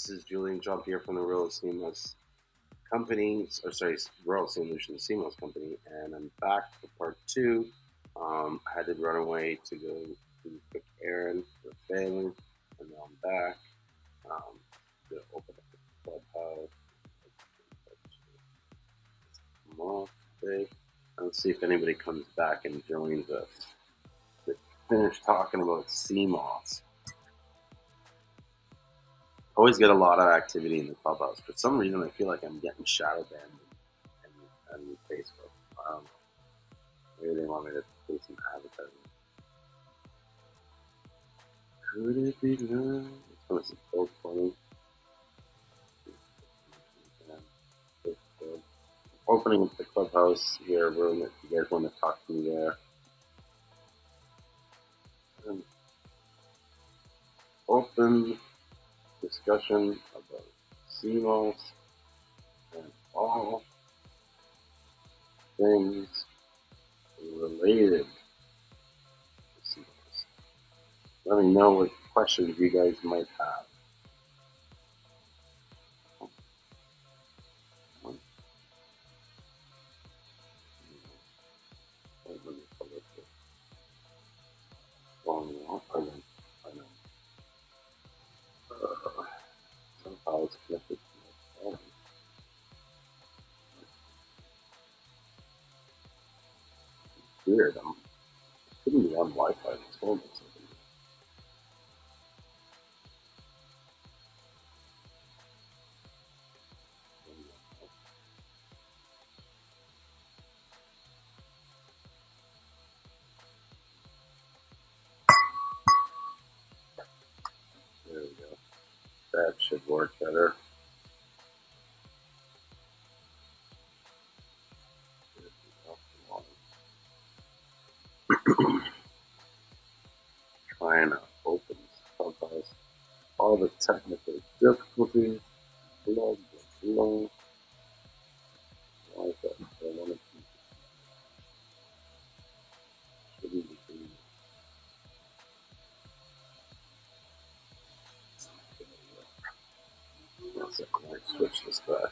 This is Julien Jump here from the Real Seamoss Company, or sorry, Rural Solutions Seamoss Company, and I'm back for part two. I had to run away to go do a quick errand for the family, and now I'm back. Um, to open up the clubhouse. Come off today. Let's see if anybody comes back and joins us. To finish talking about Seamoss. Always get a lot of activity in the clubhouse. For some reason, I feel like I'm getting shadow banned and Facebook. Maybe they want me to do some advertising. Could it be love? It's going to be so funny. Opening up the clubhouse here, room if you guys want to talk to me there. And open discussion about Seamoss and all things related to Seamoss. Let me know what questions you guys might have. Somehow it's connected to my phone. Weird. I'm couldn't be on Wi-Fi. It's horrible. There we go. That should work better. Trying to open Clubhouse. All the technical difficulties. Love the flow. Like that. I want to keep shouldn't be doing it. One second. I switch this back.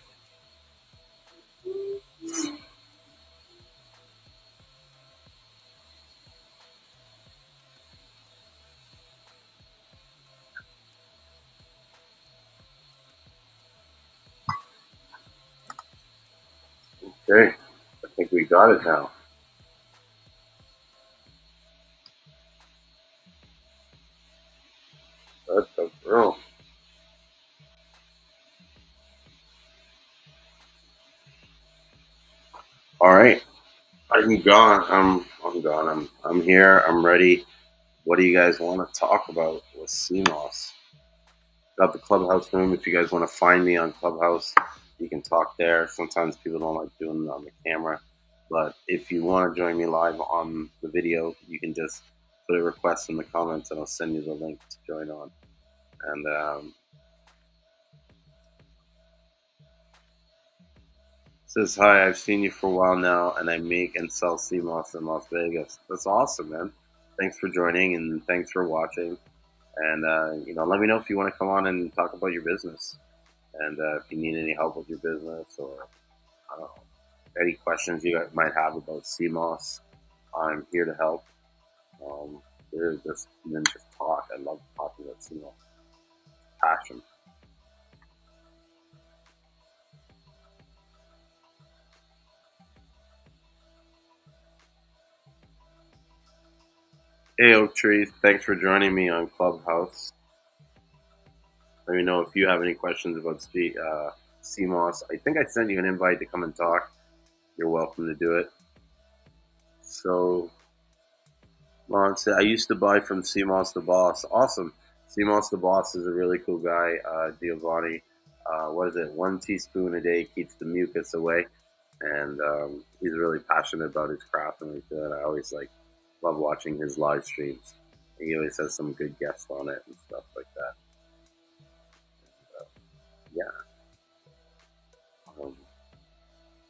Okay. I think we got it now. That's the girl. All right. I'm gone. I'm gone. I'm here. I'm ready. What do you guys want to talk about with Seamoss? Got the clubhouse room. If you guys want to find me on Clubhouse, you can talk there. Sometimes people don't like doing it on the camera, but if you want to join me live on the video, you can just put a request in the comments, and I'll send you the link to join on. And says hi. I've seen you for a while now, and I make and sell Seamoss in Las Vegas. That's awesome, man. Thanks for joining, and thanks for watching. And let me know if you want to come on and talk about your business, and if you need any help with your business, or I don't know, any questions you guys might have about Seamoss. I'm here to help. Um, just then just talk. I love talking about Seamoss. Passion. Hey, Oak Tree. Thanks for joining me on Clubhouse. Let me know if you have any questions about Seamoss. I think I sent you an invite to come and talk. You're welcome to do it. So, I used to buy from Seamoss the Boss. Awesome. Seamoss the Boss is a really cool guy. Giovanni. What is it? 1 teaspoon a day keeps the mucus away. And he's really passionate about his craft and like that. I always love watching his live streams. He always has some good guests on it and stuff like that. Yeah. Um,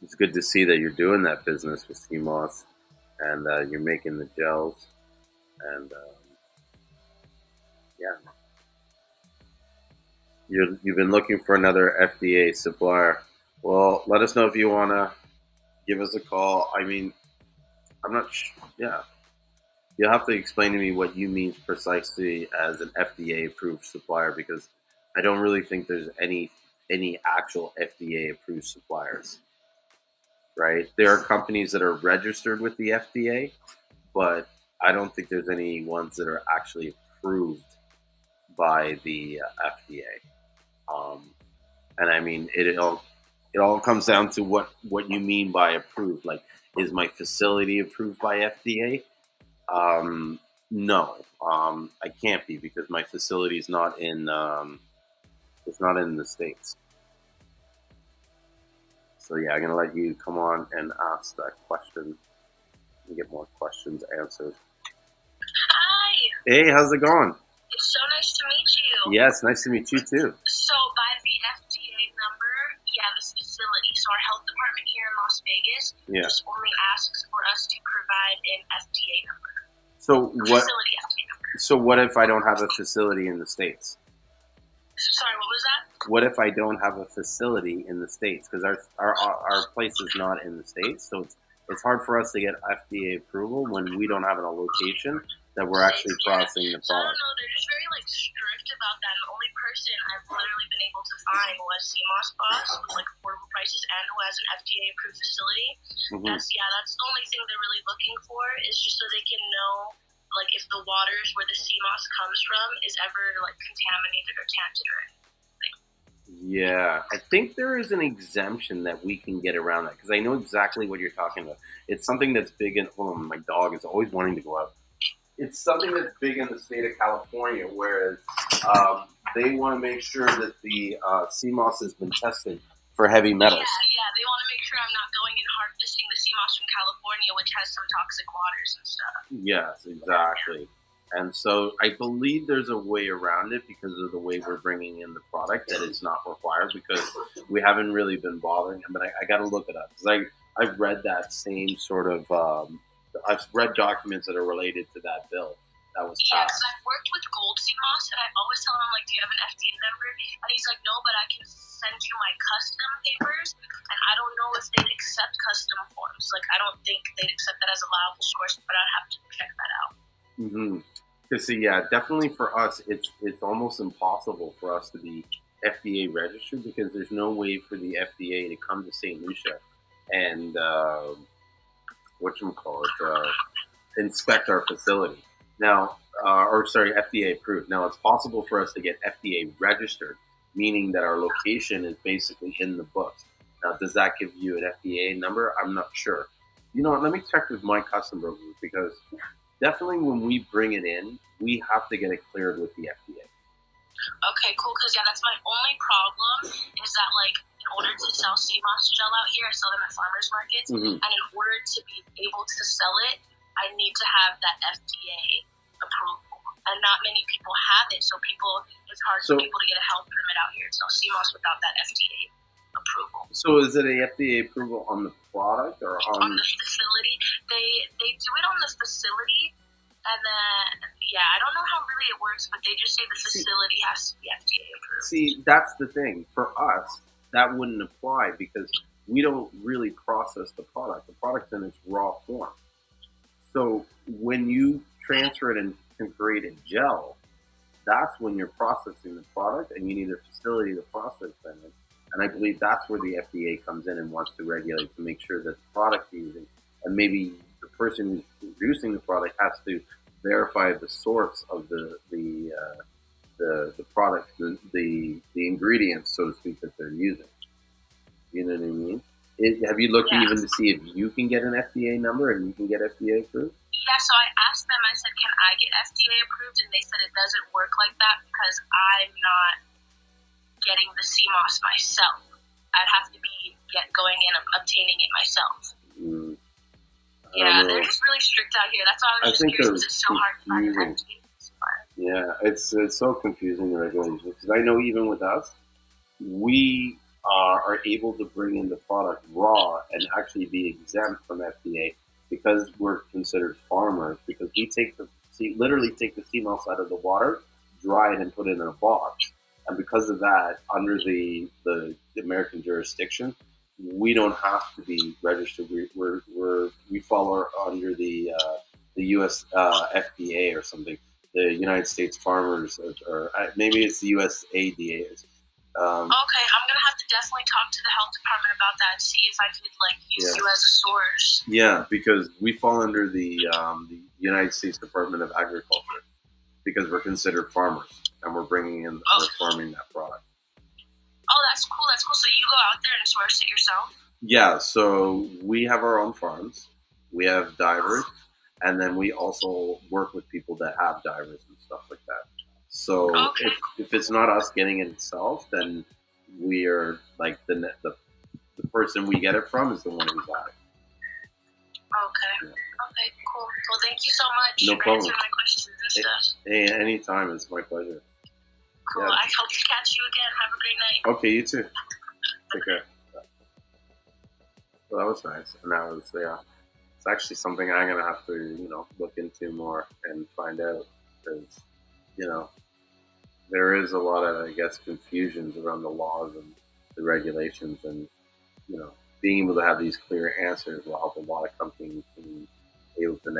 it's good to see that you're doing that business with Seamoss, and you're making the gels, and yeah. You've been looking for another FDA supplier. Well, let us know if you want to give us a call. I mean, I'm not. Yeah, you'll have to explain to me what you mean precisely as an FDA approved supplier because I don't really think there's any actual FDA approved suppliers. Right? There are companies that are registered with the FDA, but I don't think there's any ones that are actually approved by the FDA. And I mean, it all comes down to what you mean by approved. Like, is my facility approved by FDA? No, I can't be because my facility is not in it's not in the states. So yeah, I'm gonna let you come on and ask that question and get more questions answered. Hi. Hey, how's it going? It's so nice to meet you. Yes, nice to meet you too. So, by the FDA number, yeah, this facility. So, our health department here in Las Vegas just only asks for us to provide an FDA number. So what? Facility FDA number. So what if I don't have a facility in the states? Sorry, what was that? What if I don't have a facility in the states? Because our place is not in the states, so it's hard for us to get FDA approval when we don't have a location that we're actually processing the So I don't product. know, they're just very strict about that. And the only person I've literally been able to find was Seamoss Boss with affordable prices and who has an FDA approved facility. Mm-hmm. That's the only thing they're really looking for is just so they can know if the waters where the Seamoss comes from is ever contaminated or tainted or anything. Yeah, I think there is an exemption that we can get around that because I know exactly what you're talking about. It's something that's big in. Oh, my dog is always wanting to go out. It's something that's big in the state of California, whereas they want to make sure that the CMOS has been tested for heavy metals. Yeah, they want to make sure I'm not going and harvesting the Seamoss from California, which has some toxic waters and stuff. Yes, exactly. And so I believe there's a way around it because of the way we're bringing in the product that is not required because we haven't really been bothering him. But I got to look it up because I've read that same sort of I've read documents that are related to that bill that was passed. Because I've worked with Gold Seamoss and I always tell him do you have an FDA number? And he's like, no, but I can send you my custom papers. And I don't know if they'd accept custom forms. I don't think they'd accept that as a liable source, but I'd have to check that out. Mm-hmm. Because definitely for us, it's almost impossible for us to be FDA registered because there's no way for the FDA to come to St. Lucia and inspect our facility. Now, FDA approved. Now, it's possible for us to get FDA registered, meaning that our location is basically in the books. Now, does that give you an FDA number? I'm not sure. You know what? Let me check with my customer group because definitely when we bring it in, we have to get it cleared with the FDA. Okay, cool. Because that's my only problem is that in order to sell Seamoss gel out here, I sell them at farmers markets, and in order to be able to sell it, I need to have that FDA approval, and not many people have it. So it's hard for people to get a health permit out here to sell Seamoss without that FDA approval. So is it a FDA approval on the product or on the facility? They do it on the facility. And then, I don't know how really it works, but they just say the facility has to be FDA approved. See, that's the thing. For us, that wouldn't apply because we don't really process the product. The product's in its raw form. So when you transfer it and can create a gel, that's when you're processing the product and you need a facility to process it in. And I believe that's where the FDA comes in and wants to regulate to make sure that the product you're using and maybe the person who's producing the product has to verify the source of the product, the ingredients, so to speak, that they're using. You know what I mean? Have you looked even to see if you can get an FDA number and you can get FDA approved? Yeah, so I asked them, I said, can I get FDA approved? And they said it doesn't work like that because I'm not getting the Seamoss myself. I'd have to be going in and obtaining it myself. They're just really strict out here. That's why I was just curious because it's so hard to find an FDA. Yeah, it's so confusing, the regulations. Because I know even with us, we are able to bring in the product raw and actually be exempt from FDA because we're considered farmers. Because we literally take the Seamoss out of the water, dry it, and put it in a box. and because of that, under the American jurisdiction, we don't have to be registered. We fall under the U.S. FDA or something, the United States Farmers, or maybe it's the USADA. Okay, I'm gonna have to definitely talk to the health department about that and see if I could like use you as a source. Yeah, because we fall under the United States Department of Agriculture because we're considered farmers and we're bringing in, we're farming that product. Oh, that's cool. That's cool. So you go out there and source it yourself? Yeah. So we have our own farms. We have divers, and then we also work with people that have divers and stuff like that. So if it's not us getting it itself, then we are like the person we get it from is the one who got it. Okay. Yeah. Okay, cool. Well, thank you so much for answering my questions and stuff. Hey, anytime. It's my pleasure. Cool. Yeah. I hope to catch you again. Have a great night. Okay, you too. Take care. So that was nice. And that was, it's actually something I'm going to have to, look into more and find out because, there is a lot of, I guess, confusions around the laws and the regulations and, being able to have these clear answers will help a lot of companies be able to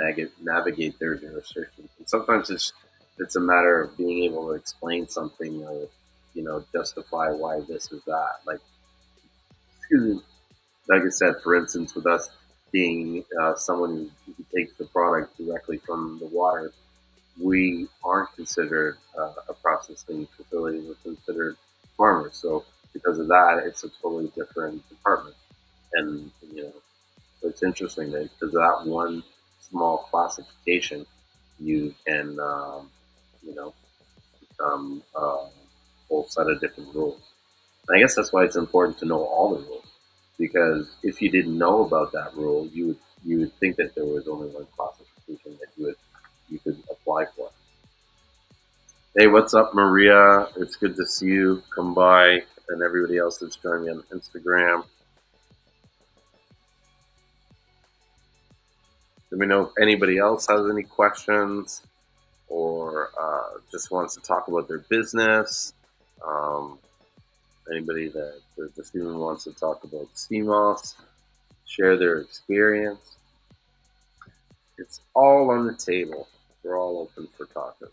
navigate their jurisdictions. And sometimes it's a matter of being able to explain something or, justify why this is that. Like I said, for instance, with us being someone who takes the product directly from the water, we aren't considered a processing facility. We're considered farmers. So because of that, it's a totally different department. And, it's interesting that because of that one small classification, you can, become a whole set of different rules. And I guess that's why it's important to know all the rules, because if you didn't know about that rule, you would think that there was only one classification that you could apply for. Hey, what's up, Maria? It's good to see you. Come by, and everybody else that's joining me on Instagram. Let me know if anybody else has any questions or just wants to talk about their business. Anybody that just even wants to talk about Seamoss, share their experience. It's all on the table. We're all open for talking.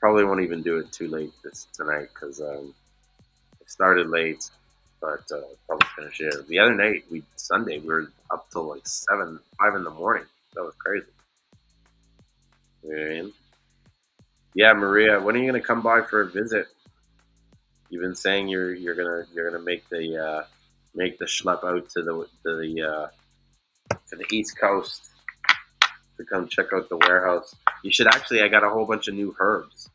Probably won't even do it too late tonight because I started late, but probably finish it. The other night, Sunday, we were up till like 5 in the morning. That was crazy. You know what I mean? Yeah, Maria, when are you gonna come by for a visit? You've been saying you're gonna make the schlep out to the East Coast to come check out the warehouse. You should actually. I got a whole bunch of new herbs,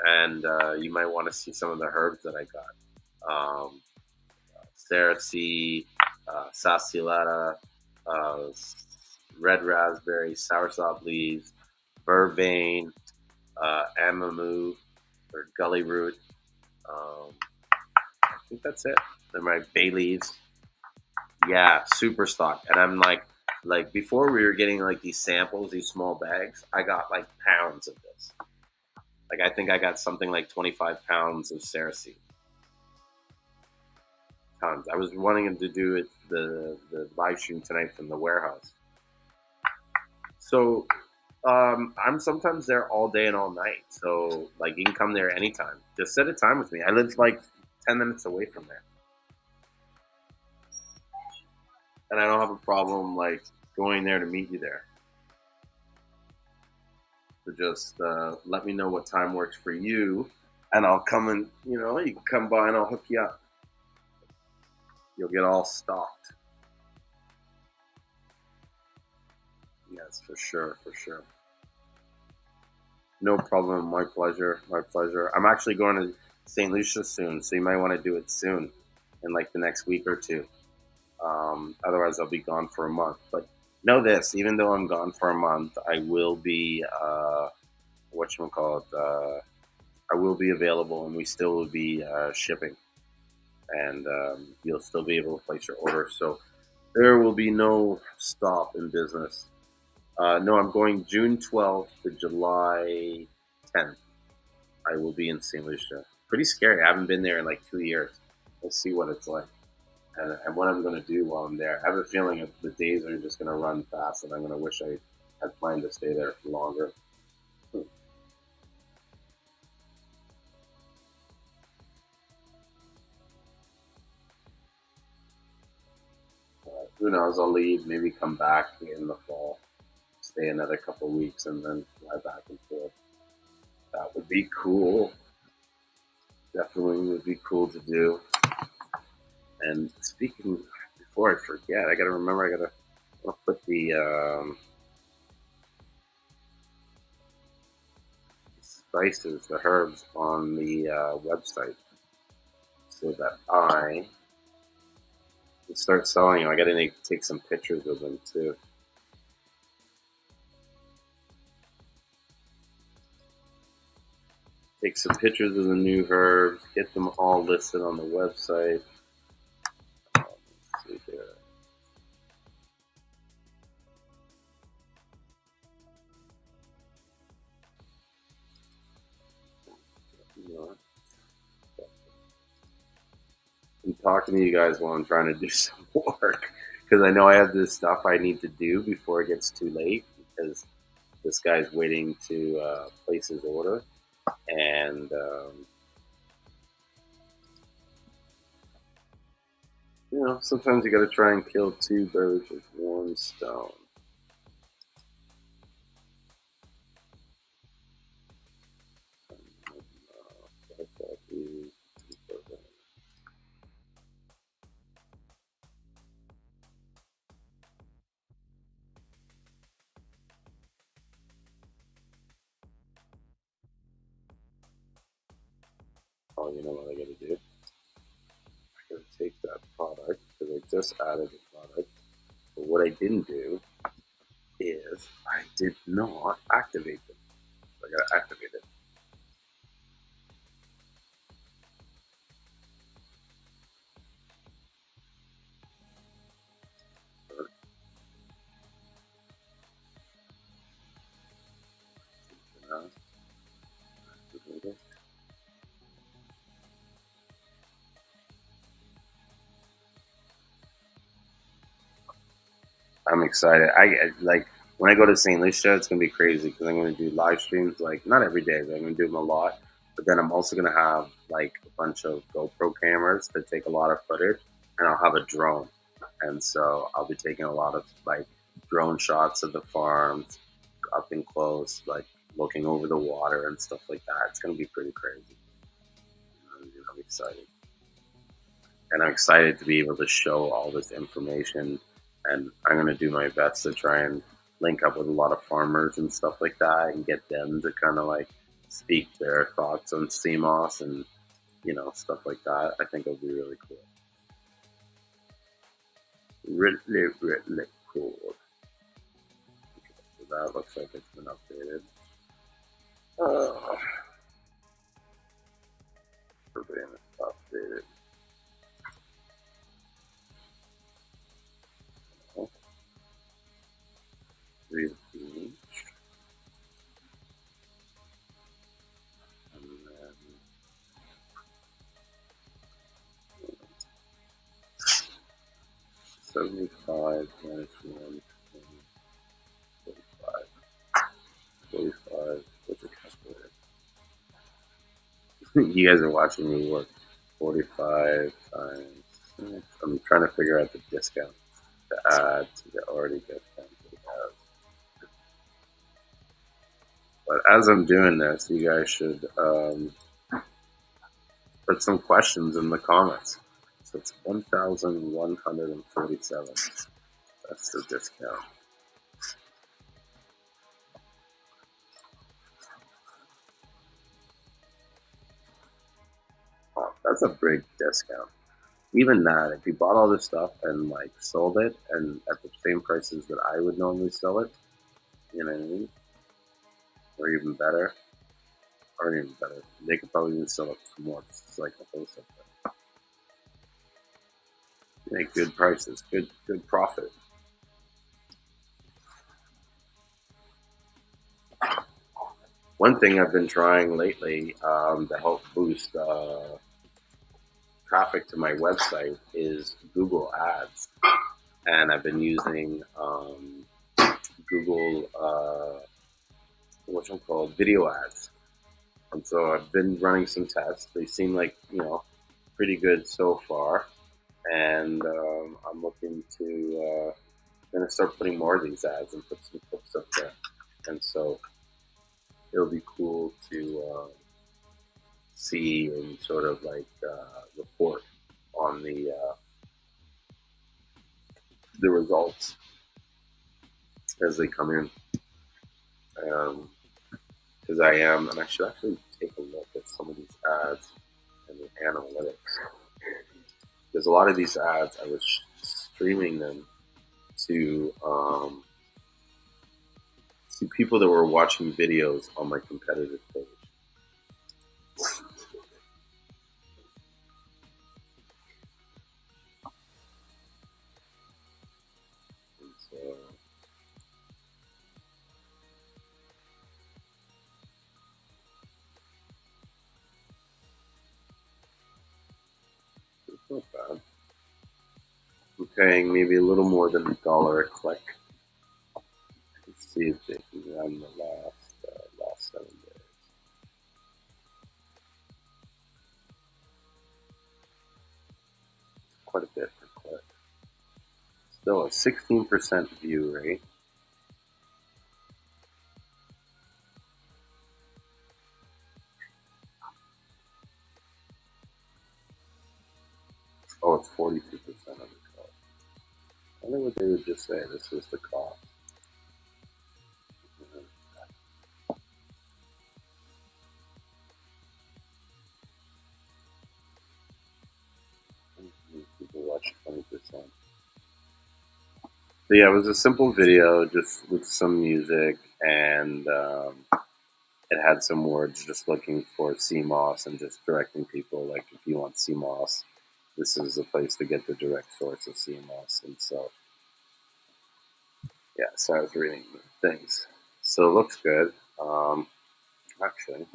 and you might want to see some of the herbs that I got. Cerasee, Sasilata, red raspberry, soursop leaves, vervain, amamu, or gully root. I think that's it. They're my bay leaves. Yeah, super stock. And I'm like before we were getting like these samples, these small bags, I got like pounds of this. Like I think I got something like 25 pounds of Cerasee. Tons. I was wanting to do it the live stream tonight from the warehouse. So I'm sometimes there all day and all night. So like you can come there anytime. Just set a time with me. I live like 10 minutes away from there. And I don't have a problem like going there to meet you there. So just let me know what time works for you, and I'll come and you can come by and I'll hook you up. You'll get all stocked. Yes, for sure. No problem. My pleasure. I'm actually going to St. Lucia soon, so you might want to do it soon, in like the next week or two. Otherwise, I'll be gone for a month. But know this: even though I'm gone for a month, I will be I will be available, and we still will be shipping, and you'll still be able to place your order. So there will be no stop in business. No, I'm going June 12th to July 10th. I will be in St. Lucia. pretty scary. I haven't been there in like 2 years. Let's see what it's like. And what I'm going to do while I'm there. I have a feeling that the days are just going to run fast, and I'm going to wish I had planned to stay there for longer. Who knows? I'll leave, maybe come back in the fall, stay another couple of weeks, and then fly back and forth. That would be cool. Definitely would be cool to do. And speaking, before I forget, I got to remember. I'll put the spices, the herbs, on the website so that I can start selling them. I got to take some pictures of them too. Take some pictures of the new herbs, get them all listed on the website. Let's see here. I'm talking to you guys while I'm trying to do some work because I know I have this stuff I need to do before it gets too late because this guy's waiting to place his order. And sometimes you got to try and kill two birds with one stone. Oh, you know what I got to do? I got to take that product because I just added the product. But what I didn't do is I did not activate them. So I got to activate it. I'm excited. I like when I go to St. Lucia, it's gonna be crazy because I'm gonna do live streams like not every day, but I'm gonna do them a lot. But then I'm also gonna have like a bunch of GoPro cameras that take a lot of footage, and I'll have a drone, and so I'll be taking a lot of like drone shots of the farms up and close, like looking over the water and stuff like that. It's gonna be pretty crazy. I'm excited. And I'm excited to be able to show all this information. And I'm going to do my best to try and link up with a lot of farmers and stuff like that, and get them to kind of like speak their thoughts on Seamoss and stuff like that. I think it'll be really cool. Really, really cool. So that looks like it's been updated. Oh, it's updated. Read the 75 minus 1, 45. 45. What's the calculator? You guys are watching me work. 45 times. I'm trying to figure out the discount to add to the already discount we have. But as I'm doing this, you guys should put some questions in the comments. So it's 1,147. That's the discount. Oh, that's a big discount. Even that, if you bought all this stuff and like sold it and at the same prices that I would normally sell it, you know what I mean? Or even better. Or even better. They could probably even sell it for more. It's like a wholesale thing. You make good prices, good profit. One thing I've been trying lately to help boost traffic to my website is Google Ads, and I've been using Google what's it called, video ads. And so I've been running some tests. They seem like pretty good so far, and I'm looking to gonna start putting more of these ads and put some clips up there. And so it'll be cool to see and sort of like report on the results as they come in. Because and I should actually take a look at some of these ads and the analytics. Because a lot of these ads, I was streaming them to people that were watching videos on my competitive page. And so, it's not bad. I'm paying maybe a little more than $1 a click. Let's see if they can run the last 7 days. Quite a bit per click. Still a 16% view rate. Oh, it's 42% of the cost. I wonder what they would just say. This was the cost. People watch 20%. So yeah, it was a simple video just with some music, and it had some words just looking for Seamoss and just directing people, like, if you want Seamoss, this is the place to get the direct source of Seamoss. And so, yeah, so I was reading the things. So it looks good. Actually,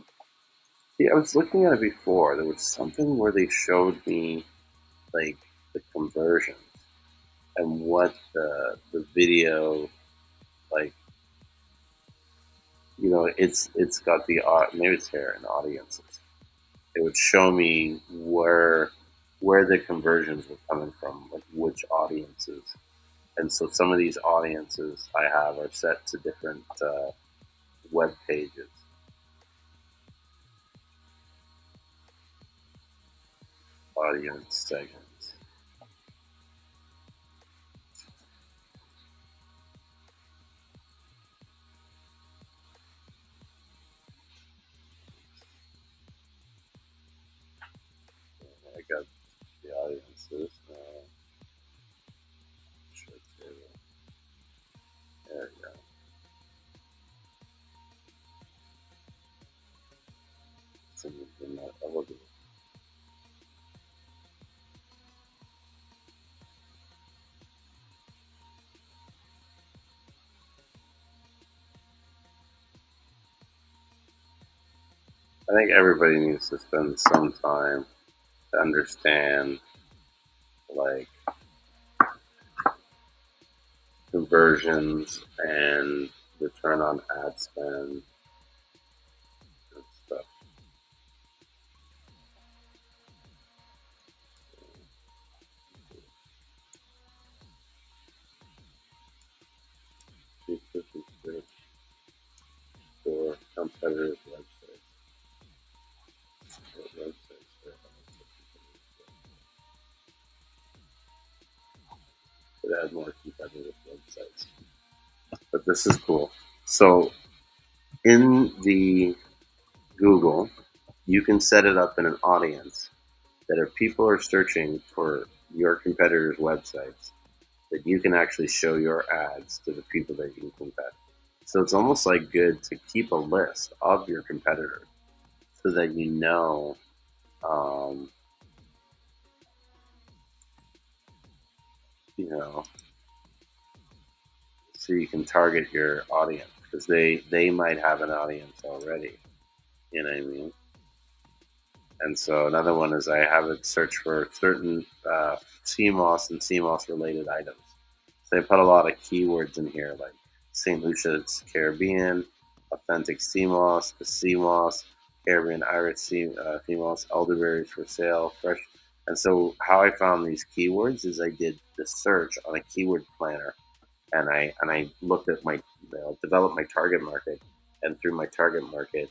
yeah, I was looking at it before. There was something where they showed me, like, the conversions and what the video, like, it's got the maybe it's here in audiences. It would show me where the conversions were coming from, like which audiences. And so some of these audiences I have are set to different web pages. Audience segments. I got the audiences. There we go. Some of them are eligible. I think everybody needs to spend some time to understand, like, conversions and return on ad spend and stuff. For competitors' websites. Could add more competitive websites. But this is cool. So in the Google, you can set it up in an audience that if people are searching for your competitors' websites, that you can actually show your ads to the people that you compete. So it's almost like good to keep a list of your competitors so that um, you know, so you can target your audience. because they might have an audience already. You know what I mean? And so another one is I have it search for certain CMOS and CMOS related items. So I put a lot of keywords in here like St. Lucia's Caribbean, authentic CMOS, the CMOS, Caribbean Irish CMOS, elderberries for sale, fresh. And so how I found these keywords is I did the search on a keyword planner, and I looked at my developed my target market, and through my target market,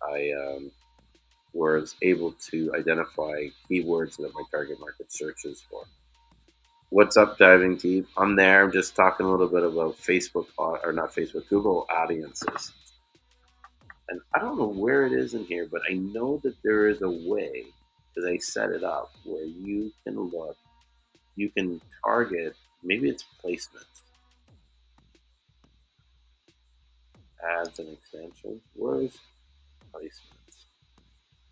I was able to identify keywords that my target market searches for. What's up, Diving Deep? I'm there. I'm just talking a little bit about Facebook, or not Facebook, Google audiences. And I don't know where it is in here, but I know that there is a way, because I set it up, where you can look, you can target, maybe it's placements, ads and extensions. Where's placements?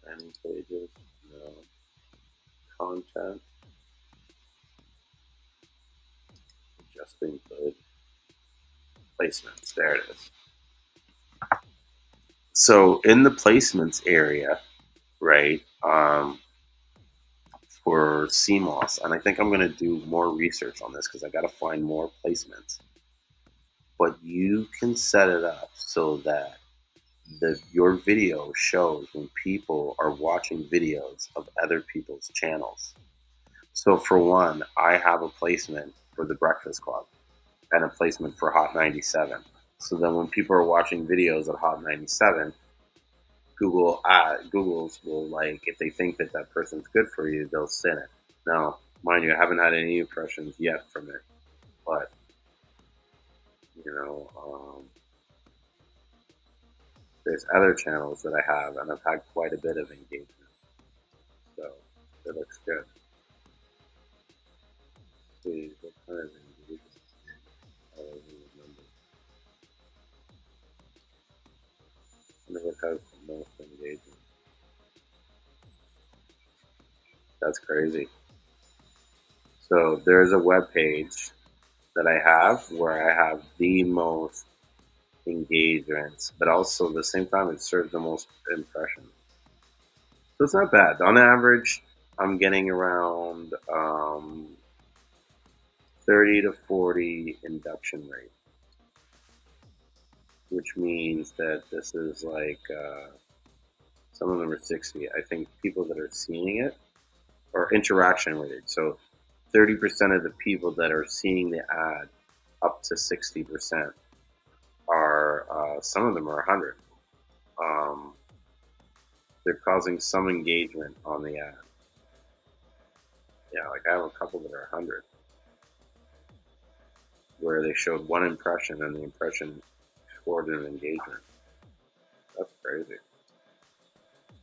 Landing pages? No. Content? Adjusting the placements. There it is. So in the placements area, right, for Seamoss, and I think I'm going to do more research on this because I got to find more placements. But you can set it up so that your video shows when people are watching videos of other people's channels. So for one, I have a placement for the Breakfast Club and a placement for Hot 97. So then when people are watching videos at Hot 97, Google's will, like, if they think that that person's good for you, they'll send it. Now, mind you, I haven't had any impressions yet from it, but there's other channels that I have, and I've had quite a bit of engagement, so it looks good. Let's see what kind of engagement. I don't even remember. I wonder what has the most engagement. That's crazy. So there's a web page that I have where I have the most engagements, but also at the same time it serves the most impressions. So it's not bad. On average, I'm getting around 30 to 40 induction rate, which means that this is like some of them are 60. I think people that are seeing it are interaction rated. So 30% of the people that are seeing the ad up to 60% are, some of them are 100. They're causing some engagement on the ad. Yeah, like I have a couple that are 100, where they showed one impression and the impression scored an engagement. That's crazy.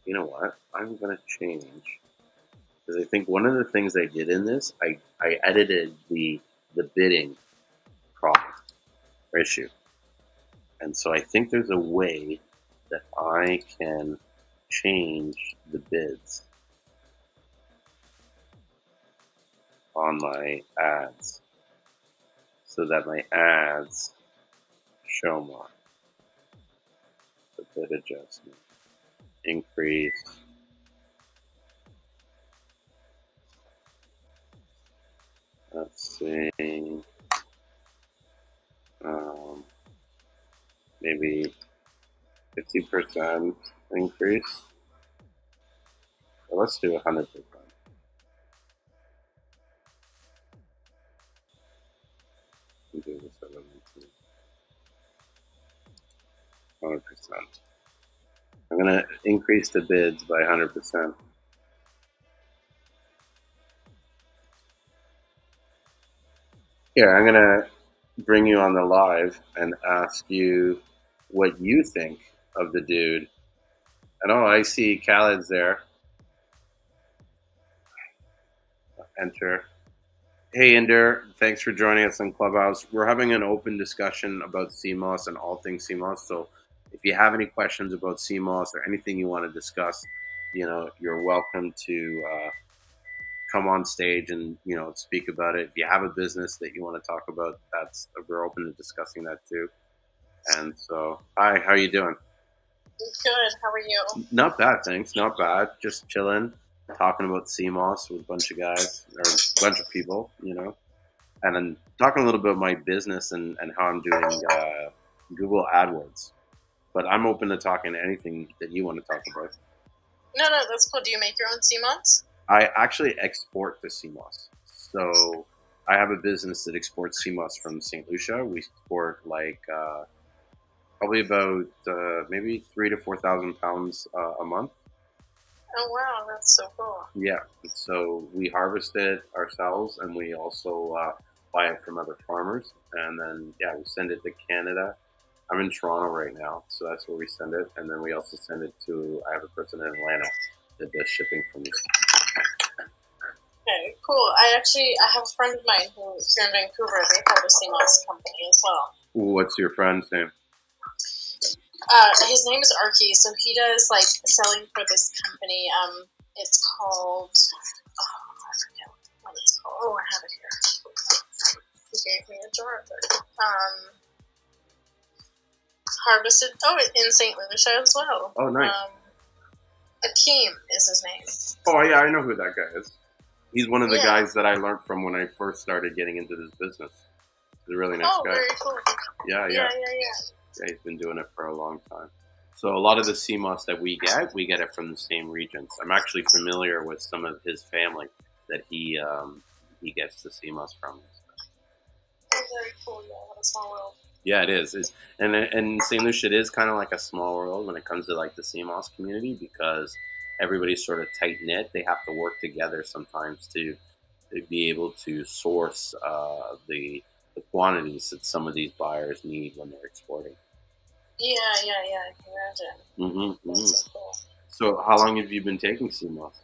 You know what? I'm going to change, because I think one of the things I did in this, I edited the bidding product or issue. And so I think there's a way that I can change the bids on my ads so that my ads show more. The bid adjustment, increase, let's see, maybe 50% increase. Well, let's do 100%. Do this at 100%. I'm going to increase the bids by 100%. Here, I'm going to bring you on the live and ask you what you think of the dude. And oh, I see Khaled's there. Enter. Hey, Inder, thanks for joining us on Clubhouse. We're having an open discussion about Seamoss and all things Seamoss. So if you have any questions about Seamoss or anything you want to discuss, you're welcome to come on stage and, speak about it. If you have a business that you want to talk about, we're open to discussing that too. And so, hi, how you doing? Good. How are you? Not bad, thanks. Not bad. Just chilling, talking about Seamoss with a bunch of guys or a bunch of people, and then talking a little bit about my business and how I'm doing Google AdWords. But I'm open to talking anything that you want to talk about. No, that's cool. Do you make your own Seamoss? I actually export to Seamoss. So I have a business that exports Seamoss from St. Lucia. We export like probably about maybe 3 to 4,000 pounds a month. Oh wow, that's so cool. Yeah, so we harvest it ourselves, and we also buy it from other farmers, and then yeah, we send it to Canada. I'm in Toronto right now, so that's where we send it, and then we also send it to. I have a person in Atlanta that does shipping for me. Okay, cool. I have a friend of mine who here in Vancouver. They have a Seamoss company as well. What's your friend's name? His name is Arky, so he does like selling for this company. It's called. Oh, I forget what it's called. Oh, I have it here. He gave me a jar of it. Harvested. Oh, in St. Lucia as well. Oh, nice. Akeem is his name. Oh yeah, I know who that guy is. He's one of the guys that I learned from when I first started getting into this business. He's a really nice guy. Oh, very cool. Yeah. Yeah, he's been doing it for a long time. So a lot of the Seamoss that we get it from the same regions. I'm actually familiar with some of his family that he gets the Seamoss from. Oh, very cool. Yeah, what a small world. Yeah, it is. And St. Lucia, it is kind of like a small world when it comes to like the Seamoss community because everybody's sort of tight knit. They have to work together sometimes to be able to source the quantities that some of these buyers need when they're exporting. Yeah, I can imagine. That's so cool. So, how long have you been taking Seamoss?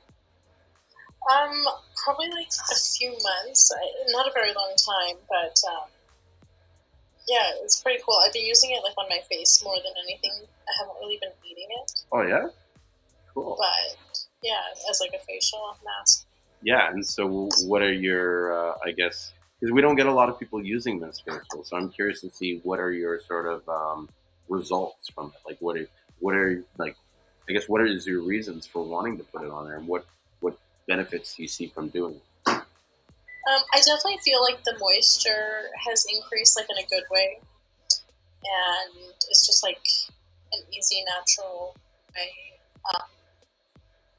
Probably like a few months. Not a very long time, but yeah, it's pretty cool. I've been using it like on my face more than anything. I haven't really been eating it. Oh yeah, cool. But yeah, as like a facial mask. Yeah, and so what are your? I guess because we don't get a lot of people using this facial, so I'm curious to see what are your sort of results from it. Like what are like I guess what is your reasons for wanting to put it on there, and what benefits do you see from doing it? I definitely feel like the moisture has increased like in a good way, and it's just like an easy, natural way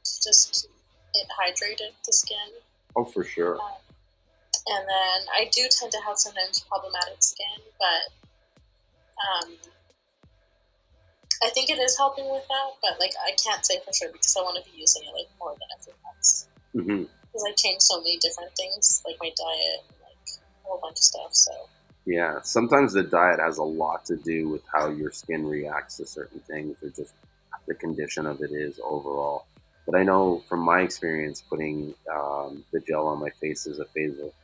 to just it hydrated the skin. Oh, for sure. And then I do tend to have sometimes problematic skin, but I think it is helping with that. But like I can't say for sure because I want to be using it like more than a few months. Because I changed so many different things, like my diet, and, like a whole bunch of stuff. So yeah, sometimes the diet has a lot to do with how your skin reacts to certain things, or just the condition of it is overall. But I know from my experience putting the gel on my face as a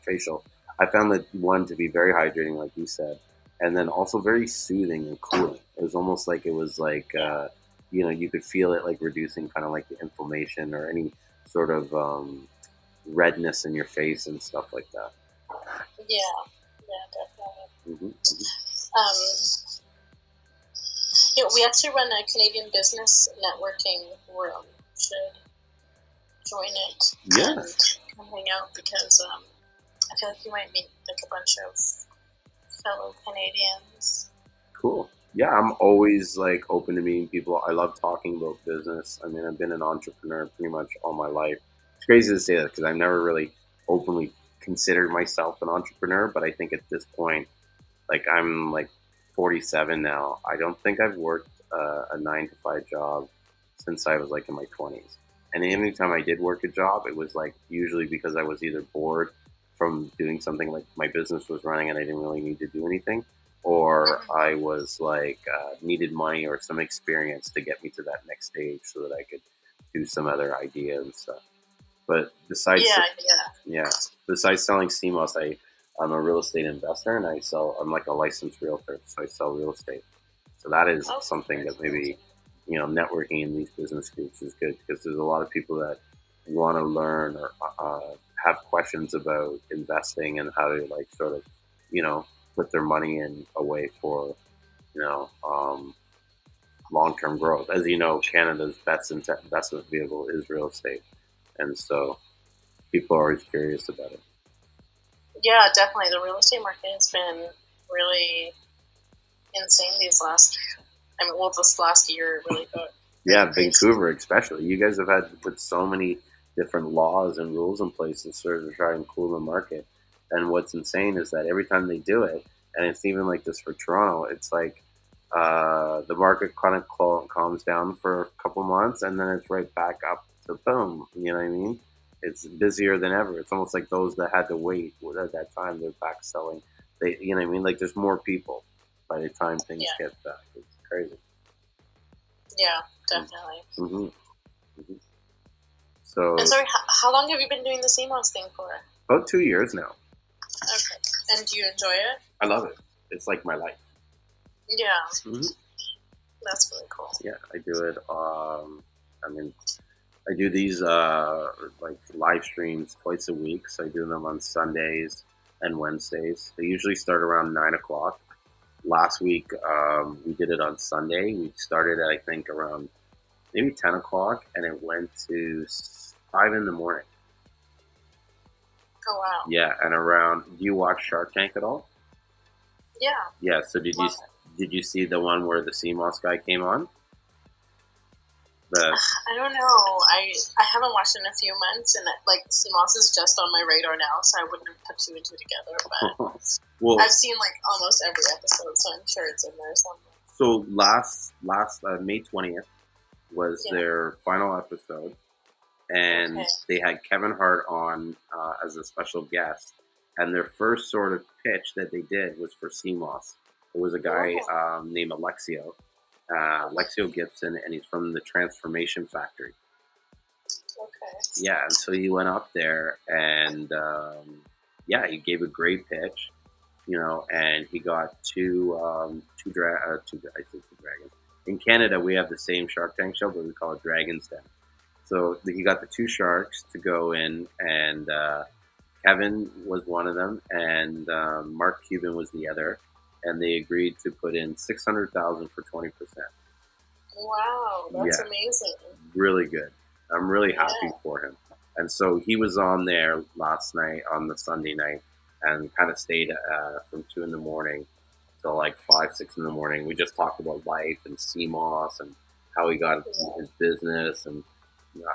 facial, I found that one to be very hydrating, like you said, and then also very soothing and cooling. It was almost like it was like you could feel it like reducing kind of like the inflammation or any sort of redness in your face and stuff like that. yeah, definitely. We actually run a Canadian business networking room. You should join it. Yeah. And come hang out because I feel like you might meet like a bunch of fellow Canadians. Cool. Yeah, I'm always like open to meeting people. I love talking about business. I mean, I've been an entrepreneur pretty much all my life. It's crazy to say that because I've never really openly considered myself an entrepreneur, but I think at this point, like I'm like 47 now. I don't think I've worked a 9 to 5 job since I was like in my 20s. And any time I did work a job, it was like usually because I was either bored from doing something like my business was running and I didn't really need to do anything, or I was like needed money or some experience to get me to that next stage so that I could do some other idea and stuff. But besides, besides selling Seamoss, I'm a real estate investor and I'm like a licensed realtor, so I sell real estate. So that is something that maybe, networking in these business groups is good because there's a lot of people that want to learn or have questions about investing and how to like sort of, put their money in a way for long-term growth. As you know, Canada's best investment vehicle is real estate, and so people are always curious about it. Yeah, definitely. The real estate market has been really insane this last year really got Yeah, Vancouver especially. You guys have had to put so many different laws and rules in place to sort of try and cool the market. And what's insane is that every time they do it, and it's even like this for Toronto, it's like the market kind of calms down for a couple months, and then it's right back up to boom. You know what I mean? It's busier than ever. It's almost like those that had to wait at that time, they're back selling. You know what I mean? Like there's more people by the time things get back. It's crazy. Yeah, definitely. Mm-hmm. Mm-hmm. So, and sorry, how long have you been doing the Seamoss thing for? About 2 years now. Okay. And do you enjoy it? I love it. It's like my life. Yeah. Mm-hmm. That's really cool. Yeah, I do it. I do these like live streams twice a week. So I do them on Sundays and Wednesdays. They usually start around 9 o'clock. Last week we did it on Sunday. We started at I think around maybe 10 o'clock, and it went to 5 in the morning. Oh wow! Yeah, and around. Do you watch Shark Tank at all? Yeah. Yeah. So did you see the one where the Seamoss guy came on? I don't know. I haven't watched it in a few months, and like Seamoss is just on my radar now, so I wouldn't have put two and two together. But well, I've seen like almost every episode, so I'm sure it's in there somewhere. So last May 20th was their final episode, and they had Kevin Hart on as a special guest. And their first sort of pitch that they did was for Seamoss. It was a guy named Alexio Gibson, and he's from the Transformation Factory. Okay. Yeah, and so he went up there, and he gave a great pitch, and he got two dragons. In Canada, we have the same Shark Tank show, but we call it Dragon's Den. So he got the two sharks to go in, and Kevin was one of them, and Mark Cuban was the other, and they agreed to put in $600,000 for 20%. Wow, that's amazing. Really good. I'm really happy for him. And so he was on there last night on the Sunday night, and kind of stayed from 2 in the morning till like 5, 6 in the morning. We just talked about life and Seamoss and how he got his business. And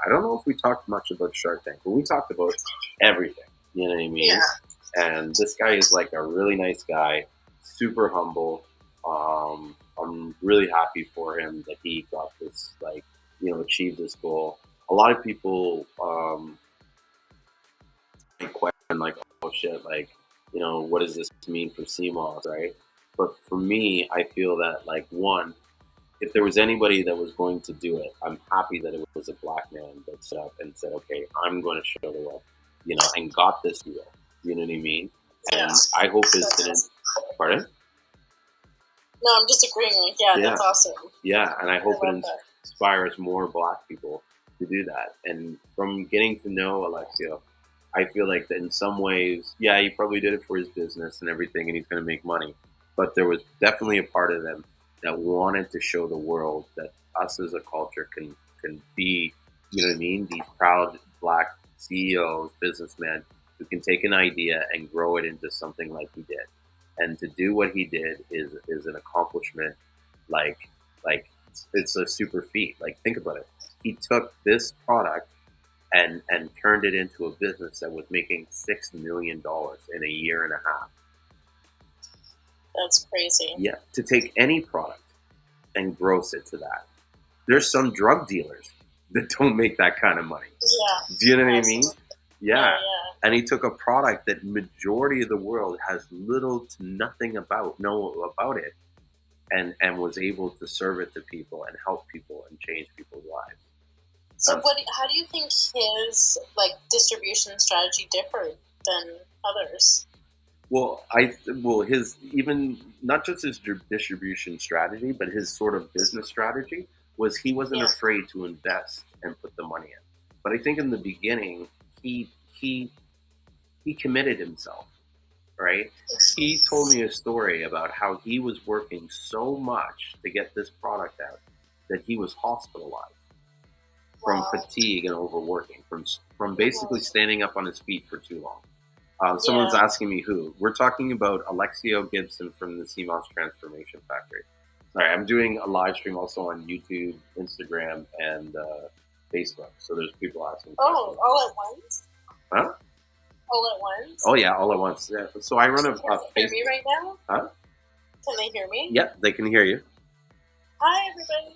I don't know if we talked much about Shark Tank, but we talked about everything. You know what I mean? Yeah. And this guy is like a really nice guy, super humble. I'm really happy for him that he got this, achieved this goal. A lot of people question, like, oh shit, like, what does this mean for Seamoss, right? But for me, I feel that, like, one, if there was anybody that was going to do it, I'm happy that it was a black man that stood up and said, okay, I'm going to show the world, and got this deal. You know what I mean? And I hope pardon? No, I'm just agreeing. That's awesome. Yeah, and I hope it inspires more black people to do that. And from getting to know Alexio, I feel like that in some ways, he probably did it for his business and everything, and he's going to make money. But there was definitely a part of him that wanted to show the world that us as a culture can be, you know what I mean, these proud black CEOs, businessmen who can take an idea and grow it into something like he did. And to do what he did is an accomplishment, like it's a super feat. Like, think about it. He took this product and turned it into a business that was making $6 million in a year and a half. That's crazy. Yeah, to take any product and gross it to that. There's some drug dealers that don't make that kind of money. Yeah. Do you know what I mean? Yeah. And he took a product that majority of the world has little to nothing about it, and was able to serve it to people and help people and change people's lives. So how do you think his distribution strategy differed than others? Well, his, even not just his distribution strategy, but his sort of business strategy was he wasn't afraid to invest and put the money in. But I think in the beginning he committed himself. right? He told me a story about how he was working so much to get this product out that he was hospitalized from fatigue and overworking, from basically standing up on his feet for too long. Someone's asking me who. We're talking about Alexio Gibson from the Seamoss Transformation Factory. Sorry, I'm doing a live stream also on YouTube, Instagram, and Facebook. So there's people asking. Oh, all at once? Huh? All at once? Oh yeah, all at once. Yeah. So I run a Can they hear me right now? Huh? Can they hear me? Yep, they can hear you. Hi, everybody.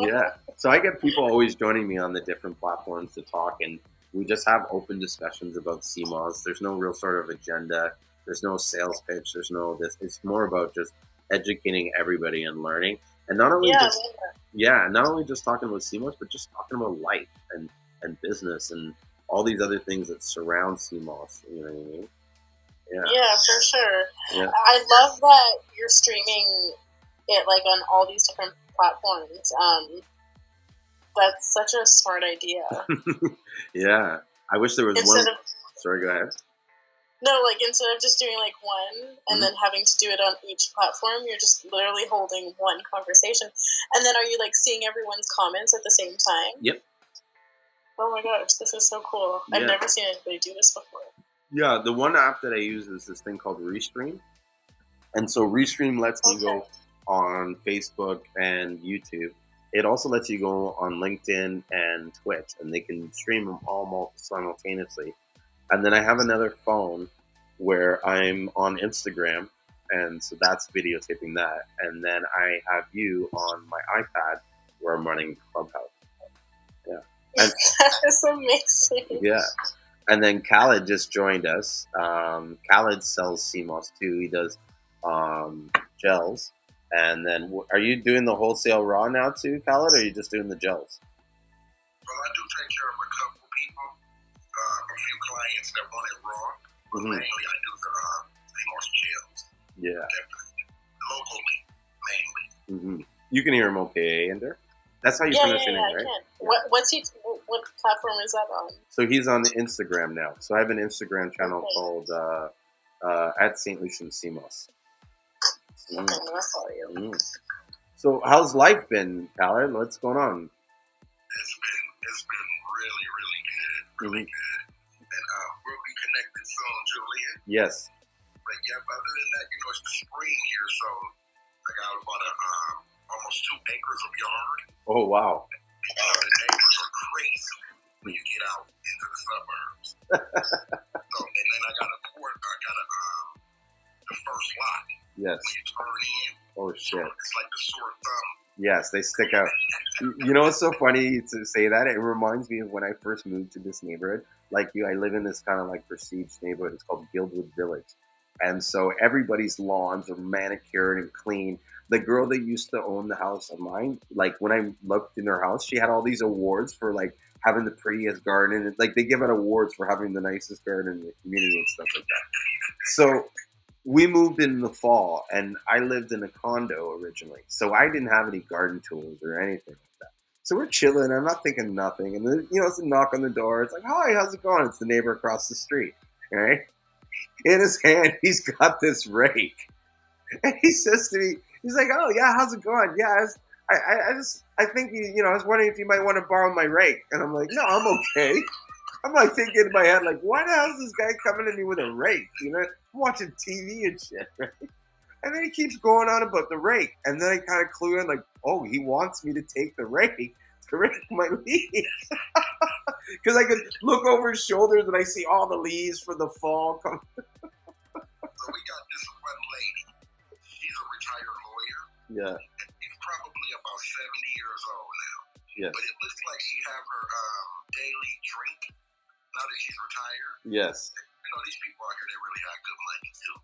Yeah. So I get people always joining me on the different platforms to talk, and we just have open discussions about Seamoss. There's no real sort of agenda. There's no sales pitch. There's no this. It's more about just educating everybody and learning, and not only not only just talking about Seamoss, but just talking about life and business and all these other things that surround Seamoss. You know what I mean? Yeah, for sure. Yeah. I love that you're streaming it like on all these different platforms. That's such a smart idea. Yeah. I wish there was one. Sorry, go ahead. No, like instead of just doing like one and then having to do it on each platform, you're just literally holding one conversation. And then are you like seeing everyone's comments at the same time? Yep. Oh my gosh, this is so cool. Yeah. I've never seen anybody do this before. Yeah, the one app that I use is this thing called Restream. And so Restream lets me go on Facebook and YouTube. It also lets you go on LinkedIn and Twitch, and they can stream them all simultaneously. And then I have another phone where I'm on Instagram, and so that's videotaping that. And then I have you on my iPad where I'm running Clubhouse. Yeah. And, that's amazing. Yeah. And then Khaled just joined us. Khaled sells Seamoss too. He does gels. And then, are you doing the wholesale raw now too, Khaled, or are you just doing the gels? Well, I do take care of a couple people, a few clients that want it raw. But mainly, I do the Seamoss gels. Yeah. Definitely. Locally, mainly. You can hear him okay, Ender? That's how you pronounce your name, right? Can. What platform is that on? So he's on Instagram now. So I have an Instagram channel called at St. Lucian Seamoss. Okay, I follow you. So how's life been, Khaled? What's going on? It's been really, really good. Really good. And we'll be connected soon, Julien. Yes. But yeah, other than that, it's the spring here, so I got about almost 2 acres of yard. Oh, wow. The neighbors are crazy when you get out into the suburbs. And then I got the first lot. Yes. When you turn in. Oh, shit. It's like the sore thumb. Yes, they stick out. You know what's so funny to say that? It reminds me of when I first moved to this neighborhood. Like you, I live in this kind of like prestige neighborhood. It's called Guildwood Village. And so everybody's lawns are manicured and clean. The girl that used to own the house of mine, like when I looked in her house, she had all these awards for like having the prettiest garden. Like they give out awards for having the nicest garden in the community and stuff like that. So we moved in the fall, and I lived in a condo originally. So I didn't have any garden tools or anything like that. So we're chilling. I'm not thinking nothing. And then, it's a knock on the door. It's like, hi, how's it going? It's the neighbor across the street. All right. In his hand, he's got this rake. And he says to me, he's like, oh, yeah, how's it going? Yeah, I think, I was wondering if you might want to borrow my rake. And I'm like, no, I'm okay. I'm like thinking in my head, like, why the hell is this guy coming at me with a rake? I'm watching TV and shit, right? And then he keeps going on about the rake. And then I kind of clue in, like, oh, he wants me to take the rake to rake my leaves. Because I could look over his shoulders and I see all the leaves for the fall come. So we got this one lady. She's a retired lawyer. Yeah. She's probably about 70 years old now. Yes. But it looks like she have her daily drink now that she's retired. Yes. These people out here, they really have good money too.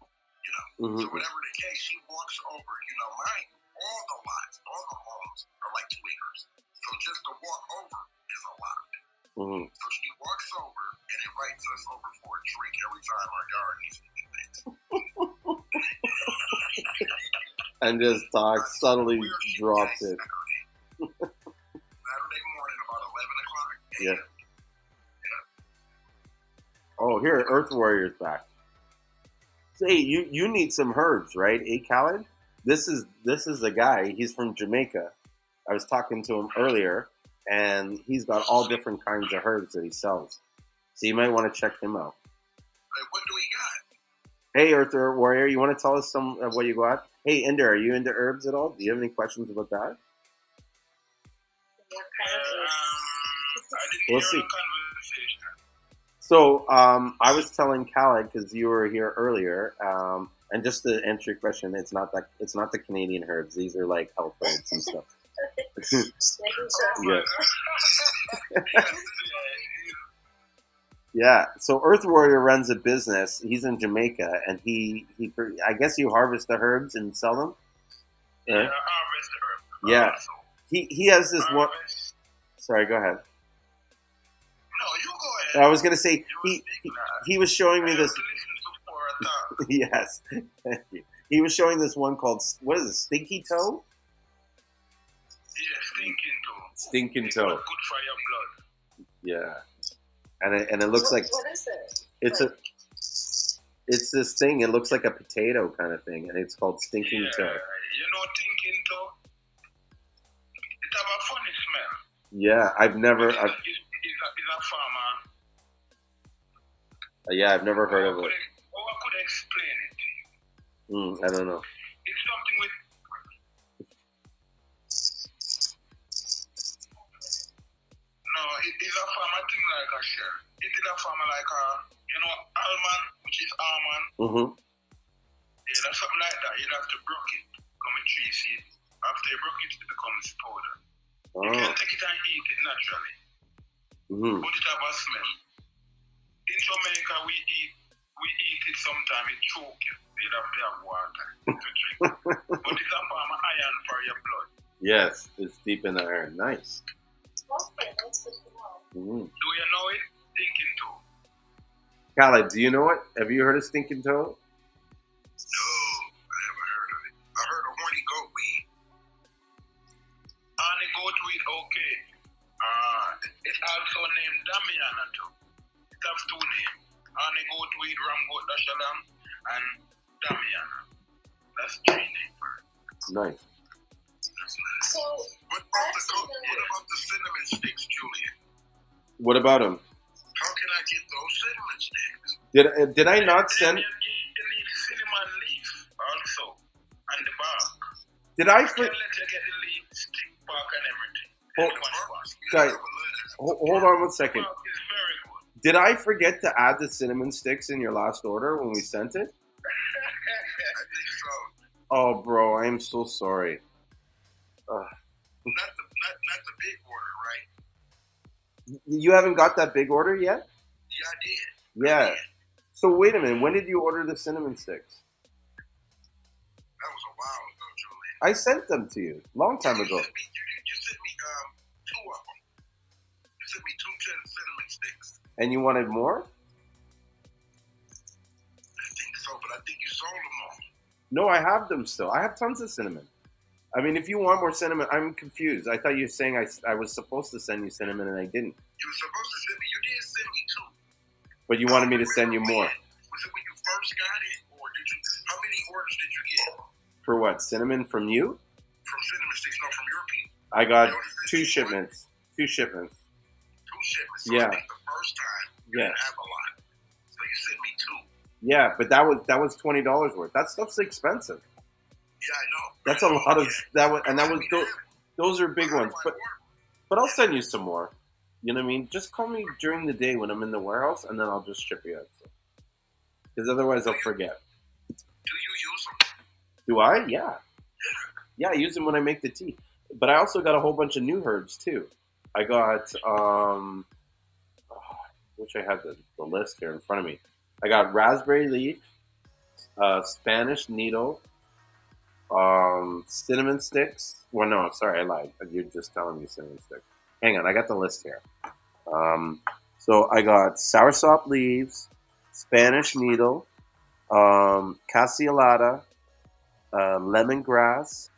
So whatever the case, she walks over. All the lots, all the homes are like 2 acres. So just to walk over is a lot. So she walks over and invites us over for a drink every time our yard needs to be fixed. And just subtly drops it. Saturday morning about 11 o'clock. Yeah. Oh, here, Earth Warrior's back. So, hey, you need some herbs, right? Hey, Khaled? This is a guy. He's from Jamaica. I was talking to him earlier, and he's got all different kinds of herbs that he sells. So you might want to check him out. What do we got? Hey, Earth Warrior, you want to tell us some of what you got? Hey, Inder, are you into herbs at all? Do you have any questions about that? I didn't We'll hear see. the conversation. So I was telling Khaled because you were here earlier, and just to answer your question, it's not the Canadian herbs. These are like health herbs and stuff. Yeah. Yeah. So Earth Warrior runs a business. He's in Jamaica, and he I guess you harvest the herbs and sell them. Yeah, harvest the herb. Yeah. He has this one. Sorry, go ahead. No, you go ahead. I was gonna say he was showing me this. Yes, thank you. He was showing this one called, what is it, Stinky Toe? Yeah, stinking toe. Stinking It's Toe. good for your blood. Yeah, and it looks like What is it? it's this thing. It looks like a potato kind of thing, and it's called Stinking Toe. You know stinking toe? It have a funny smell. Yeah, I've never. It's a farmer. Yeah, I've never heard of it. I could explain it to you. I don't know. It's something with. No, it is a farmer thing like a shell. It is a farmer like a, almond, which is almond. Mm-hmm. Yeah, that's something like that. You'd have to brook it. Come in tree seed. After you brook it, it becomes powder. You can take it and eat it naturally. Mm-hmm. But it have a smell. In Jamaica, we eat it sometimes. It choke you. You'd have to have water to drink. But it's a form of iron for your blood. Yes, it's deep in the iron. Nice. Okay, that's good to know. Mm-hmm. Do you know it? Stinking toe. Khaled, do you know it? Have you heard of Stinking Toe? No, I haven't heard of it. I heard of horny goat weed. Horny goat weed, okay. It's also named Damiana too. It has two names. Horny goat weed, ram goat dashalam, and Damiana. That's three names for it. Nice. That's nice. So, What about the cinnamon sticks, Julien? What about them? How can I get those cinnamon sticks? Did I not send? You need cinnamon leaf also, and the bark. Did I? I can let you get the leaf, stick, bark, and everything. Guys, hold on 1 second. Bark is very good. Did I forget to add the cinnamon sticks in your last order when we sent it? I think so. Oh, bro, I am so sorry. Not the big order, right? You haven't got that big order yet? Yeah, I did. Yeah. So wait a minute. When did you order the cinnamon sticks? That was a while ago, Julian. I sent them to you long time ago. You sent me two of them. You sent me two cinnamon sticks. And you wanted more? I think so, but I think you sold them all. No, I have them still. I have tons of cinnamon. I mean, if you want more cinnamon, I'm confused. I thought you were saying I was supposed to send you cinnamon and I didn't. You were supposed to send me. You did send me two. But you wanted me to send you more. Was it when you first got it, or did you? How many orders did you get? For what? Cinnamon from you? From cinnamon sticks, no, from your people. I got 2 shipments. 2 shipments. 2 shipments. So Yeah. I think the first time you didn't have a lot. So you sent me 2. Yeah, but that was $20 worth. That stuff's expensive. Yeah, I know. That's a lot of those are big ones. But I'll send you some more. You know what I mean? Just call me during the day when I'm in the warehouse, and then I'll just ship you out. Because otherwise, I'll forget. Do you use them? Do I? Yeah. Yeah, I use them when I make the tea. But I also got a whole bunch of new herbs too. I got wish I had the list here in front of me. I got raspberry leaf, Spanish needle, cinnamon sticks. Well, no, sorry, I lied. You're just telling me cinnamon sticks. Hang on, I got the list here. So I got soursop leaves, Spanish needle, cassiolata, lemongrass,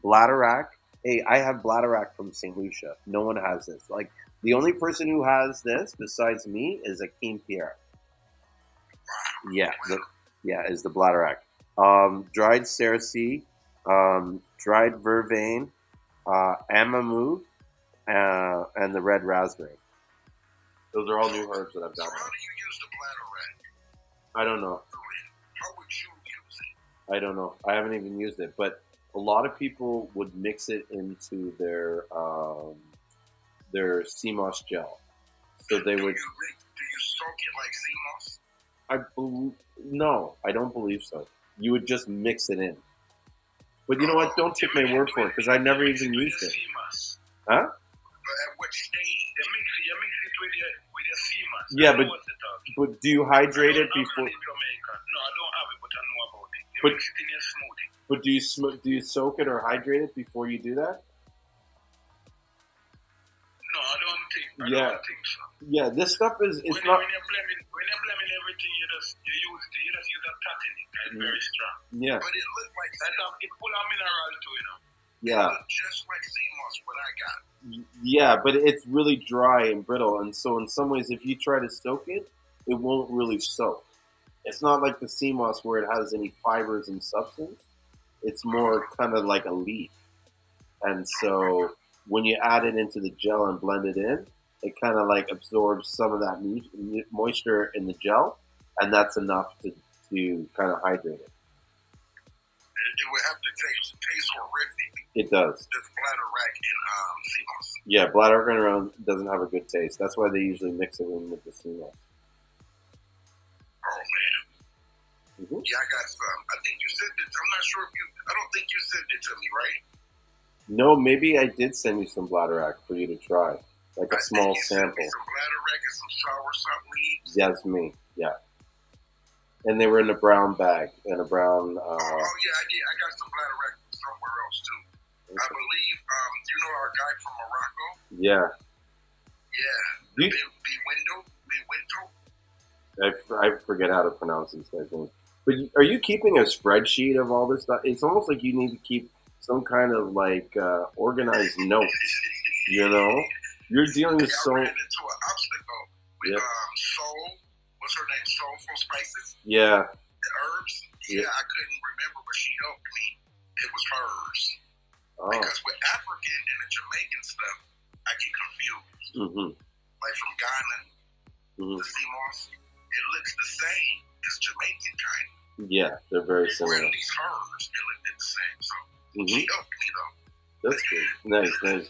bladderwrack. Hey, I have bladderwrack from St. Lucia. No one has this. Like, the only person who has this besides me is Akeem Pierre. Yeah, is the bladderwrack. Dried cerasee, dried vervain, amamu, and the red raspberry. Those are all new herbs that I've So got. how do you use the bladder rack? I don't know. How would you use it? I don't know. I haven't even used it, but a lot of people would mix it into their Seamoss gel. So they would. Do you soak it like Seamoss? No, I don't believe so. You would just mix it in. But you know what? Don't take my word for it because I never even used it. Huh? But at what stage? You mix it with your Seamoss. Yeah, but do you hydrate it before? No, I don't have it, but I know about it. You But- mix it in your smoothie. But do you soak it or hydrate it before you do that? No, I don't think so. Yeah, this stuff is it's when not. When you're blending everything, you just use a tap in it. It's very strong. Yeah, But it looks like it's full of mineral too, you know. yeah, It looks just like Seamoss, what I got. yeah. But it's really dry and brittle, and so in some ways, if you try to soak it, it won't really soak. It's not like the sea moss where it has any fibers and substance. It's more kind of like a leaf, and so when you add it into the gel and blend it in, it kind of like absorbs some of that moisture in the gel, and that's enough to kind of hydrate it. It would have to taste horrific. It does. This bladder rack and Seamoss. Yeah, bladder around doesn't have a good taste. That's why they usually mix it in with the sea moss. Oh man. Mm-hmm. Yeah, I got some. I think you sent it. I'm not sure if you. I don't think you sent it to me, right? No, maybe I did send you some bladder for you to try, like a small sample. Sent me some bladder and some soursop leaves. That's me. Yeah. And they were in a brown bag, in a brown. Yeah, I did. I got some bladder somewhere else too. Okay. I believe. You know our guy from Morocco? Yeah. Yeah. Window. I forget how to pronounce these guy's names. But are you keeping a spreadsheet of all this stuff? It's almost like you need to keep some kind of like organized notes. You know, you're dealing with I ran into an obstacle with Soul. What's her name? Soulful Spices. Yeah. The herbs. Yeah, I couldn't remember, but she helped me. It was hers. Oh. Because with African and the Jamaican stuff, I get confused. Mm-hmm. Like from Ghana, the Seamoss, it looks the same as Jamaican kind. Yeah, they're very similar. Where these herbs, they looked the same. So she helped me though. That's good. Nice.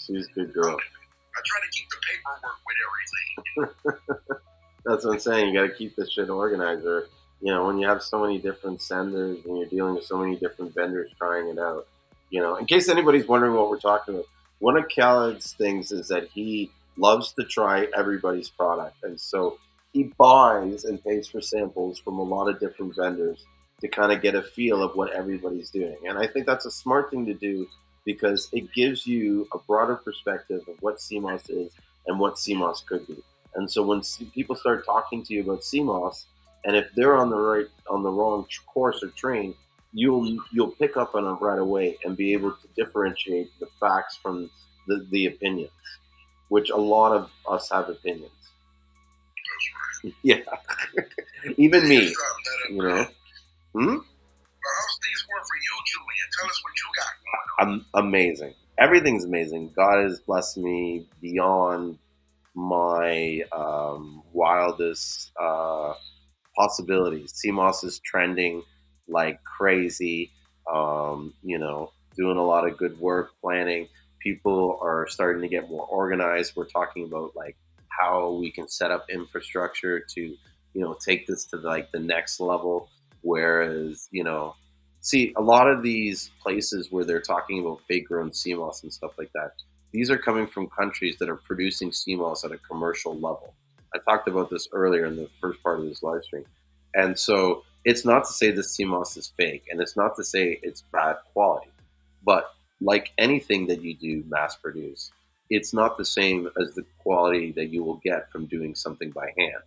She's a good girl. I try to keep the paperwork with everything. That's what I'm saying. You got to keep this shit organized, or when you have so many different senders and you're dealing with so many different vendors trying it out. In case anybody's wondering what we're talking about, one of Khaled's things is that he loves to try everybody's product, and so he buys and pays for samples from a lot of different vendors to kind of get a feel of what everybody's doing. And I think that's a smart thing to do because it gives you a broader perspective of what Seamoss is and what Seamoss could be. And so when people start talking to you about Seamoss, and if they're on the wrong course or train, you'll pick up on it right away and be able to differentiate the facts from the opinions, which a lot of us have opinions. Yeah, even me. How's things going for you, Julien? Tell us what you got going on. I'm amazing. Everything's amazing. God has blessed me beyond my wildest possibilities. Seamoss is trending like crazy. Doing a lot of good work, planning. People are starting to get more organized. We're talking about like how we can set up infrastructure to, take this to like the next level. Whereas, see a lot of these places where they're talking about fake grown Seamoss and stuff like that, these are coming from countries that are producing Seamoss at a commercial level. I talked about this earlier in the first part of this live stream. And so it's not to say this Seamoss is fake, and it's not to say it's bad quality. But like anything that you do mass produce, it's not the same as the quality that you will get from doing something by hand,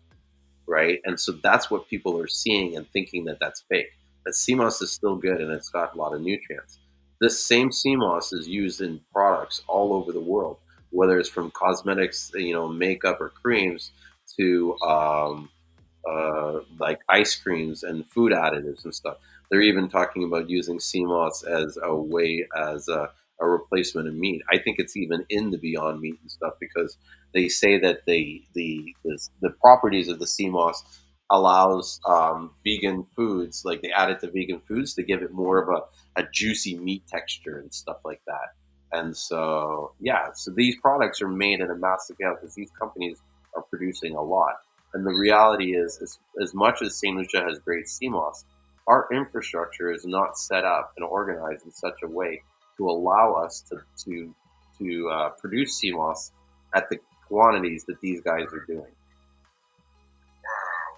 right? And so that's what people are seeing and thinking that that's fake. That Seamoss is still good and it's got a lot of nutrients. This same Seamoss is used in products all over the world, whether it's from cosmetics, makeup or creams, to like ice creams and food additives and stuff. They're even talking about using Seamoss as a way as a replacement of meat. I think it's even in the Beyond Meat and stuff because they say that the properties of the Seamoss allows vegan foods, like they add it to vegan foods to give it more of a juicy meat texture and stuff like that. And so, yeah, so these products are made at a massive scale because these companies are producing a lot. And the reality is, as much as St. Lucia has great CMOS, our infrastructure is not set up and organized in such a way to allow us to produce CMOS at the quantities that these guys are doing.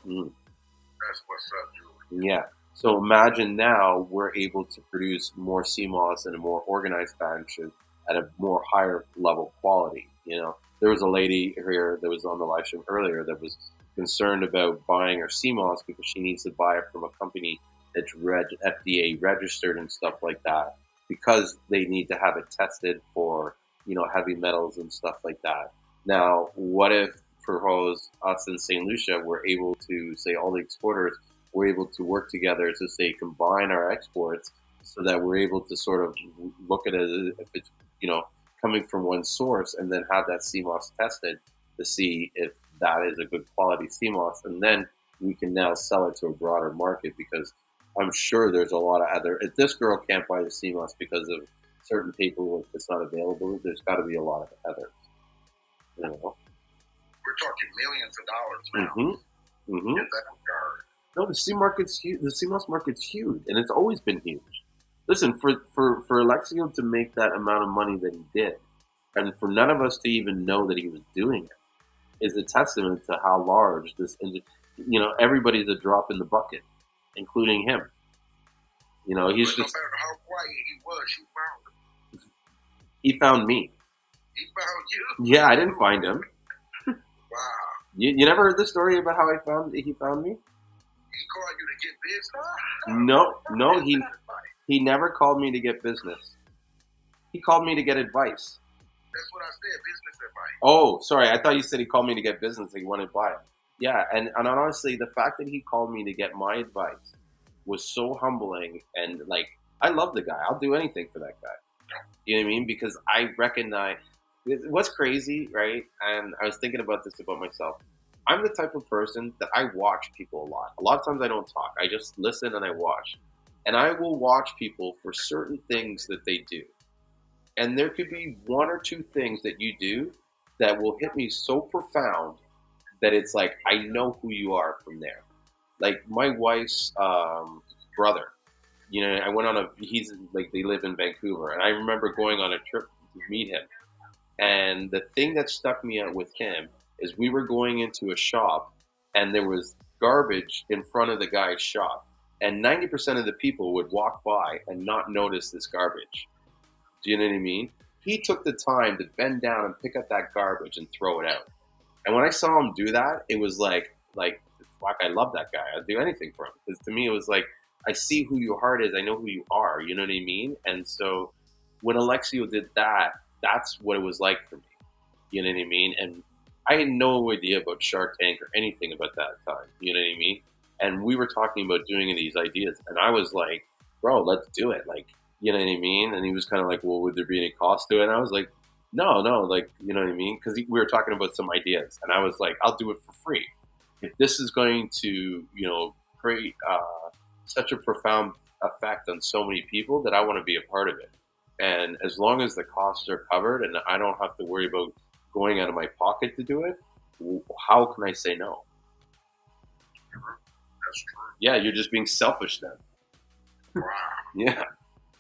Wow. That's what's up, Julien. Yeah. So imagine now we're able to produce more CMOS in a more organized fashion at a more higher level quality. There was a lady here that was on the live stream earlier that was concerned about buying her CMOS because she needs to buy it from a company that's FDA registered and stuff like that because they need to have it tested for, heavy metals and stuff like that. Now, what if, for us in St. Lucia, we're able to, say, all the exporters, we're able to work together to, say, combine our exports so that we're able to sort of look at it if it's, coming from one source and then have that CMOS tested to see if that is a good quality CMOS. And then we can now sell it to a broader market because I'm sure there's a lot of other, if this girl can't buy the CMOS because of certain paperwork that's not available, there's got to be a lot of others. We're talking millions of dollars now. Mm-hmm. No, the CMOS market's huge, and it's always been huge. Listen, for Alexio to make that amount of money that he did, and for none of us to even know that he was doing it, is a testament to how large this. Everybody's a drop in the bucket, including him. He's but just. No matter how quiet he was, you found him. He found me. He found you. Yeah, I didn't find him. Wow. You never heard the story about how he found me? He called you to get business? No, he never called me to get business. He called me to get advice. That's what I said, business advice. Oh, sorry, I thought you said he called me to get business and he wanted to buy it. Yeah, and honestly, the fact that he called me to get my advice was so humbling, and like, I love the guy. I'll do anything for that guy. You know what I mean? Because I recognize what's crazy, right? And I was thinking about this about myself. I'm the type of person that I watch people a lot. A lot of times I don't talk. I just listen and I watch. And I will watch people for certain things that they do. And there could be one or two things that you do that will hit me so profound that it's like, I know who you are from there. Like my wife's brother, I went on he's like, they live in Vancouver. And I remember going on a trip to meet him. And the thing that stuck me out with him is we were going into a shop and there was garbage in front of the guy's shop. And 90% of the people would walk by and not notice this garbage. Do you know what I mean? He took the time to bend down and pick up that garbage and throw it out. And when I saw him do that, it was like, fuck, I love that guy. I'd do anything for him. Because to me, it was like, I see who your heart is. I know who you are. You know what I mean? And so when Alexio did that, that's what it was like for me. You know what I mean? And I had no idea about Shark Tank or anything about that time. You know what I mean? And we were talking about doing these ideas. And I was like, bro, let's do it. Like, you know what I mean? And he was kind of like, well, would there be any cost to it? And I was like, no, like, you know what I mean? Because we were talking about some ideas. And I was like, I'll do it for free. If this is going to, create such a profound effect on so many people, that I want to be a part of it. And as long as the costs are covered and I don't have to worry about going out of my pocket to do it, how can I say no? That's true. Yeah, you're just being selfish then. Wow. Yeah.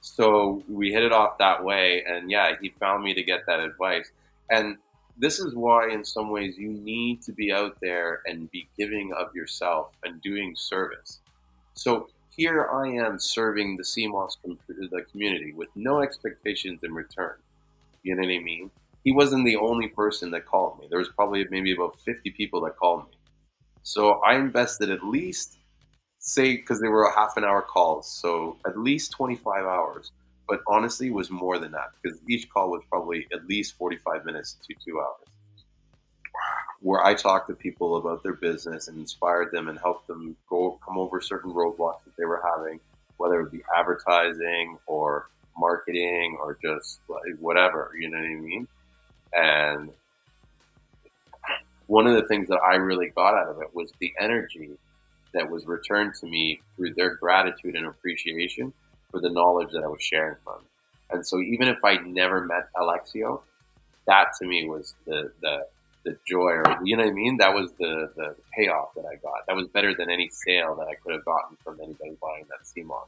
So we hit it off that way, and yeah, he found me to get that advice. And this is why, in some ways, you need to be out there and be giving of yourself and doing service. So here I am serving the Seamoss the community with no expectations in return. You know what I mean? He wasn't the only person that called me. There was probably maybe about 50 people that called me. So I invested at least, say, because they were half an hour calls, so at least 25 hours. But honestly, it was more than that because each call was probably at least 45 minutes to 2 hours. Wow. where I talked to people about their business and inspired them and helped them come over certain roadblocks that they were having, whether it be advertising or marketing or just like whatever, you know what I mean? And one of the things that I really got out of it was the energy that was returned to me through their gratitude and appreciation for the knowledge that I was sharing from them. And so even if I never met Alexio, that to me was the joy, or you know what I mean? That was the payoff that I got. That was better than any sale that I could have gotten from anybody buying that Seamoss.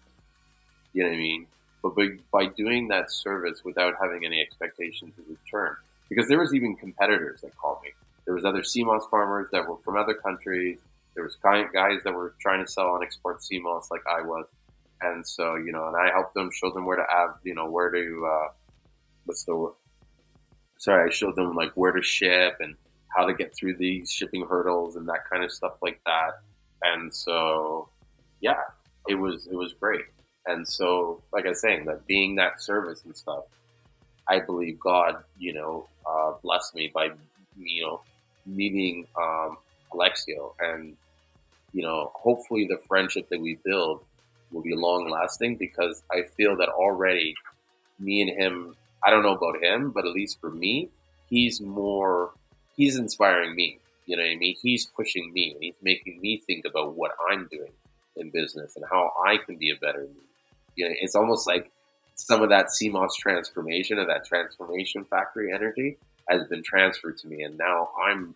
You know what I mean? But by doing that service without having any expectations of return, because there was even competitors that called me. There was other Seamoss farmers that were from other countries. There was guys that were trying to sell and export Seamoss like I was. And so, you know, and I helped them, show them where to where to, I showed them like where to ship and how to get through these shipping hurdles and that kind of stuff like that. And so, yeah, it was great. And so, like I was saying, that being that service and stuff, I believe God, blessed me by, meeting Alexio, and hopefully the friendship that we build will be long lasting, because I feel that already me and him, I don't know about him, but at least for me, he's inspiring me. You know what I mean? He's pushing me, and he's making me think about what I'm doing in business and how I can be a better me. It's almost like some of that Seamoss transformation, or that transformation factory energy, has been transferred to me, and now I'm,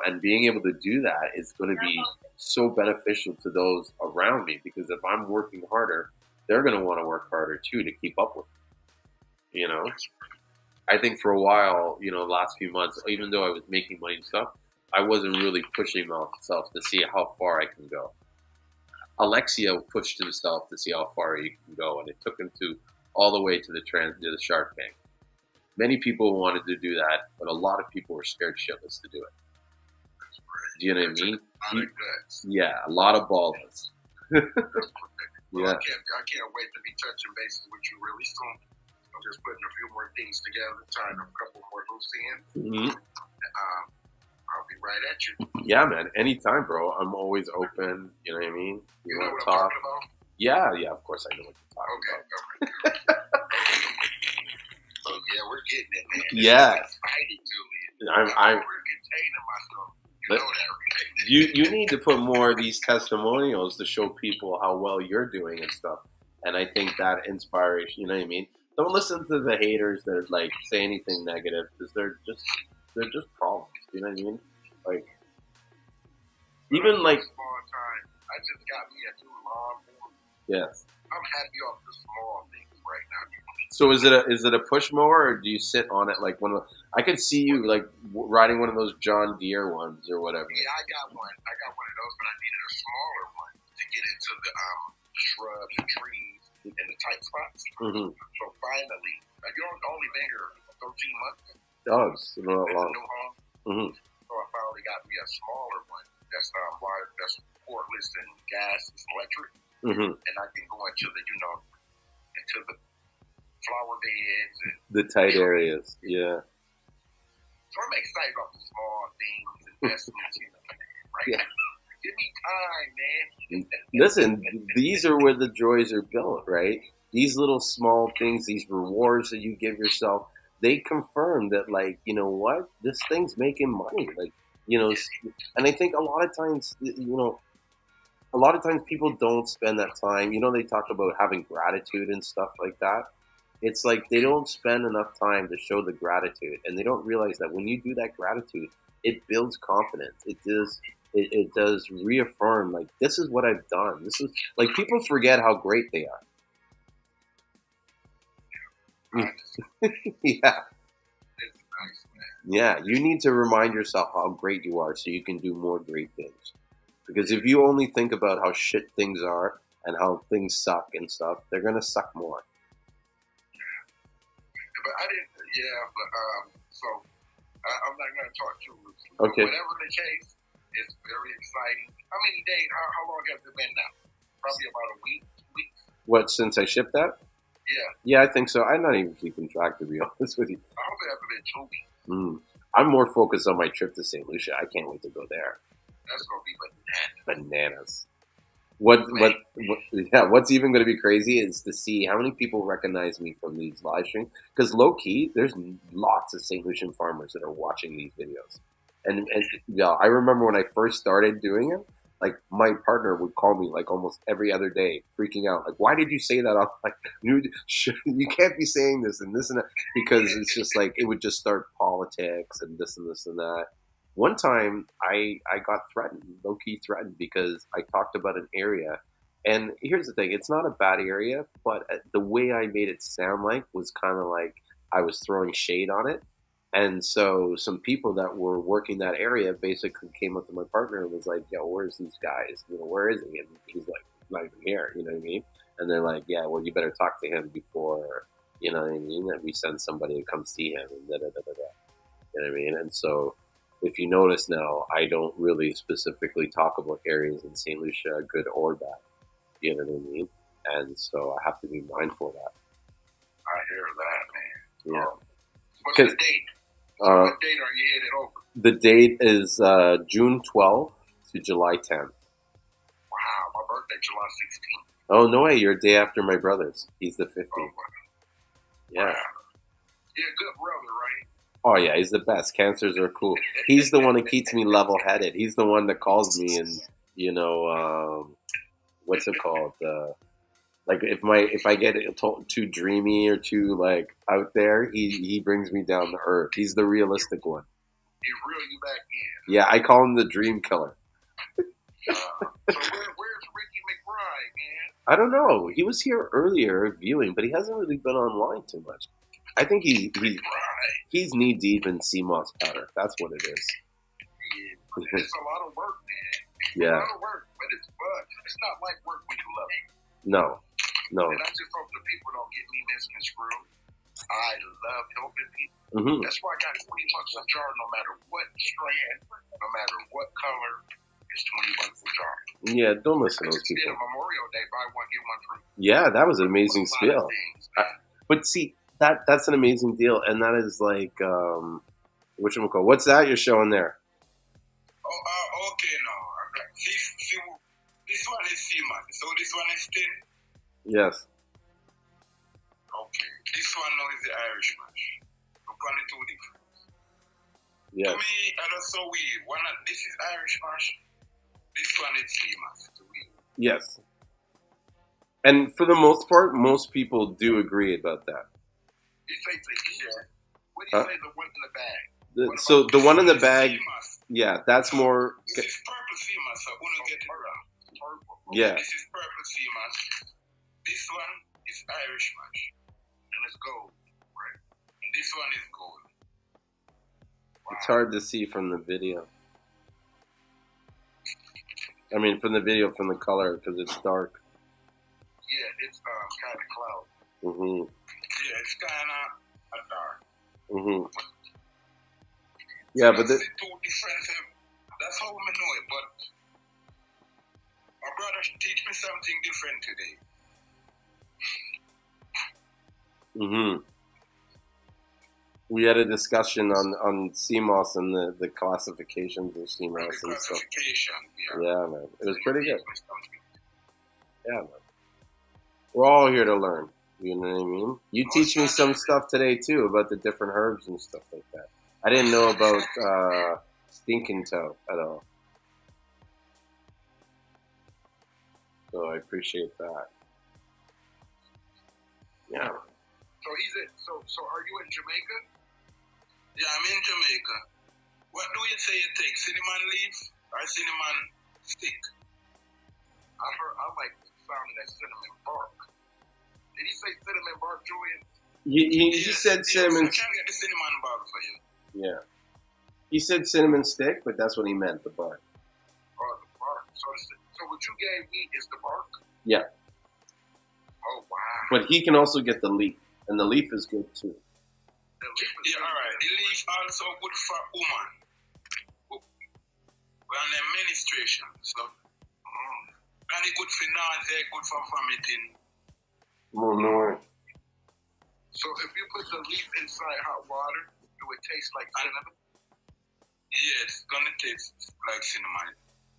and being able to do that is going to be so beneficial to those around me, because if I'm working harder, they're going to want to work harder too to keep up with me. I think for a while, the last few months, even though I was making money and stuff, I wasn't really pushing myself to see how far I can go. Alexio pushed himself to see how far he can go, and it took him to all the way to the Shark Tank. Many people wanted to do that, but a lot of people were scared shitless to do it. Do you know what I mean? Yeah, a lot of ballers. Well, yeah. I can't wait to be touching bases with you really soon. I'm just putting a few more things together, tying up a couple more loose ends. Mm-hmm. I'll be right at you. Yeah, man. Anytime, bro. I'm always open. You know what I mean? You know what I'm talking about? Yeah, of course I know what you're talking about. Okay. So, yeah, we're getting it, man. Yeah. Excited, Julien. I'm containing myself. You need to put more of these testimonials to show people how well you're doing and stuff. And I think that inspires, you know what I mean? Don't listen to the haters that like say anything negative, because they're just problems. You know what I mean? Like, even like small time. I just got me a new lawnmower. Yes. I'm happy off the small things right now. So is it a push mower, or do you sit on it like one of? I could see you like riding one of those John Deere ones or whatever. Yeah, I got one of those, but I needed a smaller one to get into the shrubs and trees and the tight spots. Mm-hmm. So finally, you only been here 13 months. Oh, it's not long. New home. Mm-hmm. So I finally got me a smaller one that's cordless and gas and electric, mm-hmm. and I can go into the flower beds and the tight areas. Yeah. So I'm excited about the small things, investments, right? Yeah. Give me time, man. Listen, these are where the joys are built, right? These little small things, these rewards that you give yourself, they confirm that, like, you know what? This thing's making money. Like, and I think a lot of times people don't spend that time. They talk about having gratitude and stuff like that. It's like they don't spend enough time to show the gratitude, and they don't realize that when you do that gratitude, it builds confidence. It does reaffirm, like, this is what I've done. This is like, people forget how great they are. Yeah. Yeah, you need to remind yourself how great you are so you can do more great things. Because if you only think about how shit things are and how things suck and stuff, they're going to suck more. But I'm not going to talk too loosely. Okay. Whatever the case, it's very exciting. How many days, how long has it been now? Probably about a week, 2 weeks. What, since I shipped that? Yeah. Yeah, I think so. I'm not even keeping track, to be honest with you. I hope it hasn't been 2 weeks. I'm more focused on my trip to St. Lucia. I can't wait to go there. That's gonna be Bananas. What's even going to be crazy is to see how many people recognize me from these live streams. Because low key, there's lots of St. Lucian farmers that are watching these videos. And yeah, I remember when I first started doing it, like my partner would call me like almost every other day, freaking out. Like, why did you say that? I'm like, you can't be saying this and this and that, because it's just like it would just start politics and this and this and that. One time, I got threatened, low key threatened, because I talked about an area. And here's the thing: it's not a bad area, but the way I made it sound like was kind of like I was throwing shade on it. And so some people that were working that area basically came up to my partner and was like, "Yo, where's these guys? Where is he?" And he's like, "Not even here." You know what I mean? And they're like, "Yeah, well, you better talk to him before, you know what I mean, that we send somebody to come see him." And da da da da da. You know what I mean? And so, if you notice now, I don't really specifically talk about areas in St. Lucia, good or bad. You know what I mean? And so I have to be mindful of that. I hear that, man. Yeah. What's the date? What date are you headed over? The date is June 12th to July 10th. Wow, my birthday, July 16th. Oh, no way. You're a day after my brother's. He's the 15th. Oh, yeah. Wow. Yeah, good brother, right? Oh, yeah. He's the best. Cancers are cool. He's the one that keeps me level-headed. He's the one that calls me and, what's it called? Like if I get too dreamy or too like out there, he brings me down to earth. He's the realistic one. He reel you back in. Yeah, I call him the dream killer. So where's Ricky McBride, man? I don't know. He was here earlier viewing, but he hasn't really been online too much. I think he's knee deep in Seamoss powder. That's what it is. Yeah, it's a lot of work, man. Yeah. A lot of work, but it's fun. It's not like work when you love it. No. And I just hope the people don't get me misconstrued. I love helping people. Mm-hmm. That's why I got 20 bucks a jar, no matter what strand, no matter what color. It's 20 bucks a jar. Yeah, don't listen to those people. Did a Memorial Day, buy one get one free. Yeah, that was an amazing spiel. But see, that's an amazing deal, and that is like whatchamacallit. What's that you're showing there? Oh, okay, no. This one is Seamoss, so this one is thin. Yes. Okay. This one now is the Irish mash. Look on the two different. Yes. To me, I don't so weird. This is Irish mash. This one is Seamoss. It's weird. Yes. And for the most part, most people do agree about that. You say what do you say? The one in the bag. So the one in the bag, Seamoss? Yeah, that's more. This is purple Seamoss. So I get it around. Purple. Yeah. This is purple Seamoss. This one is Irish mash, and it's gold, right? And this one is gold. Wow. It's hard to see from the video. I mean, from the video, from the color, because it's dark. Yeah, it's kind of cloudy. Mm-hmm. Yeah, it's kind of dark. Mm-hmm. Yeah, but two different. That's how we know it. But my brother teach me something different today. Mm-hmm. We had a discussion on Seamoss and the classifications of Seamoss and stuff. Yeah, man. It was pretty good. Yeah, man. We're all here to learn. You know what I mean? You teach me some stuff today, too, about the different herbs and stuff like that. I didn't know about stinking toe at all. So I appreciate that. Yeah. So are you in Jamaica? Yeah, I'm in Jamaica. What do you say you take? Cinnamon leaf or cinnamon stick? I like the sound of that cinnamon bark. Did he say cinnamon bark, Julien? He said cinnamon. I can't get the cinnamon bark for you. Yeah. He said cinnamon stick, but that's what he meant, the bark. Oh, the bark. So what you gave me is the bark? Yeah. Oh, wow. But he can also get the leaf, and the leaf is good, too. Yeah, all right. The leaf also good for woman. We're on administration, so. And it's good for nausea, good for vomiting. No. So if you put the leaf inside hot water, do it taste like cinnamon? Yeah, it's gonna taste like cinnamon.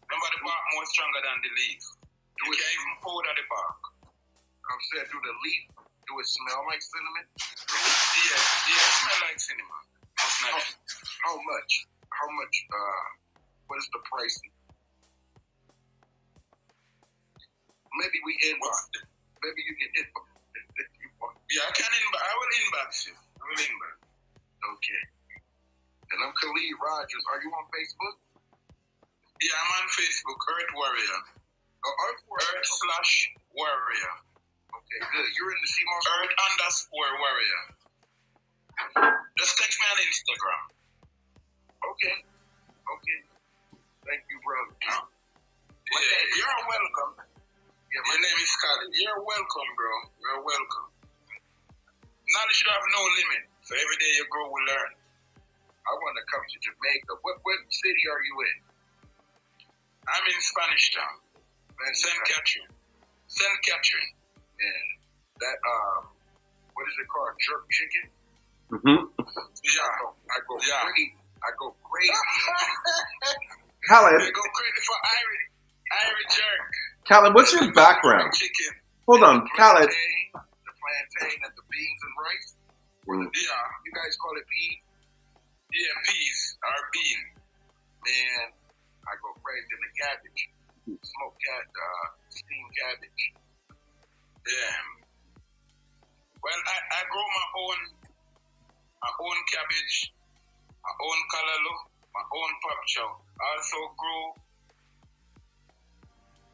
Remember the bark more stronger than the leaf. You can't even powder the bark. I'm saying, do it smell like cinnamon? Yeah, it smell like cinnamon. Most naturally. How much? What is the pricing? Maybe we inbox. Maybe you can inbox. Yeah, I will inbox you. Okay. And I'm Khalid Rogers. Are you on Facebook? Yeah, I'm on Facebook, Earth Warrior. Earth Warrior. Earth/Warrior. Okay, good. You're in the Seamoss. Earth_Warrior. Just text me on Instagram. Okay. Thank you, brother. You're welcome. Yeah, my name is Khalid. You're welcome, bro. You're welcome. Knowledge should have no limit. So every day you grow, we learn. I want to come to Jamaica. What city are you in? I'm in Spanish Town. St. Catherine. And that, what is it called? Jerk chicken? Mm-hmm. Yeah. I go crazy. Khalid. I go crazy for Irish jerk. Khalid, what's your background? Chicken. Hold on, Khalid. The plantain and the beans and rice? Yeah. You guys call it peas? Yeah, peas or bean. Man, I go crazy in the cabbage. Smoked steamed cabbage. Yeah. Well, I grow my own cabbage, my own callaloo, my own pop chow. I also grow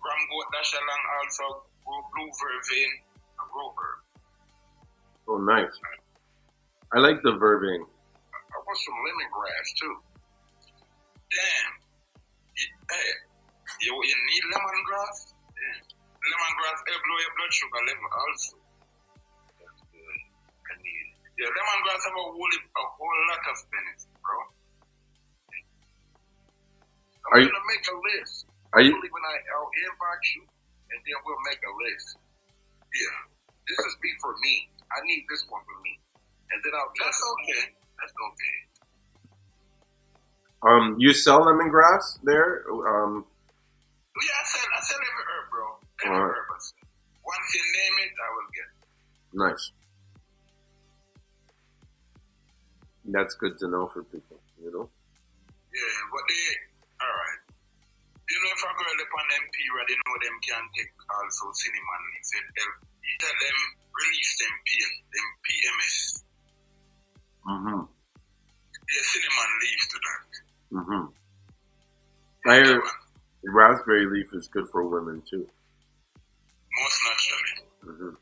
ramgoat dashalang, also grow blue vervain, I grow herb. Oh, nice. I like the vervain. I want some lemongrass too. Damn. You need lemongrass? Yeah. Lemongrass help lower your blood sugar level also. That's good. I need it. Yeah, lemongrass have a whole lot of benefits, bro. I'm going to make a list. I'll inbox you, and then we'll make a list. Yeah. This is for me. I need this one for me. And then That's okay. You sell lemongrass there? Yeah, I sell every herb, bro. Every herb. Once you name it, I will get it. Nice. That's good to know for people, you know? Yeah, but alright. You know, if a girl upon them period, you know them can take also cinnamon leaves. Tell them release them pain, them PMS. Mm-hmm. Yeah, cinnamon leaves to that. Mm-hmm. I hear raspberry leaf is good for women too. Most naturally. Mm-hmm.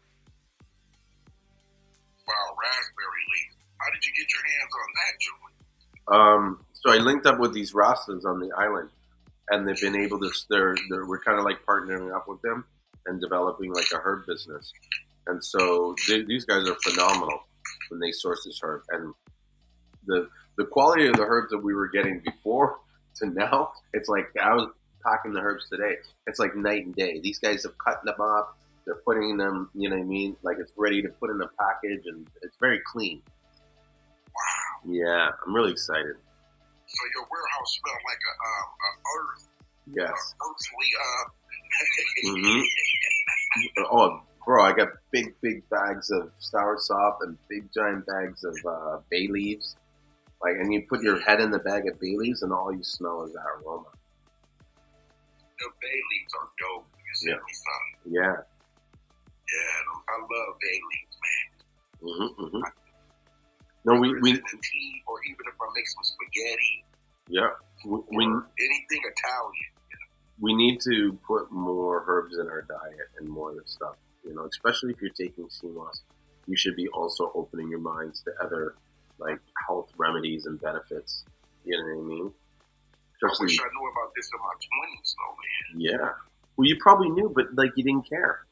Wow, raspberry leaf. How did you get your hands on that, Julien? So I linked up with these Rastas on the island, and they've been able to. We're kind of like partnering up with them and developing like a herb business. And so these guys are phenomenal when they source this herb, and the quality of the herbs that we were getting before to now, it's like I was packing the herbs today. It's like night and day. These guys have cut them up. They're putting them, you know what I mean? Like it's ready to put in a package, and it's very clean. Wow. Yeah, I'm really excited. So your warehouse smelled like earth. Yes. Earthly. Mm-hmm. Oh, bro, I got big bags of soursop and big giant bags of bay leaves. Like, and you put your head in the bag of bay leaves, and all you smell is that aroma. The bay leaves are dope. You sent me some. Yeah. Yeah, I love bay leaves, man. Mm-hmm, mm-hmm. No, we in the tea, or even if I make some spaghetti. Yeah. We anything Italian. You know? We need to put more herbs in our diet and more of this stuff. You know, especially if you're taking Seamoss, you should be also opening your minds to other like health remedies and benefits. You know what I mean? Especially, I wish I knew about this in my 20s, though, man. Yeah. Well, you probably knew, but like you didn't care.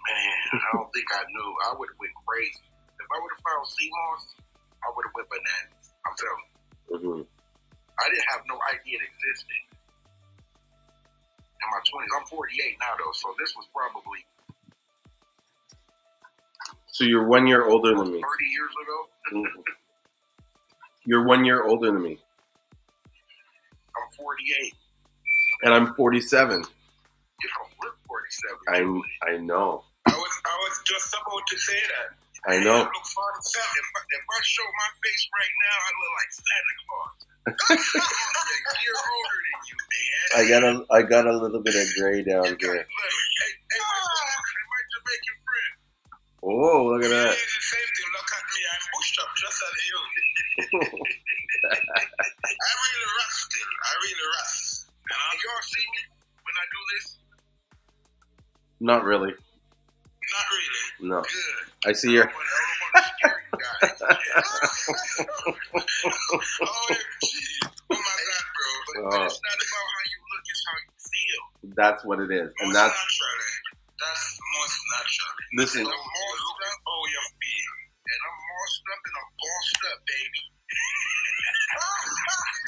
Man, I don't think I knew. I would have went crazy. If I would have found Seamoss, I would have went bananas. I'm telling you. Mm-hmm. I didn't have no idea it existed. In my 20s. I'm 48 now, though, so this was probably... So you're 1 year older than me. 30 years ago? Mm-hmm. You're 1 year older than me. 48. And I'm 47. You don't look 47. I know. I was just about to say that. I know. I look 47. If I show my face right now, I look like Santa Claus. I'm only a year older than you, man. I got a little bit of gray down here. Hey, my Jamaican friend. Oh, look at that. It's the same thing. Look at me. I'm bushed up just as you. I really rough still. I really rough. And y'all see me when I do this? Not really. Not really. No. Good. I see your. I don't want to scare you guys. Oh my God, bro. But it's not about how you look, it's how you feel. That's what it is. And That's most naturally. Listen. And I'm mossed up, oh, you feel. And I'm mossed up and I'm bossed up, baby.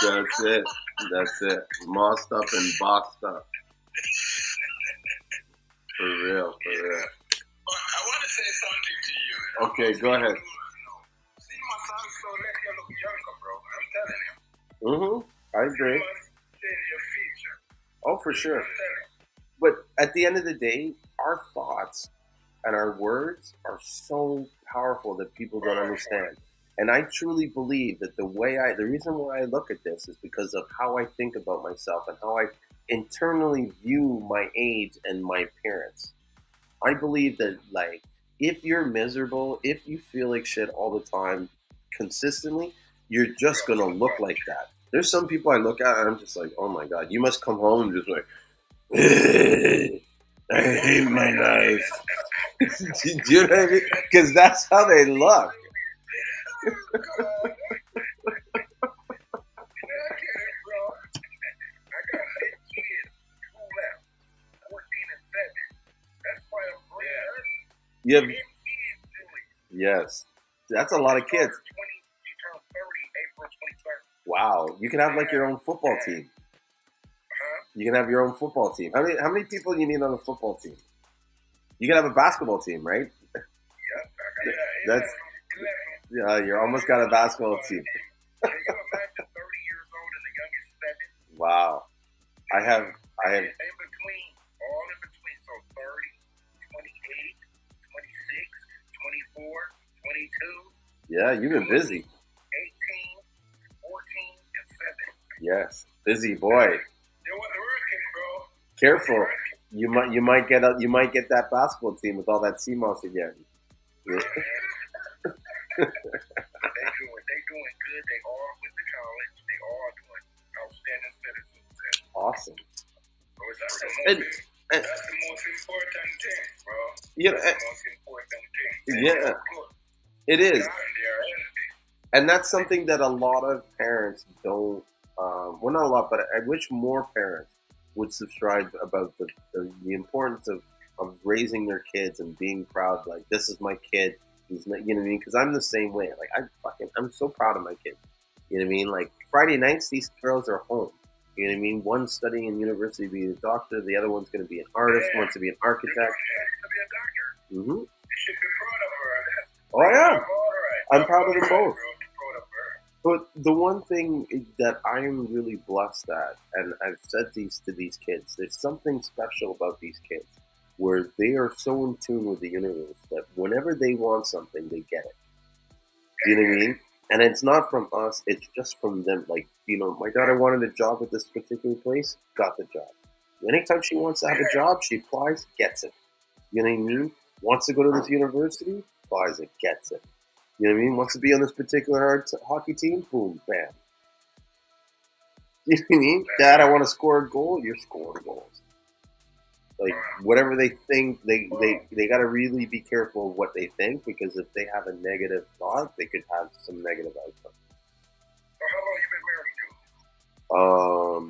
That's it. That's it. Mossed up and bossed up. For real. But I want to say something to you. Okay, go ahead. See, my son so let you look younger, bro. I'm telling you. I agree. You must change your future. Oh, for sure. I'm telling you. But at the end of the day, our thoughts and our words are so powerful that people don't understand. And I truly believe that the reason why I look at this is because of how I think about myself and how I internally view my age and my appearance. I believe that, like, if you're miserable, if you feel like shit all the time, consistently, you're just gonna look like that. There's some people I look at and I'm just like, oh my God, you must come home and just like, I hate my life. Do you know what I mean? Because that's how they look. You have, yes, that's a lot of kids. Wow, you can have like your own football team. You can have your own football team. How many people do you need on a football team? You can have a basketball team, right? You almost got a basketball team. Wow, I have. In between, all in between. So 30, 28, 26, 24, 22. Yeah, you've been busy. 18, 14, and 7. Yes, busy boy. Careful, you might get that basketball team with all that Seamoss again. Yeah. They doing good. They all went to college. They all doing outstanding citizens. Awesome. So that's the most important thing, bro. Yeah, that's the most important thing. Yeah, it is. And that's something that a lot of parents don't. Well, not a lot, but I wish more parents would subscribe about the importance of raising their kids and being proud. Like, this is my kid. He's not, you know what I mean? Because I'm the same way. Like, I'm so proud of my kids. You know what I mean? Like, Friday nights, these girls are home. You know what I mean? One's studying in university to be a doctor. The other one's going to be an artist. Wants to be an architect. You should be proud of her. Oh, I am. I'm proud of them both. But the one thing that I am really blessed at, and I've said these to these kids, there's something special about these kids where they are so in tune with the universe that whenever they want something, they get it. Do you know what I mean? And it's not from us, it's just from them. Like, you know, my daughter wanted a job at this particular place, got the job. Anytime she wants to have a job, she applies, gets it. You know what I mean? Wants to go to this university, applies it, gets it. You know what I mean? Wants to be on this particular hockey team, boom, bam. You know what I mean? Dad, I want to score a goal, you're scoring goals. Like, whatever they think, they got to really be careful of what they think, because if they have a negative thought, they could have some negative outcome. So how long you been married to?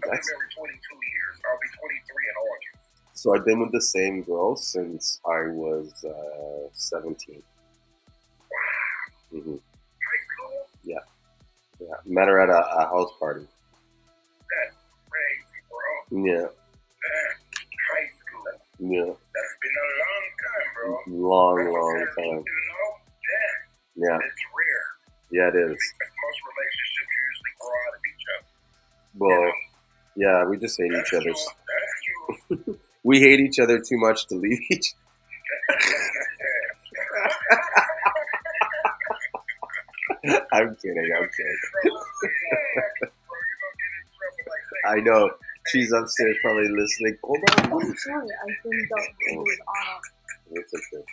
I've been married 22 years. I'll be 23 in August. So I've been with the same girl since I was 17. Wow. Mm-hmm. High school? Yeah. Met her at a house party. That's crazy, bro. Yeah. High school. Yeah. That's been a long time, bro. Long time. You know? Yeah. It's rare. Yeah, it is. Most relationships usually grow out of each other. Well, Yeah, we just hate each other. That's true. We hate each other too much to leave each. I'm kidding. I'm kidding. I know. She's upstairs probably listening. Hold on. Oh, sorry. I think that it was on. It's okay.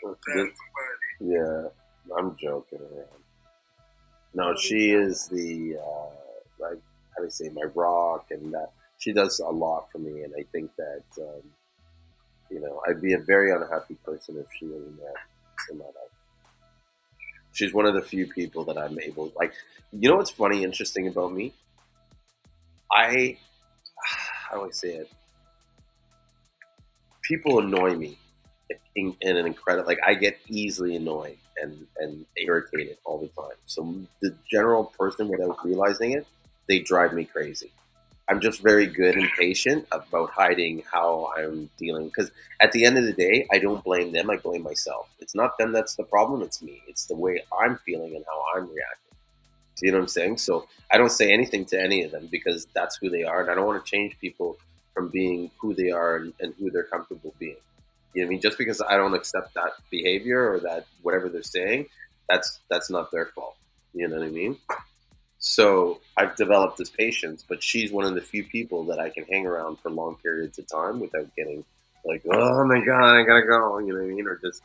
That's funny. Yeah, I'm joking around. No, she is the like how do I say my rock, and she does a lot for me. And I think that I'd be a very unhappy person if she wasn't there in my life. She's one of the few people that I'm able like. You know what's funny, interesting about me? How do I say it? People annoy me in an incredible like I get easily annoyed and irritated all the time. So the general person, without realizing it, they drive me crazy. I'm just very good and patient about hiding how I'm dealing because at the end of the day, I don't blame them. I blame myself. It's not them that's the problem. It's me. It's the way I'm feeling and how I'm reacting. Do you know what I'm saying? So I don't say anything to any of them because that's who they are, and I don't want to change people from being who they are and who they're comfortable being. You know what I mean? Just because I don't accept that behavior or that whatever they're saying, that's not their fault. You know what I mean? So I've developed this patience, but she's one of the few people that I can hang around for long periods of time without getting like, oh my god, I gotta go. You know what I mean? Or just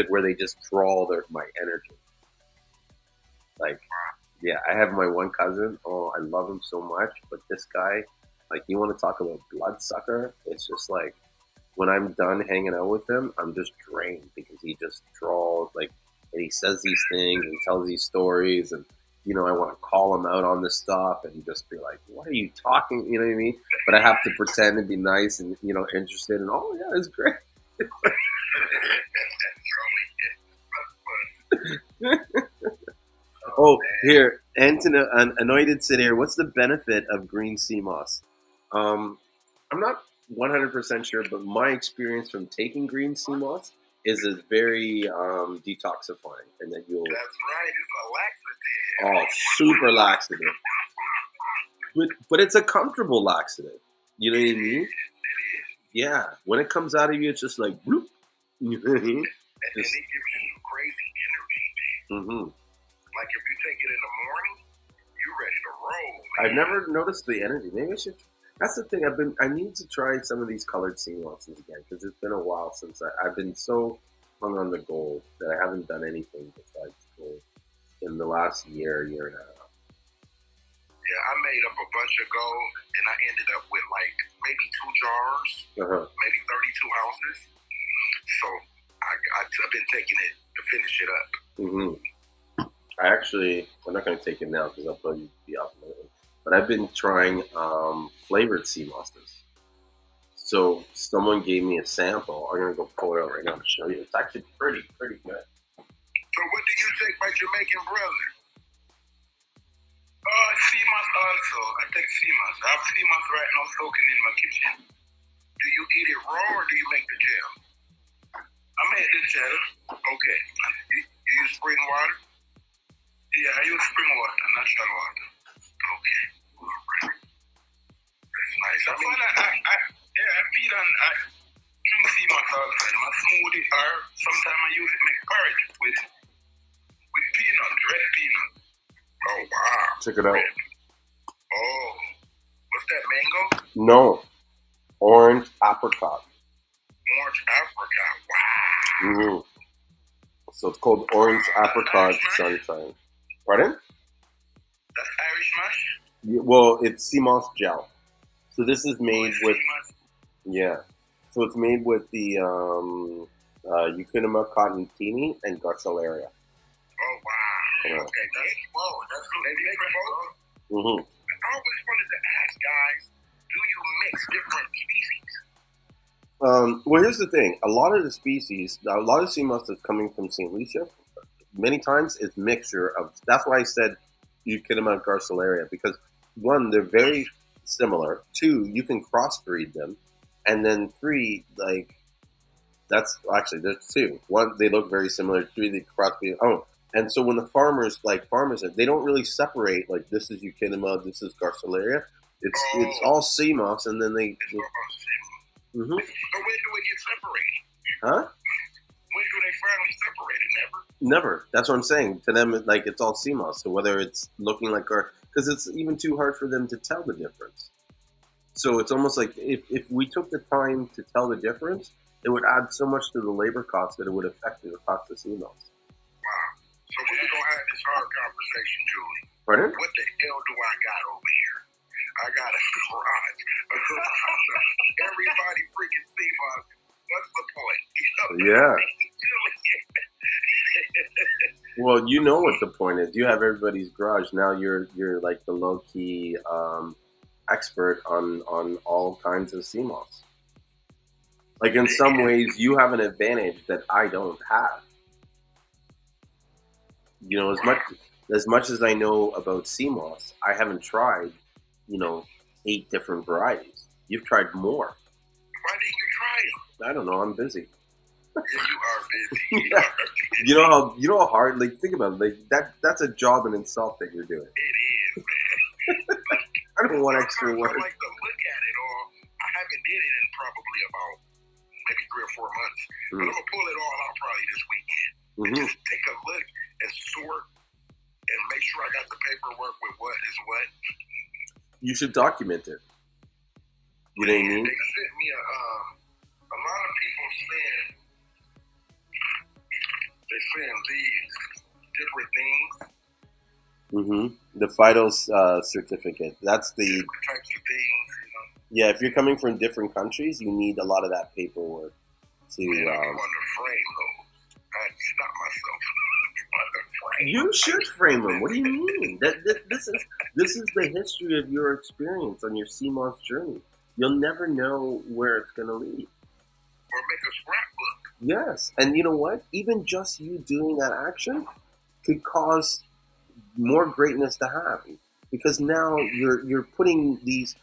where they just draw my energy. Like, yeah, I have my one cousin. Oh, I love him so much, but this guy, like, you want to talk about bloodsucker? It's just like when I'm done hanging out with him, I'm just drained because he just draws like, and he says these things and tells these stories, and I want to call him out on this stuff and just be like, "What are you talking?" You know what I mean? But I have to pretend to be nice and interested, and oh yeah, it's great. Oh, here, Anton, anointed sit here. What's the benefit of green sea moss? I'm not 100% sure, but my experience from taking green sea moss is it's very detoxifying, and that you'll. That's right. It's a laxative. Oh, super laxative. But it's a comfortable laxative. You know what I mean? Yeah. When it comes out of you, it's just like bloop. You know what I mean? And it gives you some crazy energy. Mm-hmm. Like if you take it in the morning, you're ready to roll. Man. I've never noticed the energy. Maybe I should. That's the thing. I need to try some of these colored sea mosses again because it's been a while since I've been so hung on the gold that I haven't done anything besides gold in the last year and a half. Yeah, I made up a bunch of gold and I ended up with like maybe 2 jars, maybe 32 ounces. So I've been taking it to finish it up. Mm-hmm. I'm not going to take it now because I'll probably be up later. But I've been trying flavored sea mosses. So someone gave me a sample. I'm gonna go pull it out right now to show you. It's actually pretty good. So what do you take by Jamaican brother? Seamoss also. I take Seamoss. I have Seamoss right now soaking in my kitchen. Do you eat it raw or do you make the gel? I made the gel. Okay. You use spring water? Yeah, I use spring water, natural water. Okay. All right. That's nice. I feed on, I drink Seamoss all the time. I smoothie or sometimes I use it to make porridge with peanuts, red peanuts. Oh, wow. Check it out. Oh, what's that, mango? No, orange apricot. Orange apricot, wow. Mm-hmm. So it's called orange apricot sunshine. Pardon? That's Irish mash? Yeah, well, it's Seamoss gel. So this is made with, yeah. So it's made with the Euchinima cottonini and Garcellaria. Oh, wow. Yeah. Okay, that's good. They make both? Mm-hmm. I always wanted to ask, guys, do you mix different species? Well, here's the thing. A lot of sea moss that's coming from St. Lucia, many times it's mixture of, that's why I said Euchinima and Garcellaria, because one, they're very similar. Two, you can crossbreed them. And then three, like, there's two. One, they look very similar. Three, they crossbreed. Oh, And so when the farmers, they don't really separate, like, this is Eukinema, this is Garcilaria. It's all Seamoss, and then they... It's all Seamoss. Mm-hmm. So when do it get separated? Huh? When do they finally separate it? Never? Never. That's what I'm saying. To them, like, it's all Seamoss. So whether it's looking like because it's even too hard for them to tell the difference. So it's almost like if we took the time to tell the difference, it would add so much to the labor cost that it would affect the cost of Seamoss. Wow. So when we gonna have this hard conversation, Julie? Pardon? What the hell do I got over here? I got a garage. Everybody freaking Seamoss. What's the point? Yeah. Well, you know what the point is. You have everybody's garage. Now you're like the low key expert on all kinds of Seamoss. Like, in some ways, you have an advantage that I don't have. You know, as much as I know about Seamoss, I haven't tried, 8 different varieties. You've tried more. Why didn't you try them? I don't know. I'm busy. Yeah, you are busy. Yeah. You know how hard. Like, think about it. Like, that's a job in itself that you're doing. It is, man. I don't want extra work. I like to look at it all. I haven't did it in probably about maybe 3 or 4 months. But I'm gonna pull it all out probably this weekend. And just take a look and sort and make sure I got the paperwork with what is what. You should document it. You know what I mean? They sent me a lot of people saying they saying these different things. The Fido certificate. That's the different types of things. Yeah, if you're coming from different countries, you need a lot of that paperwork to. Man, I want to frame those. I stop myself. You should frame them. What do you mean? This is the history of your experience on your Seamoss journey. You'll never know where it's going to lead. Or make a scrapbook. Yes, and you know what? Even just you doing that action could cause more greatness to happen, because now you're putting these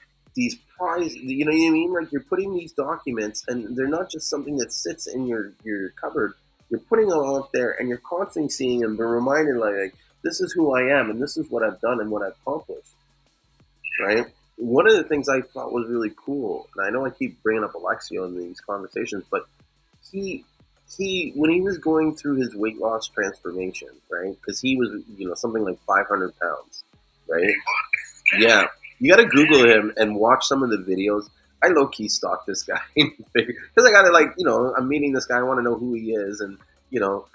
prize. You know what I mean? Like, you're putting these documents, and they're not just something that sits in your cupboard. You're putting them out there, and you're constantly seeing them, but reminded, like, this is who I am, and this is what I've done and what I've accomplished. Right? One of the things I thought was really cool, and I know I keep bringing up Alexio in these conversations, but he when he was going through his weight loss transformation, right? Because he was, something like 500 pounds, right? Yeah. You got to Google him and watch some of the videos. I low-key stalked this guy because I got to, I'm meeting this guy. I want to know who he is. And,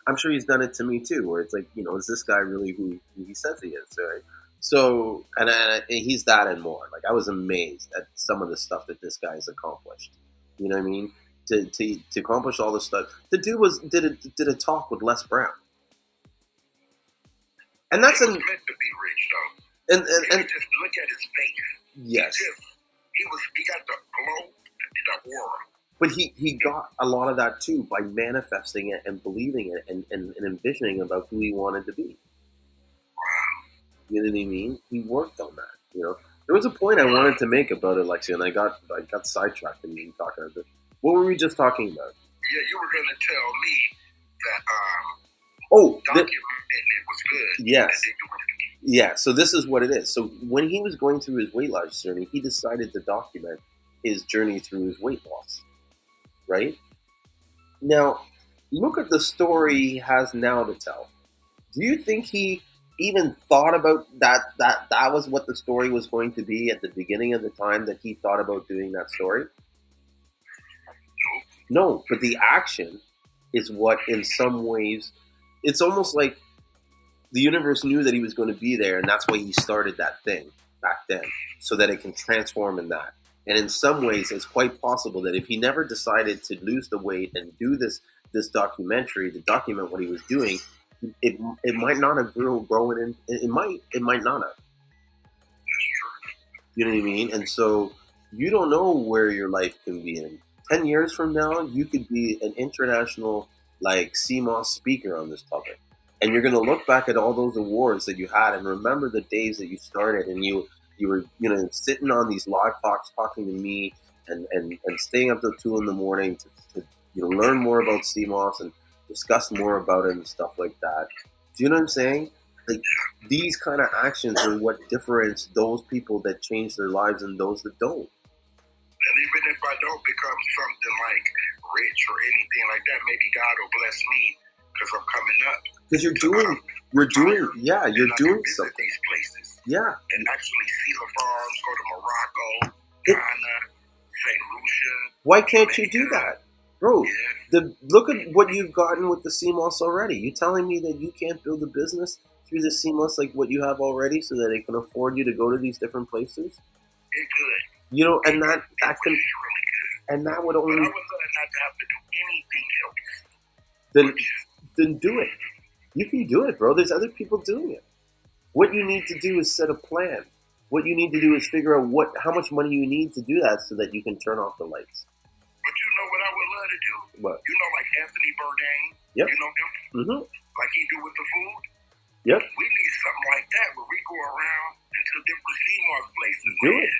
I'm sure he's done it to me too, where it's like, is this guy really who he says he is, right? So, and he's that and more. Like, I was amazed at some of the stuff that this guy's accomplished. You know what I mean? To accomplish all this stuff. The dude did a talk with Les Brown. And that's he was meant to be rich, though. And just look at his face. Yes. He got the glow, the aura. But he got a lot of that too by manifesting it and believing it and envisioning about who he wanted to be. You know what I mean? He worked on that. There was a point I wanted to make about Alexia, and I got sidetracked in me talking about it. What were we just talking about? Yeah, you were going to tell me that documenting it was good. Yes. Yeah, so this is what it is. So when he was going through his weight loss journey, he decided to document his journey through his weight loss, right? Now, look at the story he has now to tell. Do you think he even thought about that was what the story was going to be at the beginning of the time that he thought about doing that story? No, but the action is what, in some ways, it's almost like the universe knew that he was going to be there, and that's why he started that thing back then, so that it can transform in that. And in some ways, it's quite possible that if he never decided to lose the weight and do this documentary to document what he was doing, it might not have grown in. It might not have. You know what I mean? And so you don't know where your life can be in. 10 years from now, you could be an international, Seamoss speaker on this topic. And you're going to look back at all those awards that you had and remember the days that you started and you were, sitting on these live talks talking to me and staying up till 2 in the morning to learn more about Seamoss and discuss more about it and stuff like that. Do you know what I'm saying? Like, these kind of actions are what differentiates those people that change their lives and those that don't. And even if I don't become something like rich or anything like that, maybe God will bless me because I'm coming up. Because you're doing something. These places. Yeah. And actually see the farms, go to Morocco, Ghana, St. Lucia. Why can't you do that? Bro, look at what you've gotten with the Seamoss already. You telling me that you can't build a business through the Seamoss like what you have already so that it can afford you to go to these different places? It could. You know, and that can, really good. And that would only. But I would love not to have to do anything else. Then do it. You can do it, bro. There's other people doing it. What you need to do is set a plan. What you need to do is figure out how much money you need to do that so that you can turn off the lights. But you know what I would love to do? What? You know, like Anthony Bourdain. Yep. You know him? Mm-hmm. Like he do with the food. Yep. We need something like that where we go around into different Seamoss places. Do it.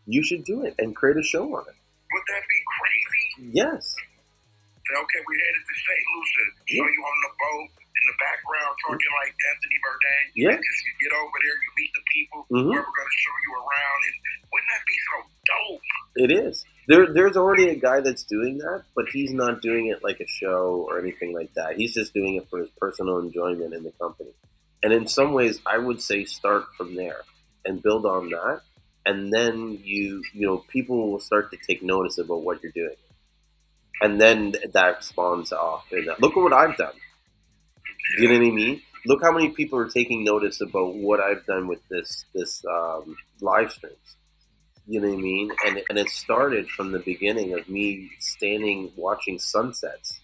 You should do it and create a show on it. Would that be crazy? Yes. Say, okay, we headed to St. Lucia. Show you on the boat in the background talking like Anthony Bourdain. Yeah. Just you get over there, you meet the people who are going to show you around. And wouldn't that be so dope? It is. There's already a guy that's doing that, but he's not doing it like a show or anything like that. He's just doing it for his personal enjoyment in the company. And in some ways, I would say start from there and build on that. And then people will start to take notice about what you're doing. And then that spawns off. And look at what I've done. You know what I mean? Look how many people are taking notice about what I've done with this live streams. You know what I mean? And it started from the beginning of me standing watching sunsets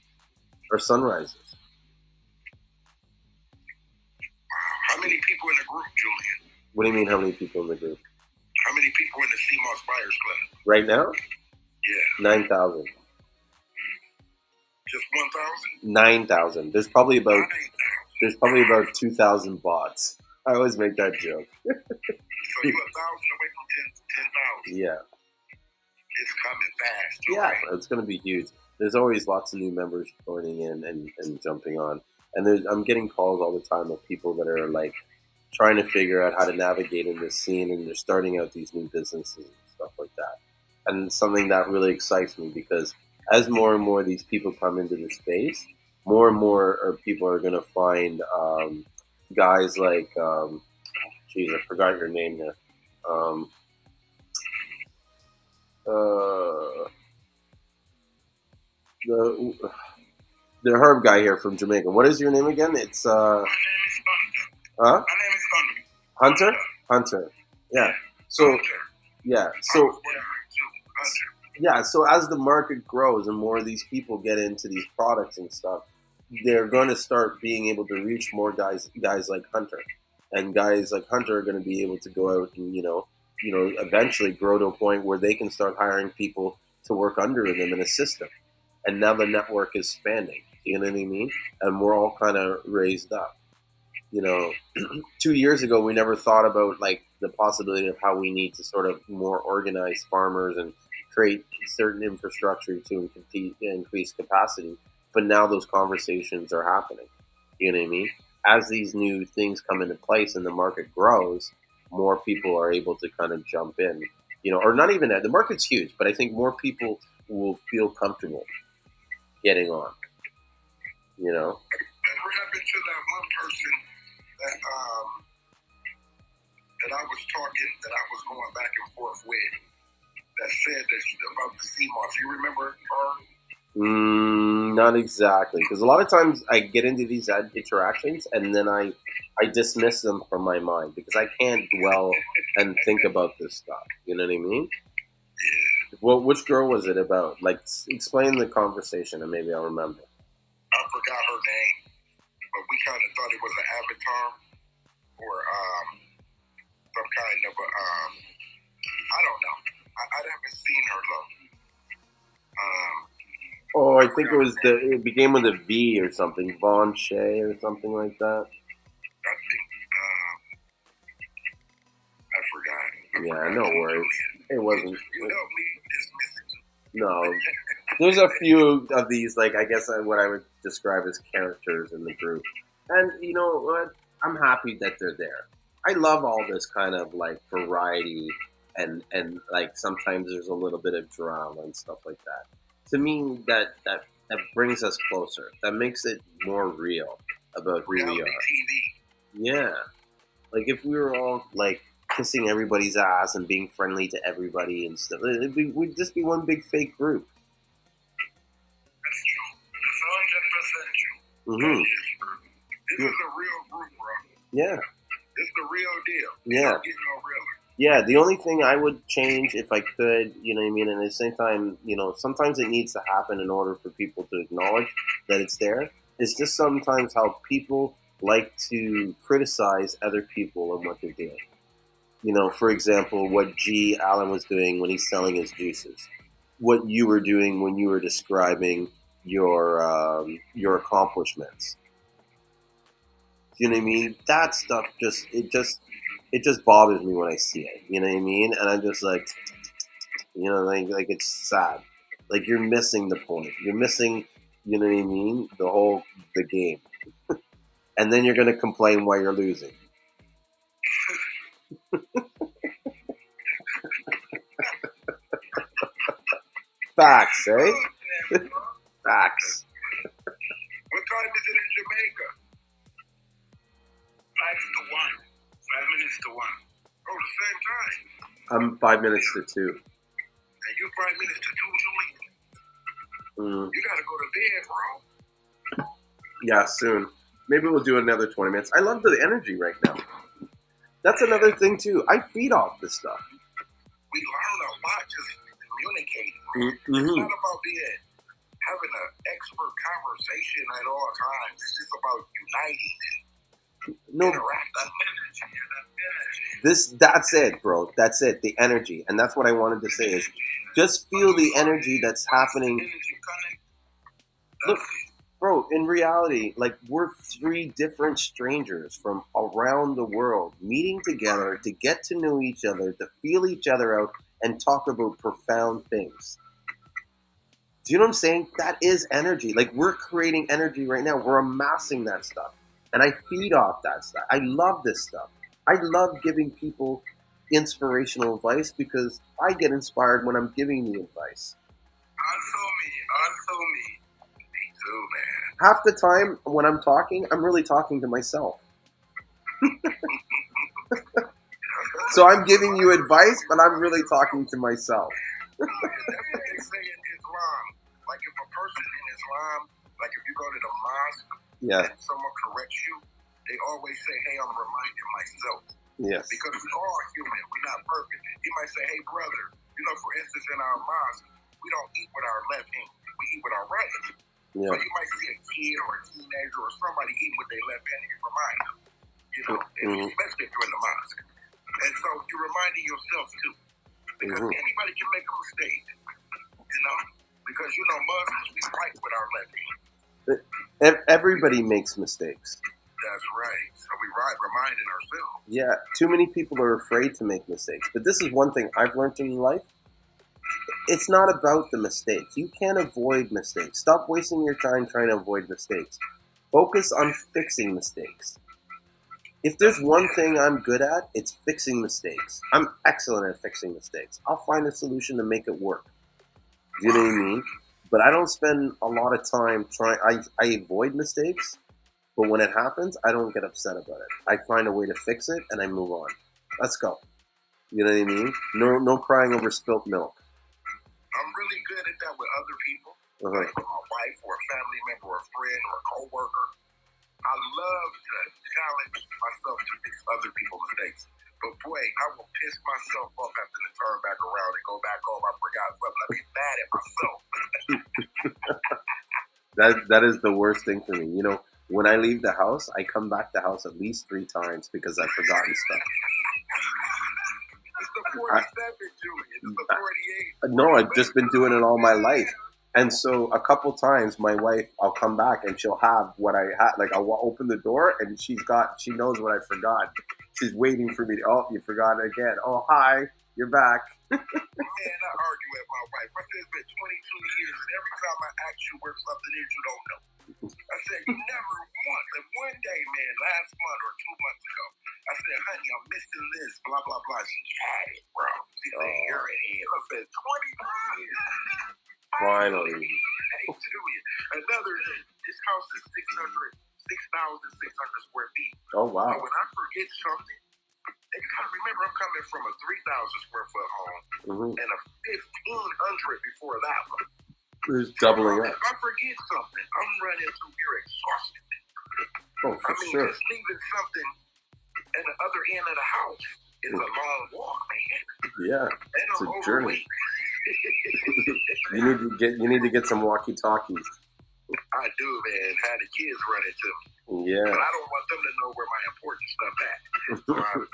or sunrises. How many people in the group, Julien? What do you mean, how many people in the group? How many people in the Seamoss Buyers Club? Right now? Yeah. 9,000. Just 1,000? 9,000. There's probably about 2,000 bots. I always make that joke. So you're 1,000 away from 10,000. Yeah. It's coming fast. Yeah, right? it's going to be huge. There's always lots of new members joining in and jumping on. And I'm getting calls all the time of people that are like trying to figure out how to navigate in this scene, and they're starting out these new businesses and stuff like that. And something that really excites me, because as more and more of these people come into the space, more and more people are going to find guys like, geez, I forgot your name there. The Herb guy here from Jamaica. What is your name again? It's My name is Hunter. huh? My name is Hunter. Hunter. Yeah. So Hunter. yeah. So yeah. So as the market grows and more of these people get into these products and stuff, they're going to start being able to reach more guys like Hunter, and guys like Hunter are going to be able to go out and eventually grow to a point where they can start hiring people to work under them and assist them. And now the network is expanding. You know what I mean? And we're all kind of raised up. 2 years ago, we never thought about like the possibility of how we need to sort of more organize farmers and create certain infrastructure to increase capacity. But now those conversations are happening. You know what I mean? As these new things come into place and the market grows, more people are able to kind of jump in. Or not even that. The market's huge, but I think more people will feel comfortable getting on. What happened to that one person that I was talking, that I was going back and forth with, that said about the Seamoss? You remember her? Not exactly, because a lot of times I get into these interactions and then I dismiss them from my mind because I can't dwell and think about this stuff. You know what I mean? Well, which girl was it about? Like, explain the conversation and maybe I'll remember. I forgot her name, but we kind of thought it was an avatar or some kind of I don't know. I haven't seen her though. I think it began with a V or something, Von Shea or something like that. I think I forgot. Yeah, no worries. It wasn't. You help me dismiss it. No. There's a few of these, like, I guess what I would describe as characters in the group. And you know what? I'm happy that they're there. I love all this kind of like variety and like sometimes there's a little bit of drama and stuff like that. To me, that brings us closer. That makes it more real about who we Reality are. TV. Yeah, like if we were all like kissing everybody's ass and being friendly to everybody and stuff, we'd just be one big fake group. That's true. That's 100% true. Mm-hmm. That is true. This is a real group, bro. Yeah. It's the real deal. Yeah. Don't get no realer. Yeah, the only thing I would change if I could, you know what I mean, and at the same time, you know, sometimes it needs to happen in order for people to acknowledge that it's there. It's just sometimes how people like to criticize other people and what they're doing. You know, for example, what G. Allen was doing when he's selling his juices, what you were doing when you were describing your accomplishments. Do you know what I mean? That stuff it just bothers me when I see it. You know what I mean? And I'm just like, you know, like it's sad. Like you're missing the point. You're missing, you know what I mean? The game. And then you're gonna complain why you're losing. Facts, eh? Facts. What time is it in Jamaica? 5 to 1. Oh, the same time. I'm 5 minutes to 2. And you 5 minutes to 2, Julien. Mm, You gotta go to bed, bro. yeah, soon. Maybe we'll do another 20 minutes. I love the energy right now. That's another thing too. I feed off this stuff. We learn a lot just communicating. Mm-hmm. It's not about having an expert conversation at all times. It's just about uniting and No, interacting. that's it, bro. That's it. The energy, and that's what I wanted to say is, just feel the energy that's happening. Energy connect. Look, bro, in reality, like we're three different strangers from around the world meeting together to get to know each other, to feel each other out, and talk about profound things. Do you know what I'm saying? That is energy. Like we're creating energy right now. We're amassing that stuff. And I feed off that stuff. I love this stuff. I love giving people inspirational advice because I get inspired when I'm giving the advice. Also me. Me too, man. Half the time when I'm talking, I'm really talking to myself. So I'm giving you advice, but I'm really talking to myself. That's what they say in Islam. Like if a person in Islam, like if you go to the mosque Yeah, and someone corrects you, they always say, hey, I'm reminding myself. yes. Because we're all human. We're not perfect. He might say, hey, brother, you know, for instance, in our mosque, we don't eat with our left hand. We eat with our right hand. Yeah. So you might see a kid or a teenager or somebody eating with their left hand and you remind them. You know, especially if you're in the mosque. And so you're reminding yourself too. Because anybody can make a mistake. You know? Because, you know, Muslims, we fight with our left hand. Everybody makes mistakes. That's right. So we reminding ourselves. Yeah, too many people are afraid to make mistakes. But this is one thing I've learned in life. It's not about the mistakes. You can't avoid mistakes. Stop wasting your time trying to avoid mistakes. Focus on fixing mistakes. If there's one thing I'm good at, it's fixing mistakes. I'm excellent at fixing mistakes. I'll find a solution to make it work. Do you know what I mean? But I don't spend a lot of time trying. I avoid mistakes, but when it happens, I don't get upset about it. I find a way to fix it and I move on. Let's go. You know what I mean? No crying over spilt milk. I'm really good at that with other people. Uh-huh. Like with my wife or a family member or a friend or a coworker. I love to challenge myself to fix other people's mistakes. But boy, I will piss myself off after to turn back around and go back home. I forgot something. I get mad at myself. That is the worst thing for me. You know, when I leave the house, I come back to the house at least 3 times because I've forgotten stuff. It's the 47, Julien. It's the 48. No, I've just been doing it all my life. And so a couple times, my wife, I'll come back and she'll have what I had. Like I'll open the door and she knows what I forgot. She's waiting for me. Oh, you forgot it again. Oh, hi. You're back. Man, I argue with my wife. I said it's been 22 years, and every time I ask you where something is, you don't know. I said, you never once. And one day, man, last month or 2 months ago, I said, honey, I'm missing this, blah, blah, blah. She had it, bro. She said, here it is. I said, 22 years. Finally. Hey, Julien, another, this house is 6,600 square feet. Oh, wow. So when I forget something, and you gotta remember, I'm coming from a 3,000 square foot home and a 1,500 before that one. It's doubling up. If I forget something, I'm running through here exhausted. Oh, for sure. Just leaving something at the other end of the house is a long walk, man. Yeah, And it's I'm a journey. overweight. You need to get some walkie-talkies. I do, man. Had the kids running to me. Yeah. But I don't want them to know where my important stuff at. So I,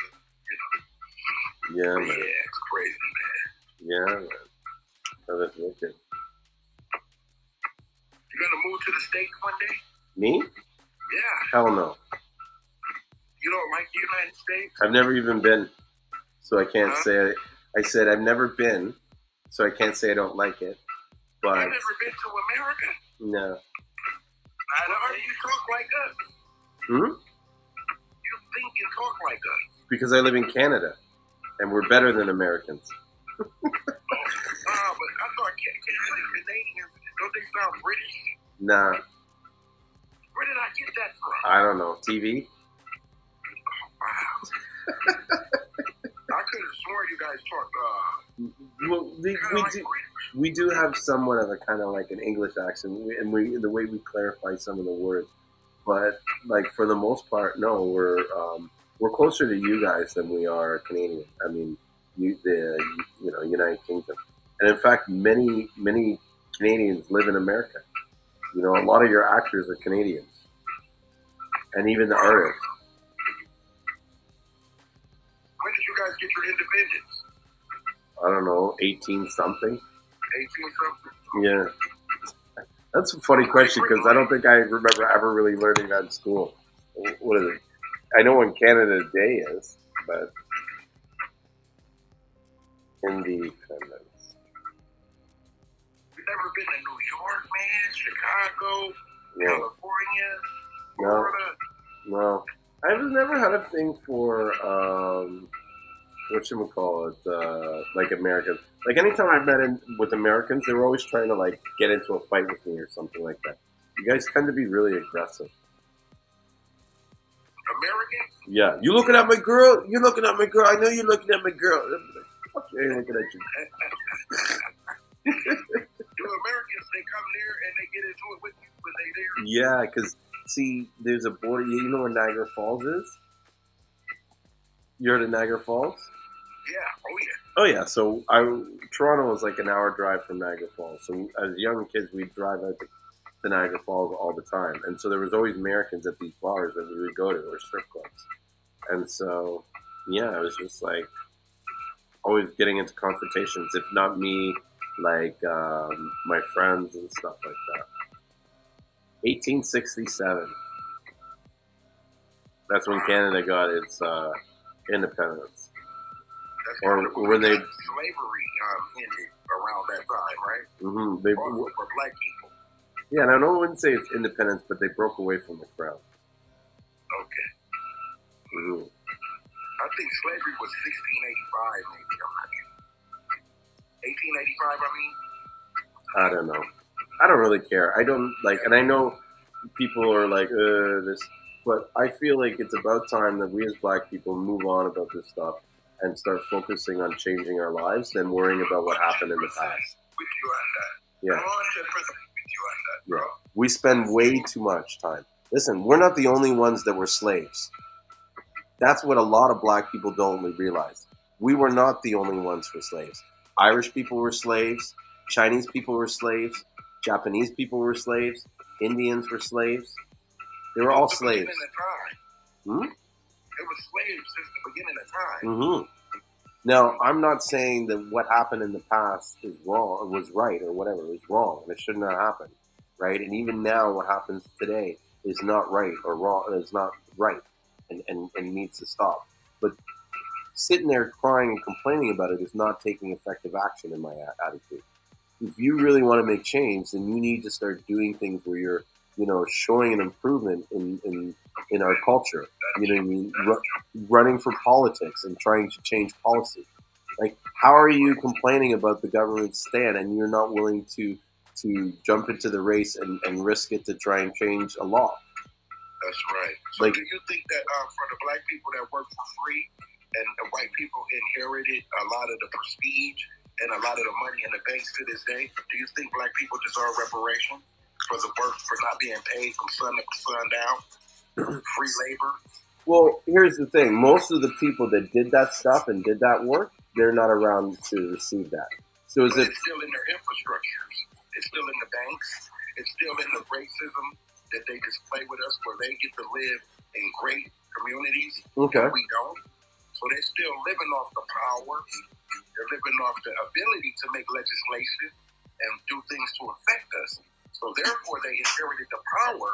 Yeah, man. yeah, it's crazy, man. Yeah, man. Oh, that's wicked. You gonna move to the States one day? Me? Yeah. Hell no. You don't like the United States? I've never even been, so I can't say. I said I've never been, so I can't say I don't like it. But I've never been to America. no. Why do you talk like us? Hmm? You think and talk like us. Because I live in Canada, and we're better than Americans. But I thought Canadians, don't they sound British? Nah, Where did I get that from? I don't know. TV? Wow. I could have sworn you guys talk Well, we do have somewhat of a kind of like an English accent, and the way we clarify some of the words. But like for the most part, no, we're closer to you guys than we are Canadian. I mean, United Kingdom, and in fact, many Canadians live in America. You know, a lot of your actors are Canadians, and even the artists. When did you guys get your independence? I don't know, 18 something. 18 something? Yeah. That's a funny question because I don't think I remember ever really learning that in school. What is it? I know when Canada Day is, but independence. You've never been to New York, man? Chicago? No. California? Florida? No. I've never had a thing for whatchamacallit, like Americans. Like anytime I've met with Americans, they were always trying to like get into a fight with me or something like that. You guys tend to be really aggressive. Americans? Yeah. You looking at my girl? You're looking at my girl. I know you're looking at my girl. Fuck you, I ain't looking at you. Do Americans, they come there and they get into it with you when they there? Yeah, because, see, there's a border. You know where Niagara Falls is? You heard of Niagara Falls? Yeah. Oh, yeah. Oh, yeah. So Toronto was like an hour drive from Niagara Falls. So as young kids, we'd drive out to Niagara Falls all the time. And so there was always Americans at these bars that we would go to, or strip clubs. And so, yeah, it was just like always getting into confrontations. If not me, like my friends and stuff like that. 1867. That's when Canada got its independence. Or when they slavery ended around that time, right? Mm-hmm. Also for black people. Yeah, and I wouldn't say it's independence, but they broke away from the crown. Okay. Mm-hmm. I think slavery was 1685, maybe. I'm not sure. 1885, I mean. I don't know. I don't really care. I don't like, and I know people are like, this, but I feel like it's about time that we as black people move on about this stuff and start focusing on changing our lives than worrying about what happened in the past. With you on that. Yeah. 100% with you on that, bro. Yeah. We spend way too much time. Listen, we're not the only ones that were slaves. That's what a lot of black people don't realize. We were not the only ones who were slaves. Irish people were slaves. Chinese people were slaves. Japanese people were slaves. Indians were slaves. They were all slaves. Hmm? It was slaves since the beginning of time. Mm-hmm. Now, I'm not saying that what happened in the past is wrong, or was right, or whatever. It was wrong, and it shouldn't have happened, right? And even now, what happens today is not right or wrong. It's not right, and needs to stop. But sitting there crying and complaining about it is not taking effective action in my attitude. If you really want to make change, then you need to start doing things where you're, showing an improvement in our culture. You know what I mean? Running for politics and trying to change policy. Like, how are you complaining about the government's stand and you're not willing to jump into the race and risk it to try and change a law? That's right. So do you think that for the black people that work for free and the white people inherited a lot of the prestige and a lot of the money in the banks to this day, do you think black people deserve reparations for the work, for not being paid from sun up to sundown? Free labor? Well, here's the thing. Most of the people that did that stuff and did that work, they're not around to receive that. So it's still in their infrastructures. It's still in the banks. It's still in the racism that they display with us, where they get to live in great communities. Okay. And we don't. So they're still living off the power. They're living off the ability to make legislation and do things to affect us. So therefore, they inherited the power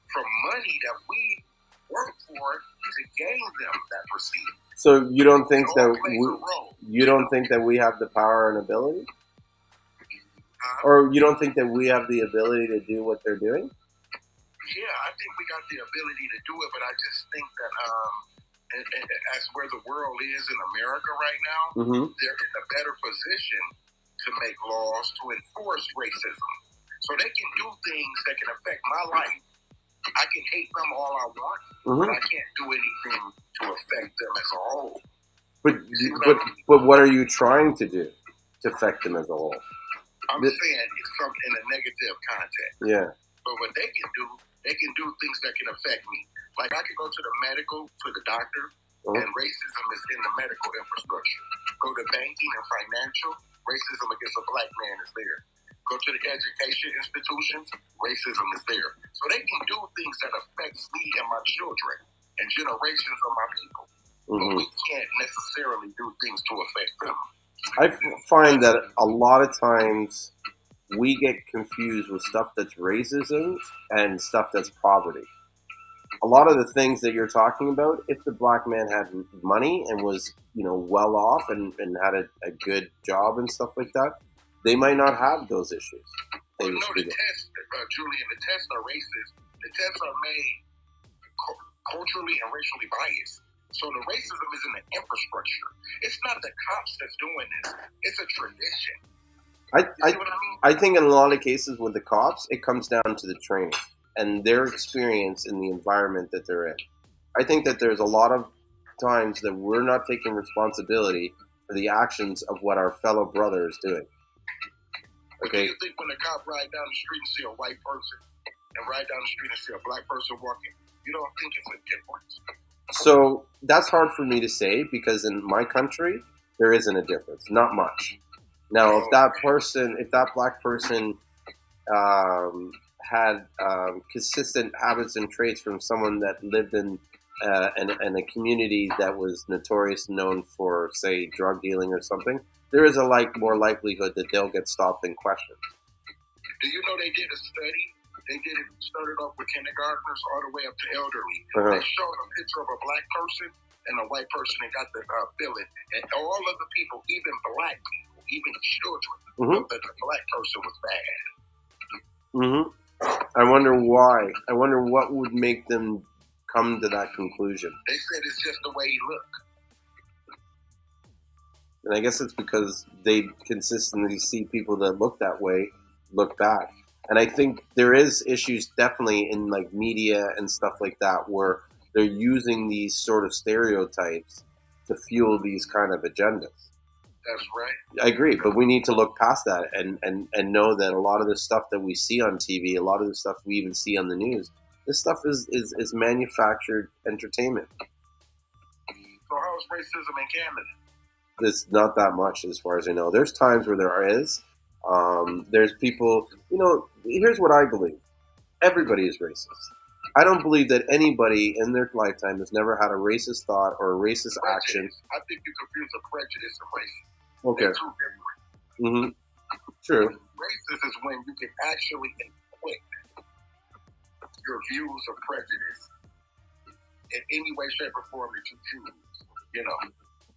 from money that we work for to gain them that prestige. So you don't think that we have the power and ability? Or you don't think that we have the ability to do what they're doing? Yeah, I think we got the ability to do it, but I just think that as where the world is in America right now, they're in a better position to make laws to enforce racism. So they can do things that can affect my life. I can hate them all I want, but I can't do anything to affect them as a whole. But what are you trying to do to affect them as a whole? I'm saying it's something in a negative context. Yeah. But what they can do things that can affect me. Like I can go to the medical, to the doctor, and racism is in the medical infrastructure. Go to banking and financial, racism against a black man is there. Go to the education institutions, racism is there. So they can do things that affects me and my children and generations of my people. But we can't necessarily do things to affect them. I find that a lot of times we get confused with stuff that's racism and stuff that's poverty. A lot of the things that you're talking about, if the black man had money and was, well off and had a good job and stuff like that, they might not have those issues. Well, no, the tests, Julien, the tests are racist. The tests are made culturally and racially biased. So the racism is in the infrastructure. It's not the cops that's doing this. It's a tradition. I think in a lot of cases with the cops, it comes down to the training and their experience in the environment that they're in. I think that there's a lot of times that we're not taking responsibility for the actions of what our fellow brother is doing. Okay. Do you think when a cop ride down the street and see a white person and ride down the street and see a black person walking, you don't think it's a difference? So that's hard for me to say because in my country, there isn't a difference. Not much. Now, if that black person had consistent habits and traits from someone that lived in a community that was notorious known for, say, drug dealing or something, there is more likelihood that they'll get stopped and questioned. Do you know they did a study? They started off with kindergartners all the way up to elderly. They showed a picture of a black person and a white person and got the feeling. And all of the people, even black people, even children, that the black person was bad. I wonder why. I wonder what would make them come to that conclusion. They said it's just the way he looked. And I guess it's because they consistently see people that look that way look bad. And I think there is issues definitely in media and stuff like that where they're using these sort of stereotypes to fuel these kind of agendas. That's right. I agree, but we need to look past that and know that a lot of the stuff that we see on TV, a lot of the stuff we even see on the news, this stuff is manufactured entertainment. So how's racism in Canada? It's not that much as far as I know. There's times where there is. There's people, here's what I believe. Everybody is racist. I don't believe that anybody in their lifetime has never had a racist thought or a racist action. I think you confuse a prejudice and racism. Okay. They're two different. True. Racist is when you can actually inflict your views of prejudice in any way, shape, or form that you choose.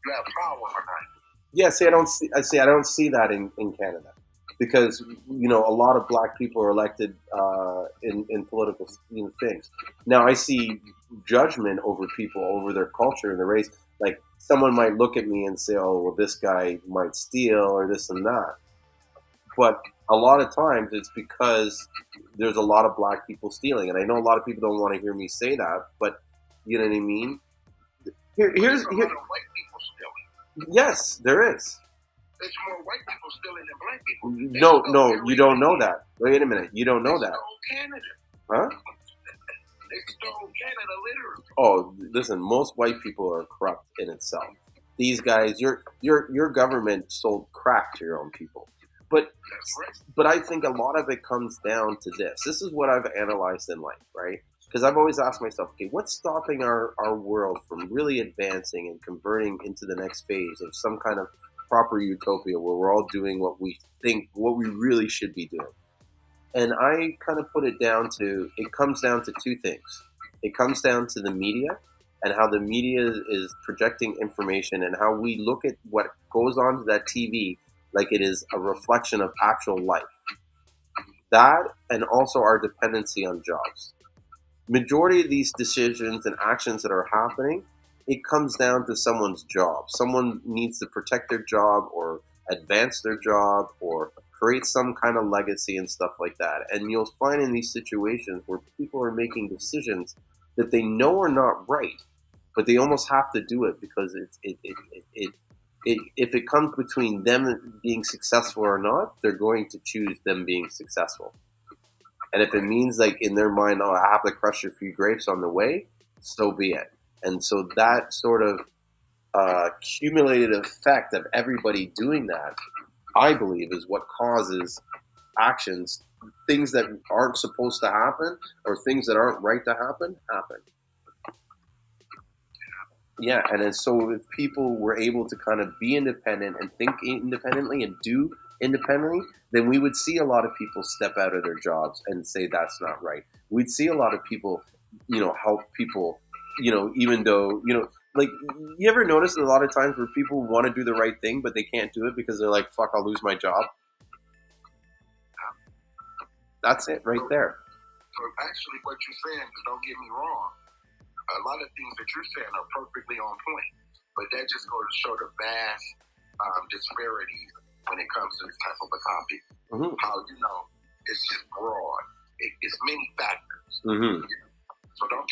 You have power behind you. Yeah, see, I don't see that in Canada, because a lot of black people are elected in political things. Now I see judgment over people, over their culture and their race. Like someone might look at me and say, "Oh, well, this guy might steal or this and that," but a lot of times it's because there's a lot of black people stealing, and I know a lot of people don't want to hear me say that, but you know what I mean. There's a lot of white people stealing. Yes, there is. There's more white people stealing than black people. No, you don't know that. Wait a minute, you don't know that. They stole Canada. Huh? They stole Canada literally. Oh, listen, most white people are corrupt in itself. These guys, your government sold crack to your own people. But That's right. but I think a lot of it comes down to this. This is what I've analyzed in life, right? Because I've always asked myself, okay, what's stopping our world from really advancing and converting into the next phase of some kind of proper utopia where we're all doing what we really should be doing? And I kind of put it comes down to two things. It comes down to the media and how the media is projecting information and how we look at what goes on to that TV like it is a reflection of actual life. That, and also our dependency on jobs. Majority of these decisions and actions that are happening, it comes down to someone's job. Someone needs to protect their job or advance their job or create some kind of legacy and stuff like that. And you'll find in these situations where people are making decisions that they know are not right, but they almost have to do it because if it comes between them being successful or not, they're going to choose them being successful. And if it means, like, in their mind, oh, I have to crush a few grapes on the way, so be it. And so that sort of cumulative effect of everybody doing that, I believe, is what causes actions, things that aren't supposed to happen or things that aren't right to happen. Yeah, and so if people were able to kind of be independent and think independently and do independently, then we would see a lot of people step out of their jobs and say that's not right. We'd see a lot of people, help people, even though, like, you ever notice a lot of times where people want to do the right thing, but they can't do it because they're like, fuck, I'll lose my job. That's it right there. So actually what you're saying is, don't get me wrong, a lot of things that you're saying are perfectly on point, but that just goes to show the vast disparities when it comes to this type of a topic. Mm-hmm. How, it's just broad. It's many factors. Mm-hmm. So don't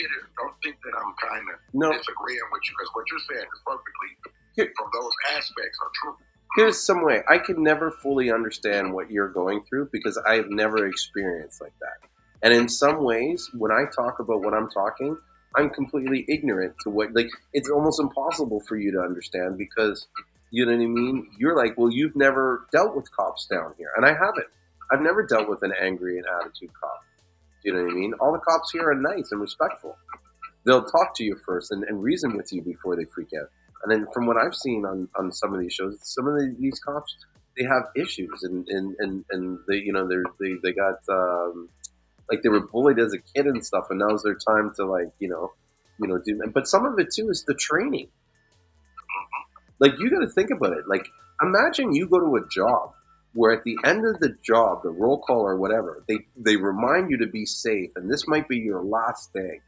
think that I'm kind of disagreeing with you, because what you're saying is perfectly, from those aspects, are true. Here's some way. I can never fully understand what you're going through because I've never experienced like that. And in some ways, when I talk about what I'm talking, I'm completely ignorant to what, like, it's almost impossible for you to understand because, you know what I mean? You're like, well, you've never dealt with cops down here. And I haven't. I've never dealt with an angry and attitude cop. You know what I mean? All the cops here are nice and respectful. They'll talk to you first and reason with you before they freak out. And then from what I've seen on some of these shows, some of these cops, they have issues and they got like they were bullied as a kid and stuff, and now's their time to do that. But some of it too is the training. Like, you got to think about it. Like, imagine you go to a job where at the end of the job, the roll call or whatever, they remind you to be safe, and this might be your last day.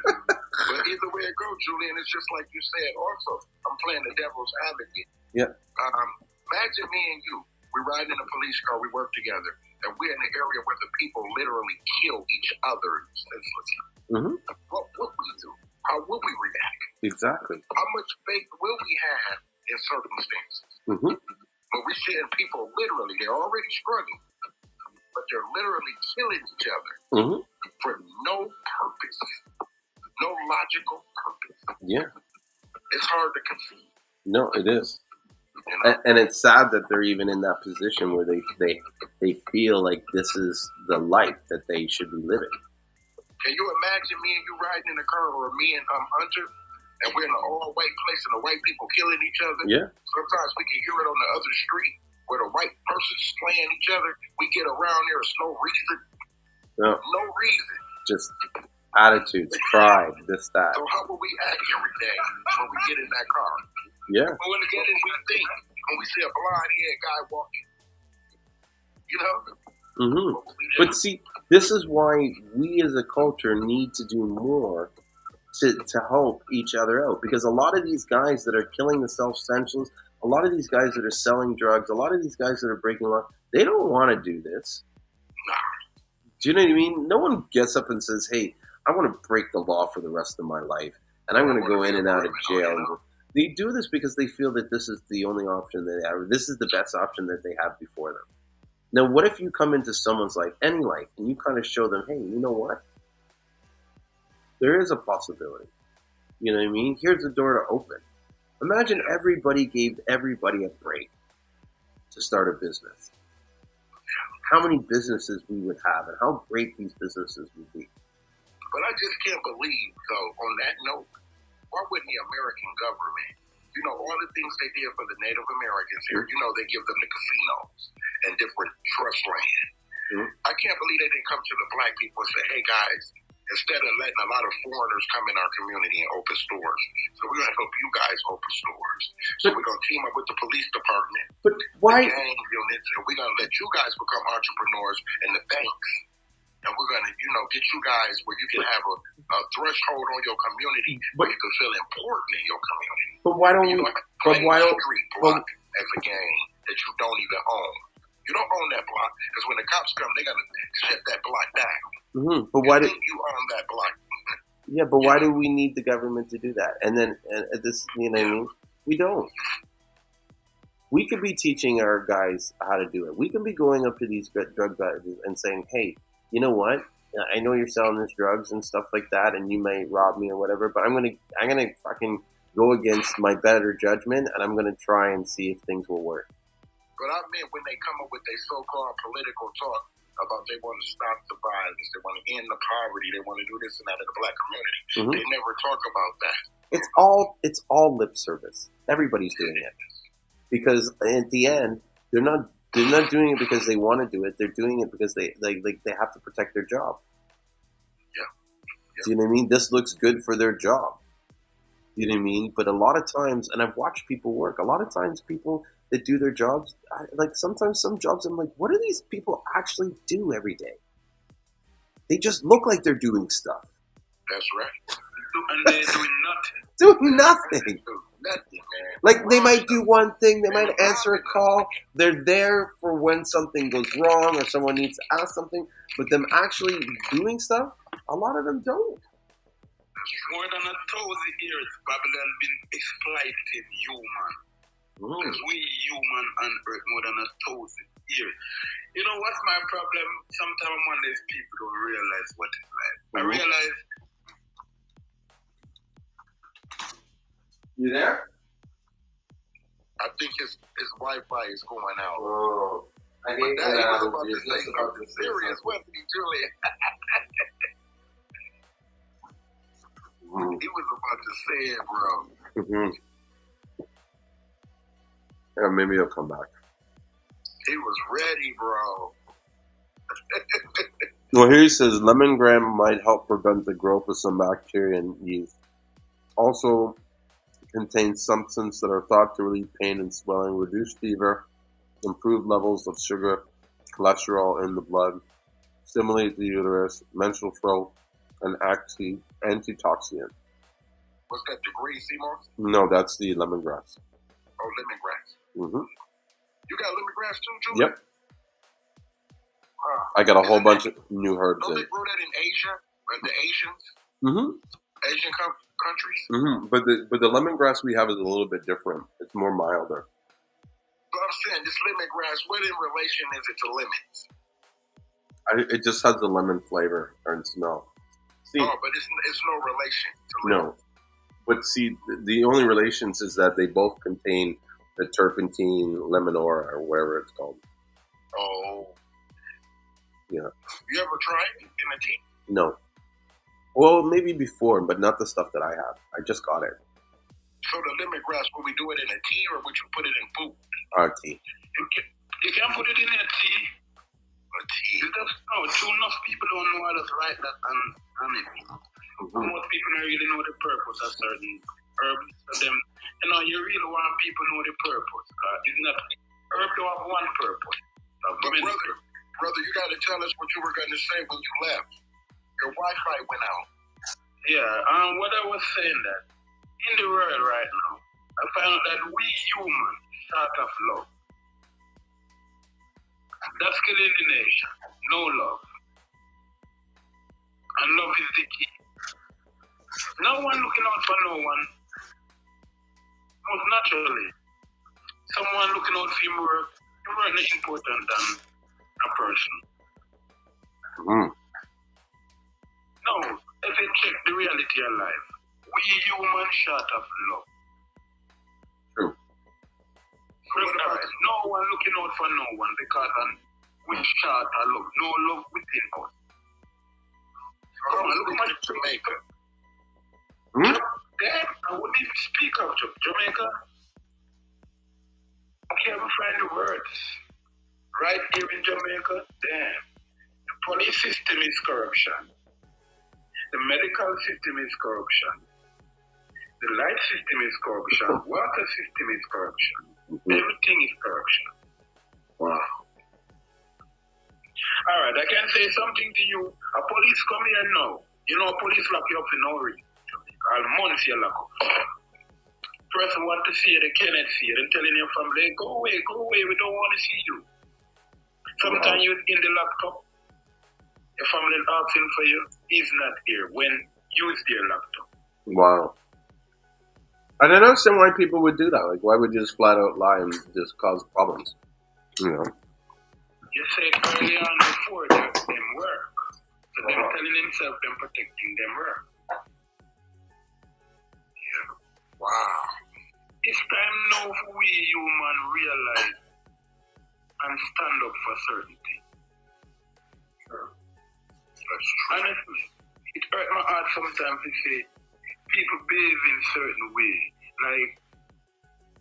But either way it goes, Julien, it's just like you said. Also, I'm playing the devil's advocate. Yeah. Imagine me and you. We ride in a police car. We work together, and we're in an area where the people literally kill each other senselessly. Mm-hmm. What would we do? How would we react? Exactly. How much faith will we have in circumstances? Mm-hmm. But we're seeing people literally, they're already struggling, but they're literally killing each other for no purpose, no logical purpose. Yeah. It's hard to conceive. No, it is. And it's sad that they're even in that position where they feel like this is the life that they should be living. Can you imagine me and you riding in a car, or me and Hunter, and we're in an all-white place and the white people killing each other? Yeah. Sometimes we can hear it on the other street where the white person's slaying each other. We get around there, there's no reason. No. No reason. Just attitudes, pride, this, that. So how will we act every day when we get in that car? Yeah. When we get in, we think. When we see a blonde-haired guy walking, you know? Mm-hmm. But see, this is why we as a culture need to do more to help each other out. Because a lot of these guys that are killing the self-essentials, a lot of these guys that are selling drugs, a lot of these guys that are breaking law, they don't want to do this. Do you know what I mean? No one gets up and says, hey, I want to break the law for the rest of my life, and I'm going to go in and out of jail. They do this because they feel that this is the only option they have. This is the best option that they have before them. Now, what if you come into someone's life, any life, and you kind of show them, hey, you know what? There is a possibility. You know what I mean? Here's the door to open. Imagine everybody gave everybody a break to start a business. How many businesses we would have and how great these businesses would be. But I just can't believe, though, on that note, why wouldn't the American government, you know, all the things they did for the Native Americans here, you know, they give them the casinos and different trust land. Mm-hmm. I can't believe they didn't come to the black people and say, hey, guys, instead of letting a lot of foreigners come in our community and open stores, so we're going to help you guys open stores. So we're going to team up with the police department, but why? The gang units, and we're going to let you guys become entrepreneurs and the banks. And we're going to, you know, get you guys where you can have a threshold on your community where you can feel important in your community. But why don't you? But why don't? Street block as a game that you don't even own. You don't own that block because when the cops come, they're going to shut that block down. Mm-hmm. But why do you own that block? Yeah, but why do we need the government to do that? And then this, you know what I mean? We don't. We could be teaching our guys how to do it. We can be going up to these drug guys and saying, hey, you know what? I know you're selling this drugs and stuff like that, and you may rob me or whatever, but I'm gonna fucking go against my better judgment, and I'm gonna try and see if things will work. But I mean, when they come up with their so-called political talk about they want to stop the violence, they want to end the poverty, they want to do this and that in the black community, they never talk about that. It's all lip service. Everybody's doing it because at the end they're not doing it because they want to do it. They're doing it because they have to protect their job. Yeah. Do you know what I mean? This looks good for their job. You know what I mean? But a lot of times, and I've watched people work, a lot of times people that do their jobs, like sometimes some jobs, I'm like, what do these people actually do every day? They just look like they're doing stuff. That's right. And they're doing nothing. Doing nothing. Nothing, man. Like they might do one thing, they might answer a call, they're there for when something goes wrong or someone needs to ask something, but them actually doing stuff, a lot of them don't. More than 1,000 years, Babylon been exploiting human. Because we human on earth more than 1,000 years. You know what's my problem? Sometimes one of these people don't realize what it's like. I realize. You there? I think his Wi-Fi is going out. Oh, I hate that. He was about to say something serious, wasn't he, Julien? He was about to say it, bro. Mm-hmm. Yeah, maybe he'll come back. He was ready, bro. Well, here he says lemongrass might help prevent the growth of some bacteria and yeast. Also contains substances that are thought to relieve pain and swelling, reduce fever, improve levels of sugar, cholesterol in the blood, stimulate the uterus, menstrual flow, and antitoxin. What's that degree, Seamoss? No, that's the lemongrass. Oh, lemongrass. Mm-hmm. You got lemongrass too, Julien? Yep. I got a whole bunch of new herbs Don't in. they grow that in Asia? Or the Asians? Mm-hmm. Asian countries? Mm-hmm. But the lemongrass we have is a little bit different. It's more milder. But I'm saying, this lemongrass, what in relation is it to lemons? It just has the lemon flavor and smell. See, but it's no relation to lemons. No. But see, the only relations is that they both contain the turpentine lemonora or whatever it's called. Oh. Yeah. You ever tried it in a tea? No. Well, maybe before, but not the stuff that I have. I just got it. So the lemongrass, would we do it in a tea or would you put it in food? Tea. You can put it in a tea. A fatigue. It's just too enough people don't know how to write that on it. Most people don't really know the purpose of certain herbs. So them, you really want people know the purpose. It's not herb don't have one purpose. But brother, you got to tell us what you were going to say when you left. Your Wi-Fi went out. Yeah, what I was saying that in the world right now, I found that we humans start of love. That's killing the nation. No love. And love is the key. No one looking out for no one. Most naturally. Someone looking out for your work is important than a person. No, if you check the reality of life, we humans short of love. True. No one looking out for no one because we short of love. No love within us. Come on, look at Jamaica. Damn, I wouldn't even speak of Jamaica. I can't even find the words. Right here in Jamaica, damn. The police system is corruption. The medical system is corruption. The light system is corruption. Water system is corruption. Everything is corruption. Wow. Alright, I can say something to you. A police come here now. Police lock you up in no reason. All months you lock up. Person want to see you, they cannot see you. They're telling your family, go away, we don't want to see you. Sometimes you're in the laptop. Your family is asking for you. He's not here when you use their laptop. Wow. I don't understand why people would do that. Like, why would you just flat out lie and just cause problems? You said early on before that them work. So them telling themselves them protecting them work. Yeah. Wow. It's time now for we human realize and stand up for certain things. That's true. Honestly, it hurt my heart sometimes to see people behave in certain way. Like,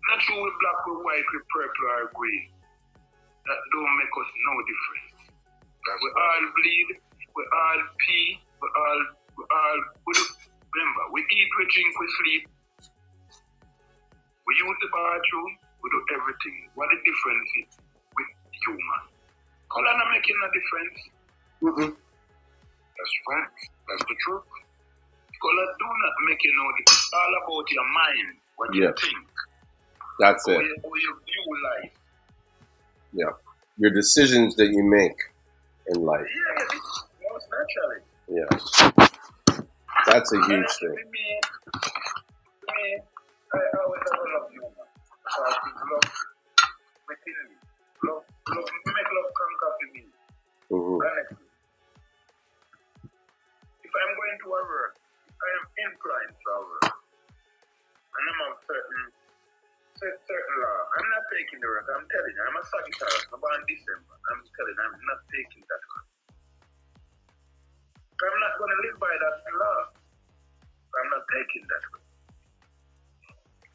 not sure with black, with white, with purple or green. That don't make us no difference. We all bleed, we all pee, remember, we eat, we drink, we sleep. We use the bathroom, we do everything. What the difference is with human? Color not making a difference. That's right. That's the truth. Color do not make you know it's all about your mind, what you think. That's it. How you view life. Yeah. Your decisions that you make in life. Yeah, most naturally. Yeah. That's a huge thing. I always have a love human. Because it's love within me. Love, make love conquer for me. Honestly. If I'm going to a work, I am inclined to a work. And I'm on certain law. I'm not taking the work. I'm telling you, I'm a Sagittarius. I'm born in December. I'm telling you, I'm not taking that work. I'm not going to live by that law. I'm not taking that work.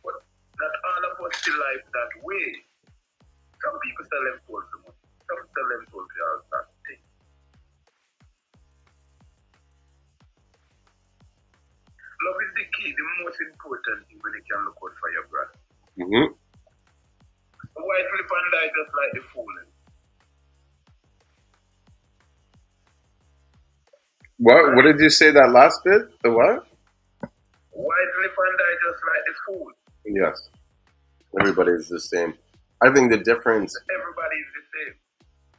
But not all of us see life that way. Some people sell them for money. Some sell them for all that thing. Love is the key, the most important thing when you can look out for your brother. The white flip and die just like the fooling. What did you say that last bit? The what? White flip and die just like the fool. Yes. Everybody's the same. I think the difference... Everybody's the same.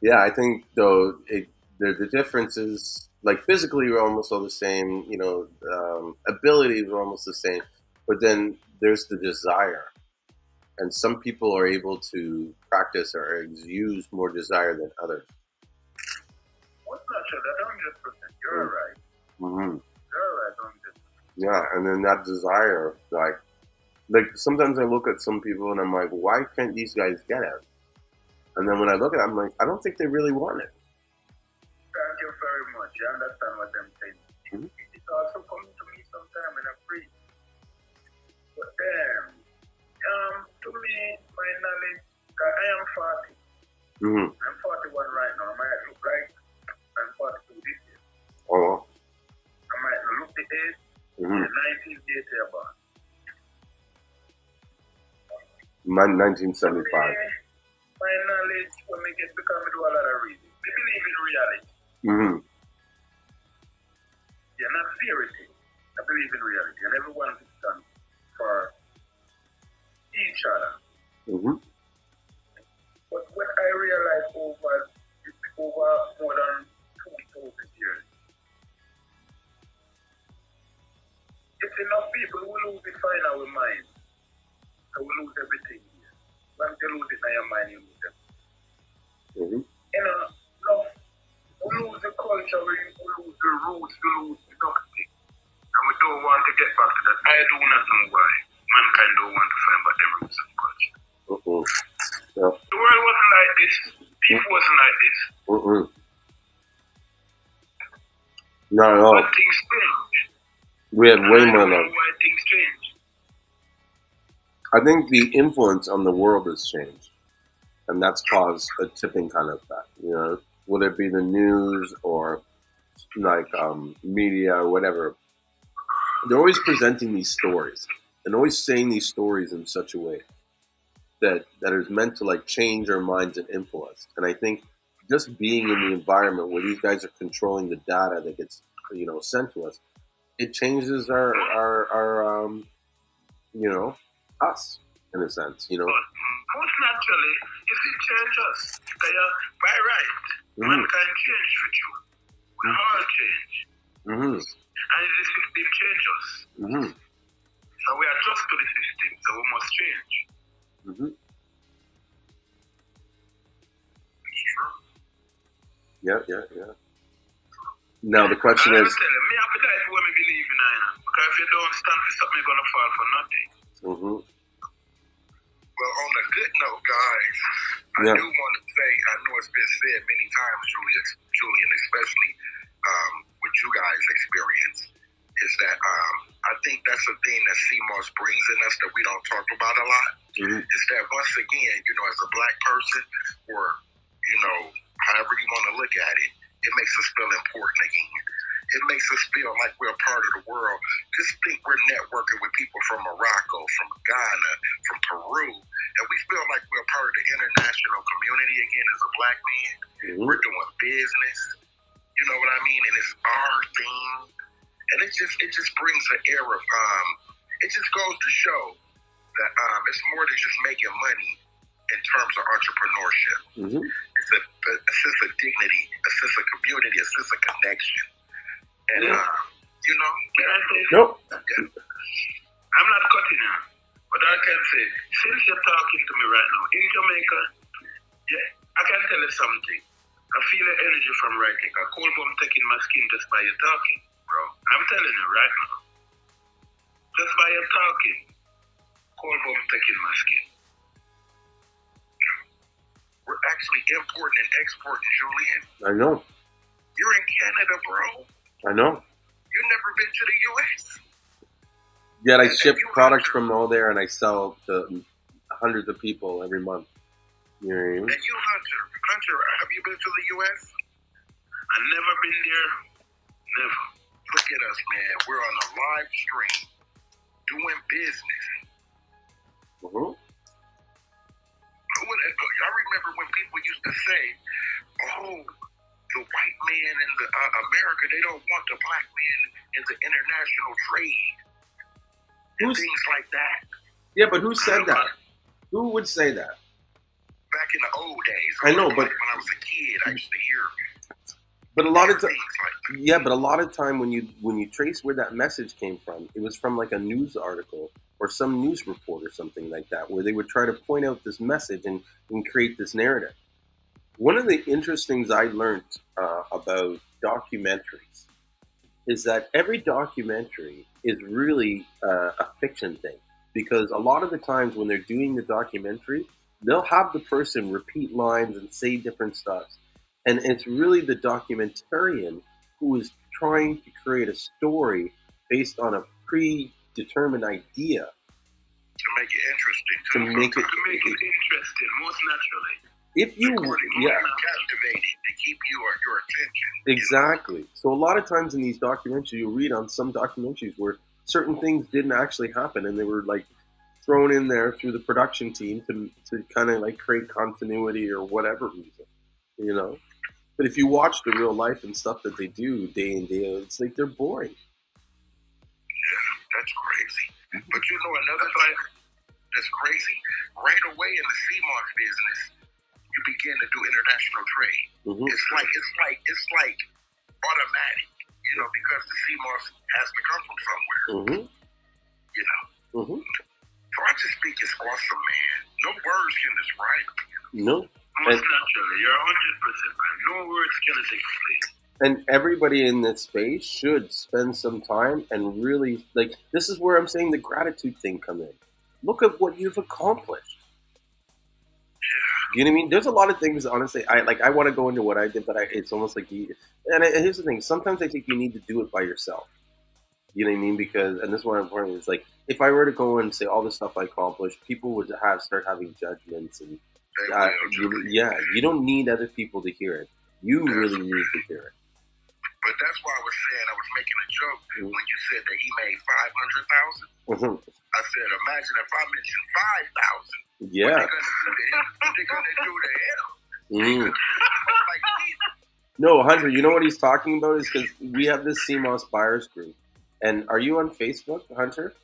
Yeah, I think, though, the differences... Like, physically, we're almost all the same. Abilities are almost the same. But then there's the desire. And some people are able to practice or use more desire than others. What's not sure? That 100%. You're right. You're right, 100%. Yeah, and then that desire, like sometimes I look at some people and I'm like, why can't these guys get it? And then when I look at it, I'm like, I don't think they really want it. Thank you very much. You understand what I'm saying? It's also coming to me sometime and I preach. But then, to me, my knowledge, I am 40. I'm 41 right now. I might look like 1975. My knowledge when we get become do a lot of reading. We believe in reality. Mm-hmm. Yeah, not theory. I believe in reality, and everyone is done for each other. Mm-hmm. But what I realized over more than 2,000 years, if enough people who lose it fine our mind, so we lose everything here. Once you lose it in your mind, you lose it. Mm-hmm. You know, no, we lose the culture, we lose the roots, we lose the nothing. And we don't want to get back to that. I do not know why. Mankind don't want to find back their roots and culture. Mm-hmm. Yeah. The world wasn't like this. People wasn't like this. Mm-hmm. Not at all. But things change. We had way more I don't know love. why things change. I think the influence on the world has changed, and that's caused a tipping kind of effect. You know, would it be the news or like media or whatever? They're always presenting these stories and always saying these stories in such a way that is meant to like change our minds and influence. And I think just being in the environment where these guys are controlling the data that gets sent to us, it changes our us in a sense. Most naturally, if it changes, by right, mankind change for you. We all change. Mm-hmm. And the system changes. Mm-hmm. So we adjust to the system, so we must change. Mm-hmm. Sure. Yeah. Now the question is, me appetite for what me believe in, because if you don't stand for something, you're gonna fall for nothing. mm-hmm. Well, on a good note, guys, I do want to say, I know it's been said many times, Julien, especially what you guys experience, is that I think that's a thing that Seamoss brings in us that we don't talk about a lot. Mm-hmm. Is that once again, as a black person, or, however you want to look at it, it makes us feel important again. It makes us feel like we're a part of the world. Just think we're networking with people from Morocco, from Ghana, from Peru, and we feel like we're a part of the international community again as a black man. Mm-hmm. We're doing business. You know what I mean? And it's our thing. And it just brings an air of, it just goes to show that it's more than just making money in terms of entrepreneurship. Mm-hmm. It's a sense of dignity, a sense of community, a sense of connection. And, Nope. Yeah. I'm not cutting you, but I can say, since you're talking to me right now, in Jamaica, I can tell you something. I feel the energy from right here. A cold bomb taking my skin just by you talking, bro. I'm telling you right now. Just by you talking, cold bomb taking my skin. We're actually importing and exporting, Julien. I know. You're in Canada, bro. I know. You've never been to the U.S. Yet I ship products from all there, and I sell to hundreds of people every month. You know what I mean? And you, Hunter, have you been to the U.S.? I've never been there. Never. Look at us, man. We're on a live stream doing business. Mm-hmm. I remember when people used to say, "Oh, the white man in America, they don't want the black man in the international trade." And things like that. Yeah, but who said that? Who would say that? Back in the old days. I know, but when I was a kid, I used to hear. But a lot of time, like but a lot of time when you trace where that message came from, it was from like a news article or some news report or something like that, where they would try to point out this message and create this narrative. One of the interesting things I learned about documentaries is that every documentary is really a fiction thing, because a lot of the times when they're doing the documentary, they'll have the person repeat lines and say different stuff. And it's really the documentarian who is trying to create a story based on a predetermined idea. To make it interesting. To make it interesting, most naturally. If you, captivated to keep your attention. Exactly. So a lot of times in these documentaries, you'll read on some documentaries where certain things didn't actually happen, and they were like thrown in there through the production team to kind of like create continuity or whatever reason, you know. But if you watch the real life and stuff that they do day in day out, it's like they're boring. Yeah, that's crazy. But you know another thing that's crazy? Right away in the Seamoss business, you begin to do international trade. Mm-hmm. It's like automatic, you know, because the Seamoss has to come from somewhere. Mm-hmm. You know. Mm-hmm. So I just think it's awesome, man. No words can describe it. No. Most naturally, you're 100% right. No words can explain. And everybody in this space should spend some time and really, like, this is where I'm saying the gratitude thing come in. Look at what you've accomplished. You know what I mean? There's a lot of things, honestly, I want to go into what I did, but it's almost like here's the thing. Sometimes I think you need to do it by yourself. You know what I mean? Because, and this is what I'm important is, like, if I were to go and say all the stuff I accomplished, people would start having judgments and, you don't need other people to hear it. You really need to hear it. But that's why I was saying, I was making a joke when you said that he made 500,000. I said, imagine if I mentioned 5,000. Yeah. What they gonna do to him? No, Hunter, you know what he's talking about is because we have this Seamoss buyers group. And are you on Facebook, Hunter?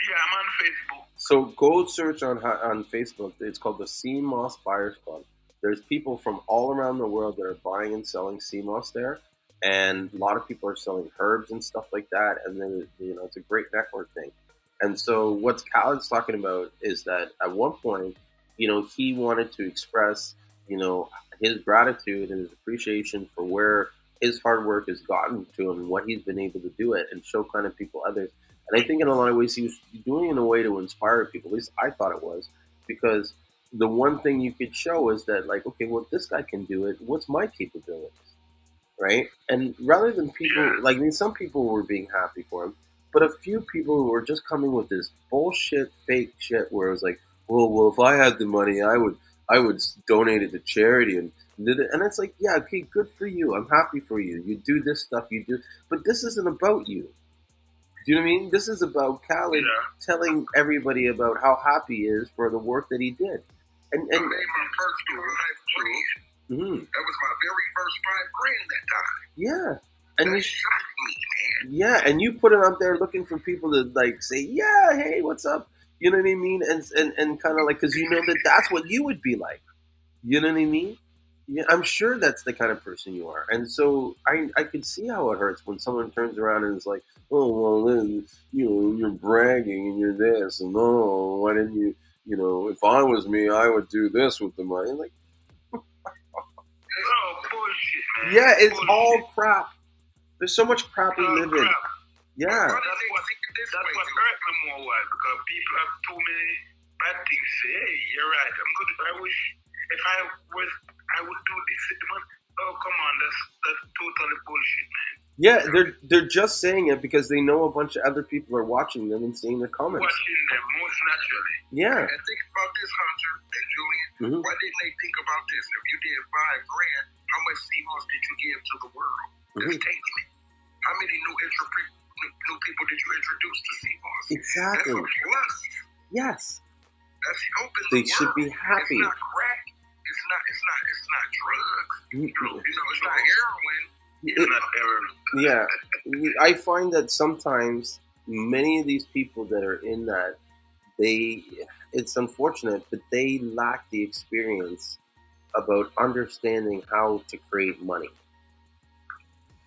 Yeah, I'm on Facebook. So go search on Facebook. It's called the Seamoss Buyers Club. There's people from all around the world that are buying and selling Seamoss there, and a lot of people are selling herbs and stuff like that. And then it's a great network thing. And so what Khaled's talking about is that at one point, he wanted to express, his gratitude and his appreciation for where his hard work has gotten to him and what he's been able to do it and show kind of people others. And I think in a lot of ways he was doing it in a way to inspire people. At least I thought it was, because the one thing you could show is that, like, okay, well, this guy can do it. What's my capabilities, right? And rather than people, some people were being happy for him, but a few people were just coming with this bullshit, fake shit where it was like, well, if I had the money, I would donate it to charity and it's like, yeah, okay, good for you. I'm happy for you. You do this stuff, you do, but this isn't about you. Do you know what I mean? This is about Khaled telling everybody about how happy he is for the work that he did. And I made my first $5 grand. That was my very first $5 grand that time. Yeah. And that shocked me, man. Yeah, and you put it up there looking for people to like say, yeah, hey, what's up? You know what I mean? And kind of like, because you know that's what you would be like. You know what I mean? Yeah, I'm sure that's the kind of person you are. And so I could see how it hurts when someone turns around and is like, oh, well, then, you're bragging and you're this. And, oh, why didn't you, if I was me, I would do this with the money. Like, oh, bullshit, man. Yeah, it's bullshit. all crap. There's so much crap we live in. Yeah. That's what hurt me more, because people have too many bad things to say. Hey, you're right. I'm good. If I would do this. Oh, come on. That's totally bullshit, man. Yeah, they're just saying it because they know a bunch of other people are watching them and seeing their comments. Watching them, most naturally. Yeah. And think about this, Hunter and Julien. Mm-hmm. Why didn't they think about this? If you did $5 grand, how much Seamoss did you give to the world? That's taking it. How many new people did you introduce to Seamoss? Exactly. That's a plus. Yes. That's helping they the should world. be happy. It's not crack. It's not drugs. It's not heroin. It's not heroin. Yeah. I find that sometimes many of these people that are in that, it's unfortunate, but they lack the experience about understanding how to create money.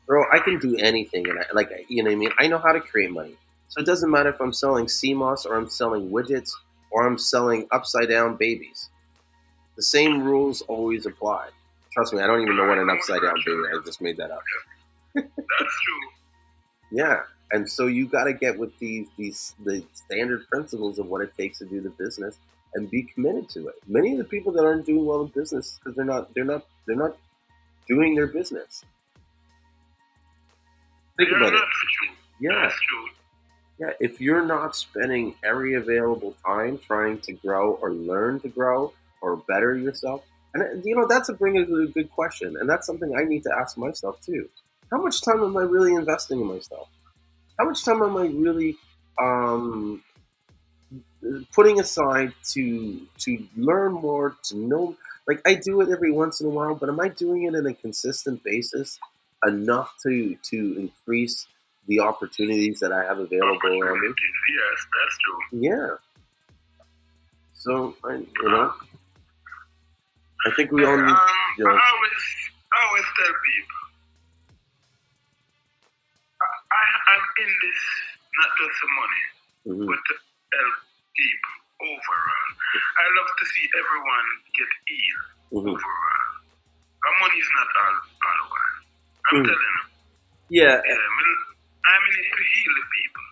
Bro, I can do anything, and you know what I mean? I know how to create money. So it doesn't matter if I'm selling Seamoss or I'm selling widgets or I'm selling upside down babies. The same rules always apply. Trust me, I don't even know what an upside down baby is. I just made that up. That's true. Yeah, and so you got to get with the standard principles of what it takes to do the business and be committed to it. Many of the people that aren't doing well in business because they're not doing their business. Think about it. Yeah. That's true. Yeah, if you're not spending every available time trying to grow or learn to grow or better yourself, and that's a good question, and that's something I need to ask myself too. How much time am I really investing in myself? How much time am I really putting aside to learn more, to know. Like I do it every once in a while, but am I doing it on a consistent basis enough to increase the opportunities that I have available around me? Yes, that's true. Yeah. So I think we all need. I always tell people, I'm in this not just for money, but to help people overall. I love to see everyone get healed overall. Our money is not all over. I'm telling you. Yeah. I'm in it to heal the people.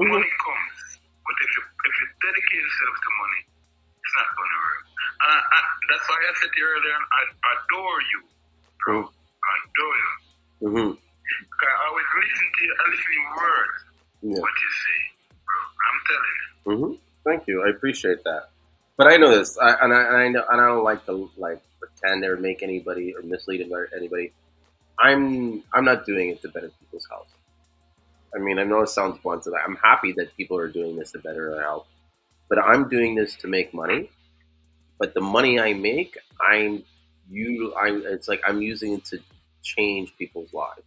Money comes, but if you dedicate yourself to money, it's not going to work. That's why I said to you earlier, I adore you, bro. I adore you. Because I always listen to you, I listen to your words, what you say, bro. I'm telling you. Thank you. I appreciate that. But I know this, I know, and I don't like to pretend or make anybody or mislead anybody. I'm not doing it to better people's health. I mean, I know it sounds blunt to that. I'm happy that people are doing this to better their health, but I'm doing this to make money. But the money I make, it's like I'm using it to change people's lives.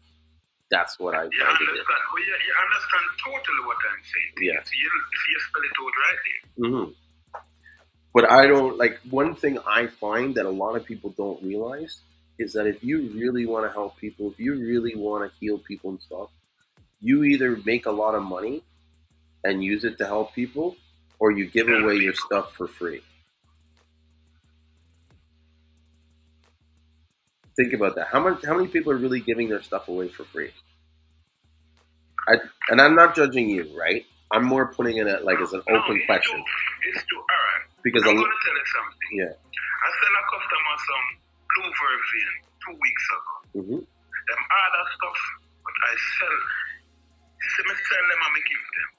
That's what I understand. Well, you understand totally what I'm saying. Yeah. If you spell it out right there. But I don't like. One thing I find that a lot of people don't realize is that if you really want to help people, if you really want to heal people and stuff, you either make a lot of money and use it to help people, or you give away your stuff for free. Think about that. How many people are really giving their stuff away for free? And I'm not judging you, right? I'm more putting it as an open question. It's true. All right. Because I'm going to tell you something. Yeah. I sent a customer some blue version 2 weeks ago. Them other stuff, but I sell. I sell them and I give them.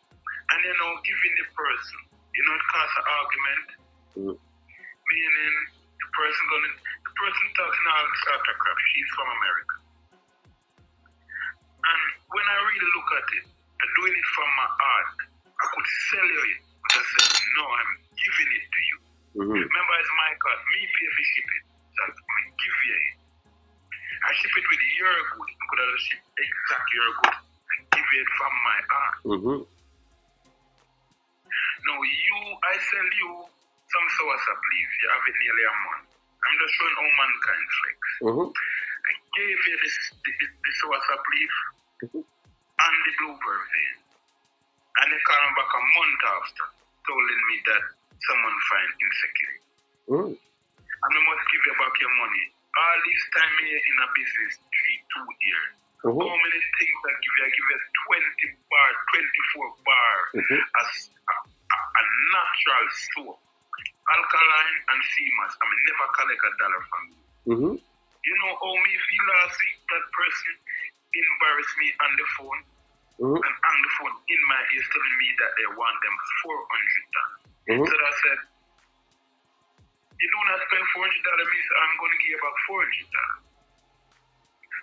And giving the person, it cause an argument. Meaning the person talking all sort of crap. She's from America. And when I really look at it, I'm doing it from my heart. I could sell you it, but I said, no, I'm giving it to you. Remember, it's my card. Me pay for shipping. So I'm going to give you it. I ship it with your good. I could have shipped exactly your good and give it from my heart. Now, I sell you some soursop leaves. You have it nearly a month. I'm just showing how mankind flex. I gave you the soursop leaf and the blueberry vein. And they came back a month after, telling me that someone find insecurity. And I must give you back your money. All this time here in a business, 2 years. How many things I give you? I give you 20 bar, 24 bar as a natural soap. Alkaline and Seamoss. I mean, never collect $1 from you. You know how me feel last week? That person embarrassed me on the phone. And on the phone in my ear telling me that they want them $400. So I said, you do not spend $400, means I'm going to give you back $400.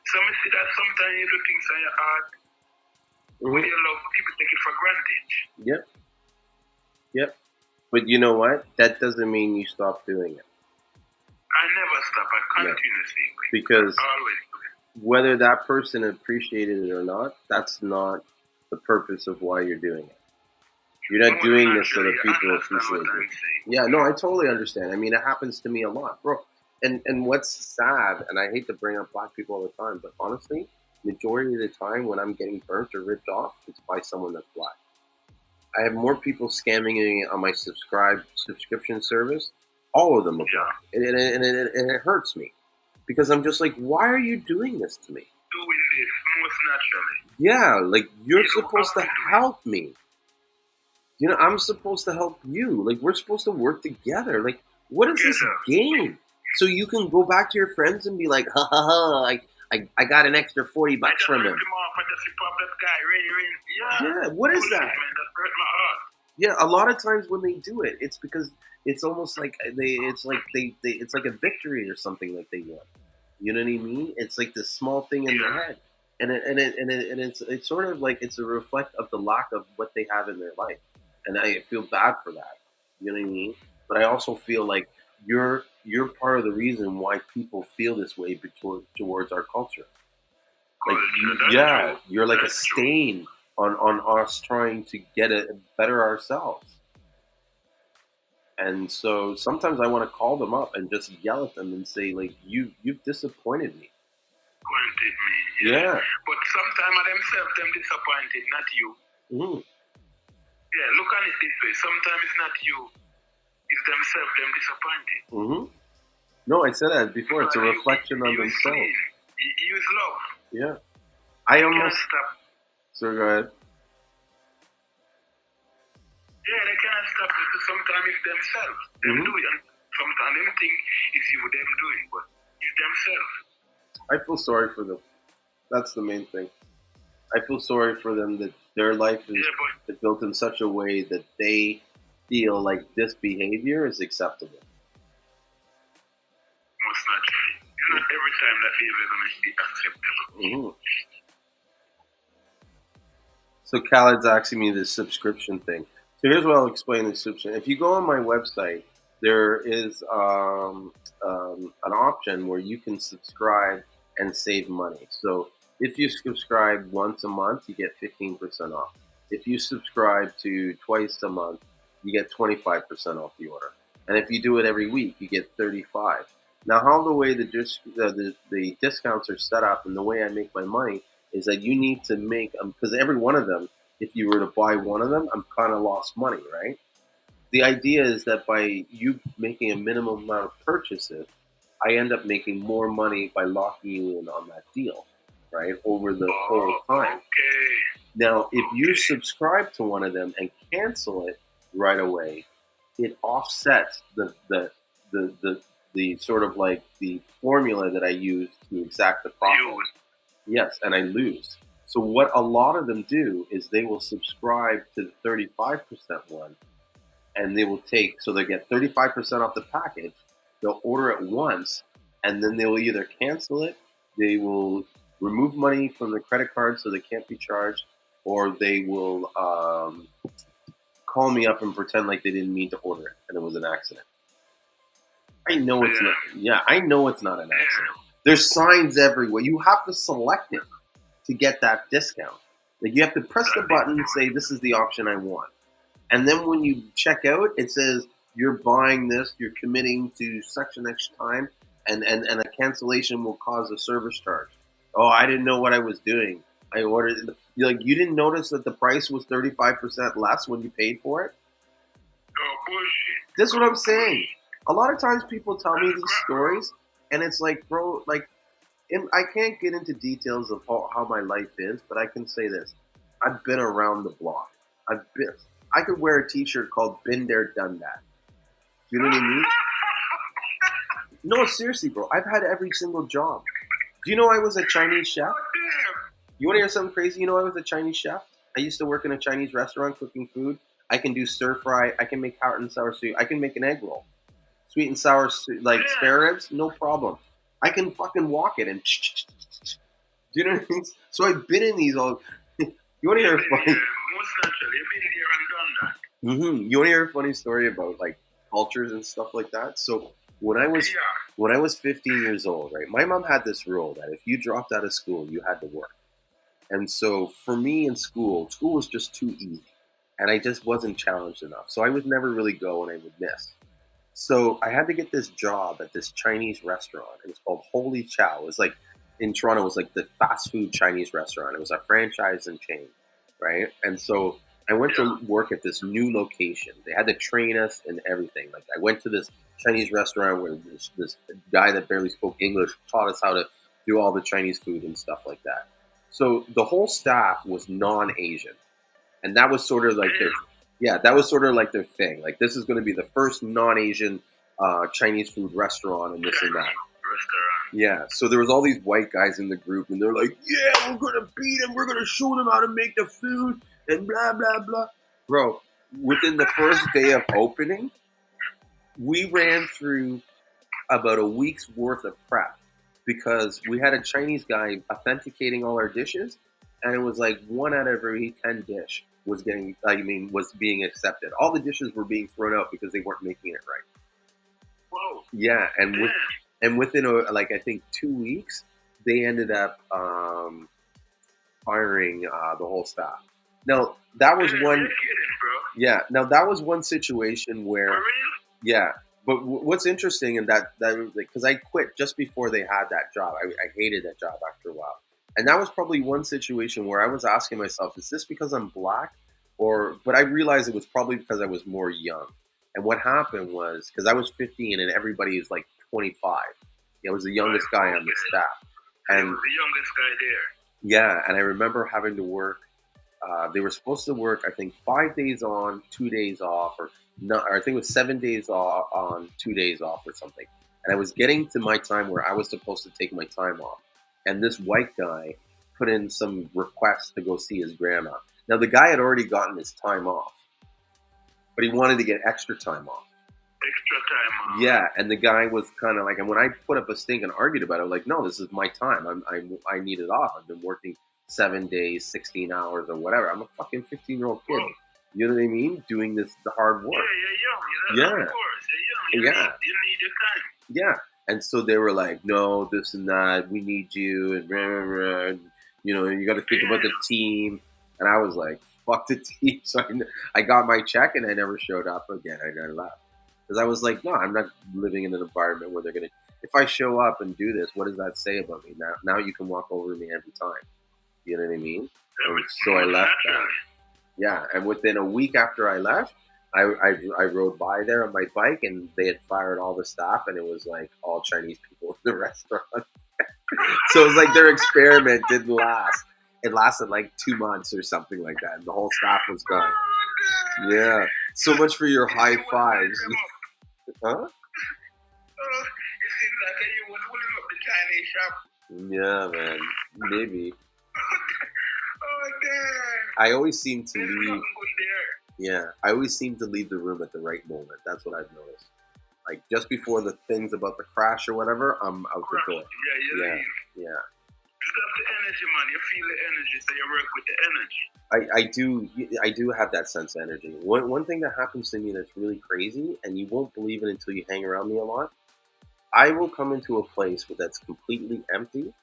So I see that sometimes you do things on your heart. When you love people, take it for granted. Yep. But you know what? That doesn't mean you stop doing it. I never stop. I continuously. Because always do it. Whether that person appreciated it or not, that's not the purpose of why you're doing it. You're not doing this so that people appreciate it. Yeah, no, I totally understand. I mean, it happens to me a lot, bro. And what's sad, and I hate to bring up black people all the time, but honestly, majority of the time when I'm getting burnt or ripped off, it's by someone that's black. I have more people scamming me on my subscription service. All of them are black. And it hurts me. Because I'm just like, why are you doing this to me? Doing this most naturally. Yeah, like, you're supposed to help me. You know, I'm supposed to help you. Like, we're supposed to work together. Like, what is this game? So you can go back to your friends and be like, ha ha ha, I got an extra $40 from him. Yeah, what is that? Yeah, a lot of times when they do it, it's because it's almost like it's like a victory or something like they want. You know what I mean? It's like this small thing in their head, and it's sort of like it's a reflect of the lack of what they have in their life. and I feel bad for that. You know what I mean? But I also feel like you're part of the reason why people feel this way towards our culture. Like, yeah, you're like a stain on us trying to get it better ourselves. And so sometimes I want to call them up and just yell at them and say, like, you've disappointed me. Disappointed me. Yeah. But sometimes themselves them disappointed, not you. Mm-hmm. Yeah, look at it this way. Sometimes it's not you. It's themselves them disappointed. Mm-hmm. No, I said that before. It's a reflection on themselves. Use love. Yeah. I They almost... can't stop. So go ahead. Yeah, they cannot stop it. Sometimes it's themselves. Them do it. And sometimes them think it's you them doing, but it's themselves. I feel sorry for them. That's the main thing. I feel sorry for them that their life is built in such a way that they feel like this behavior is acceptable. Most naturally. It's not every time that behavior is going to be acceptable. Mm-hmm. So Khaled's asking me this subscription thing. So here's what I'll explain the subscription. If you go on my website, there is an option where you can subscribe and save money. So if you subscribe once a month, you get 15% off. If you subscribe to twice a month, you get 25% off the order. And if you do it every week, you get 35%. Now, how the way the discounts are set up and the way I make my money is that you need to make them, because every one of them, if you were to buy one of them, I'm kind of lost money, right? The idea is that by you making a minimum amount of purchases, I end up making more money by locking you in on that deal, right, over the whole time. Okay. Now, if you subscribe to one of them and cancel it right away, it offsets the sort of like the formula that I use to exact the profit. Yes, and I lose. So what a lot of them do is they will subscribe to the 35% one, and they will take, so they get 35% off the package, they'll order it once, and then they will either cancel it, they will remove money from the credit card so they can't be charged, or they will call me up and pretend like they didn't mean to order it and it was an accident. I know it's not. Yeah, I know it's not an accident. There's signs everywhere. You have to select it to get that discount. Like, you have to press the button and say, this is the option I want. And then when you check out, it says you're buying this, you're committing to such and such time, and a cancellation will cause a service charge. Oh, I didn't know what I was doing. I ordered, like, you didn't notice that the price was 35% less when you paid for it? Oh, bullshit. This is what I'm saying. A lot of times people tell me these stories, and it's like, bro, like, I can't get into details of how my life is, but I can say this. I've been around the block. I could wear a t-shirt called Been There, Done That. Do you know what I mean? No, seriously, bro. I've had every single job. Do you know I was a Chinese chef? You want to hear something crazy? You know I was a Chinese chef? I used to work in a Chinese restaurant cooking food. I can do stir fry. I can make hot and sour soup. I can make an egg roll. Sweet and sour, like spare ribs, no problem. I can fucking walk it and... Do you know what I mean? So I've been in these all... You want to hear a funny... Most naturally, you've been here and done that. Mm-hmm. You want to hear a funny story about, like, cultures and stuff like that? So when I was 15 years old, right, my mom had this rule that if you dropped out of school, you had to work. And so for me in school was just too easy. And I just wasn't challenged enough. So I would never really go and I would miss. So I had to get this job at this Chinese restaurant. It was called Holy Chow. It was like, in Toronto, it was like the fast food Chinese restaurant. It was a franchise and chain, right? And so I went to work at this new location. They had to train us and everything. Like, I went to this Chinese restaurant where this guy that barely spoke English taught us how to do all the Chinese food and stuff like that. So the whole staff was non-Asian. And that was sort of like their thing. Like, this is going to be the first non-Asian Chinese food restaurant and this and that. Yeah, so there was all these white guys in the group, and they're like, yeah, we're going to beat them. We're going to show them how to make the food and blah, blah, blah. Bro, within the first day of opening, we ran through about a week's worth of prep because we had a Chinese guy authenticating all our dishes, and it was like 1 out of every 10 dish was being accepted. All the dishes were being thrown out because they weren't making it right. Whoa. Yeah, Damn. and within I think 2 weeks, they ended up firing the whole staff. Now that was Damn, one. you're kidding, bro. Yeah, now that was one situation where. For real? Yeah, but what's interesting in that because I quit just before they had that job. I hated that job after a while, and that was probably one situation where I was asking myself, is this because I'm black, but I realized it was probably because I was more young. And what happened was because I was 15 and everybody was like 25. I was the youngest guy on the staff, And and was the youngest guy there. yeah, and I remember having to work. They were supposed to work, I think, 5 days on, 2 days off, or I think it was 7 days on, 2 days off, or something. And I was getting to my time where I was supposed to take my time off, and this white guy put in some request to go see his grandma. Now the guy had already gotten his time off, but he wanted to get extra time off. Extra time off. Yeah, and the guy was kind of like, and when I put up a stink and argued about it, I'm like, no, this is my time. I need it off. I've been working 7 days, 16 hours, or whatever. I'm a fucking 15-year-old kid. Whoa. You know what I mean? Doing the hard work. Yeah, you're young. Yeah. Of course, you're young. Yeah. You need your time. Yeah. And so they were like, no, this and that. We need you. And, rah, rah, rah, and you got to think about the team. And I was like, fuck the team. So I got my check and I never showed up again. I left. Because I was like, no, I'm not living in an environment where they're going to, if I show up and do this, what does that say about me? Now you can walk over me every time. You know what I mean? And so I left that. Yeah, and within a week after I left, I rode by there on my bike, and they had fired all the staff, and it was like all Chinese people in the restaurant. So it was like their experiment didn't last. It lasted like 2 months or something like that, and the whole staff was gone. Yeah, so much for your high fives. Huh? Oh, it seems like you was holding up the Chinese shop. Yeah, man, maybe. Oh, damn. I always seem to There's leave. nothing good there. Yeah, I always seem to leave the room at the right moment. That's what I've noticed. Like just before the things about the crash or whatever, I'm out the door. Yeah, you Yeah, leave. yeah. You got the energy, man. You feel the energy, so you work with the energy. I do have that sense of energy. One thing that happens to me that's really crazy, and you won't believe it until you hang around me a lot. I will come into a place that's completely empty,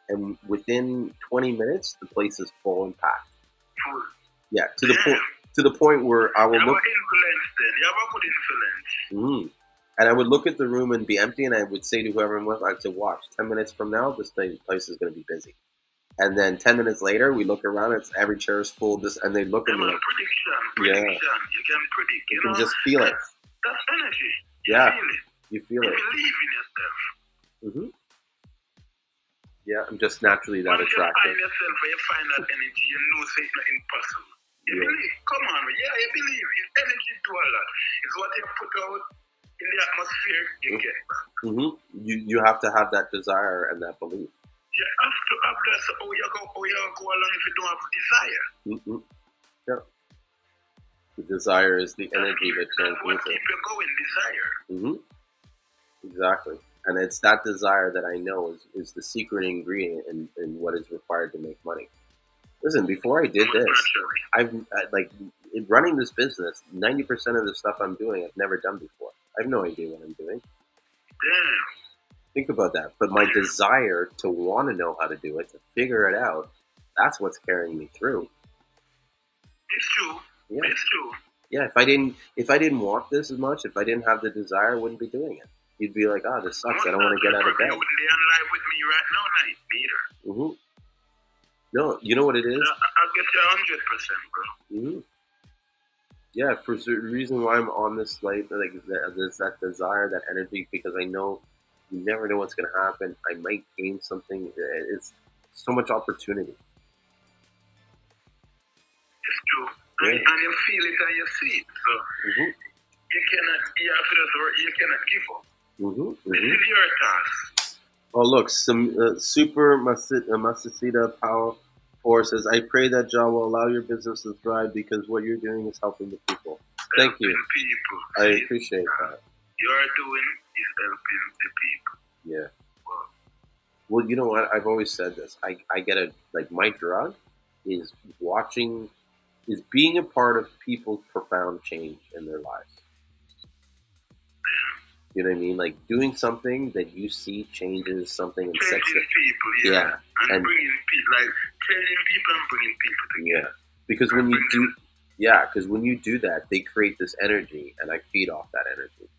and within 20 minutes, the place is full and packed. Full. Yeah, to the point where I will You have look. an influence then. You have a good influence. And I would look at the room and be empty, and I would say to whoever I'm with, I'd say, watch, 10 minutes from now, this place is going to be busy. And then 10 minutes later, we look around, every chair is full, and they look at me like, prediction. You can predict. You can just feel it. That's energy. Yeah, Feel it. you feel You it. believe in yourself. Yeah, I'm just naturally that Once attractive. you find yourself and you find that energy, you know it's not impossible. You believe. Come on, man. Yeah, you believe. It's energy do a lot. It's what you put out in the atmosphere, you get back. You have to have that desire and that belief. You have to have that. So how you go along if you don't have desire? Yeah. The desire is the energy that That's what transmutes keep it. you going, desire. Exactly. And it's that desire that I know is the secret ingredient in what is required to make money. Listen, before I did this, in running this business, 90% of the stuff I'm doing, I've never done before. I have no idea what I'm doing. Damn. Think about that. But my desire to want to know how to do it, to figure it out, that's what's carrying me through. It's true. Yeah. It's true. Yeah, if I didn't want this as much, if I didn't have the desire, I wouldn't be doing it. You'd be like, oh, this sucks. I don't want to get out of bed. You wouldn't be on live with me right now, neither. No, you know what it is? I'll get you 100%, bro. Yeah, for the reason why I'm on this light, like there's that desire, that energy, because I know you never know what's going to happen. I might gain something. It's so much opportunity. It's true. And you feel it and you see it. So you cannot give up. This is your task. Oh, look, some Super Masasita Power Force says, I pray that Jah will allow your business to thrive because what you're doing is helping the people. Thank you. People. I appreciate that. You're doing is helping the people. Yeah. Well, you know what? I've always said this. I get my drug is watching is being a part of people's profound change in their lives. You know what I mean? Like doing something that you see changes something and sets Changing people, yeah. And bringing people, like changing people and bringing people together. Yeah. Because when you do, because when you do that, they create this energy, and I feed off that energy.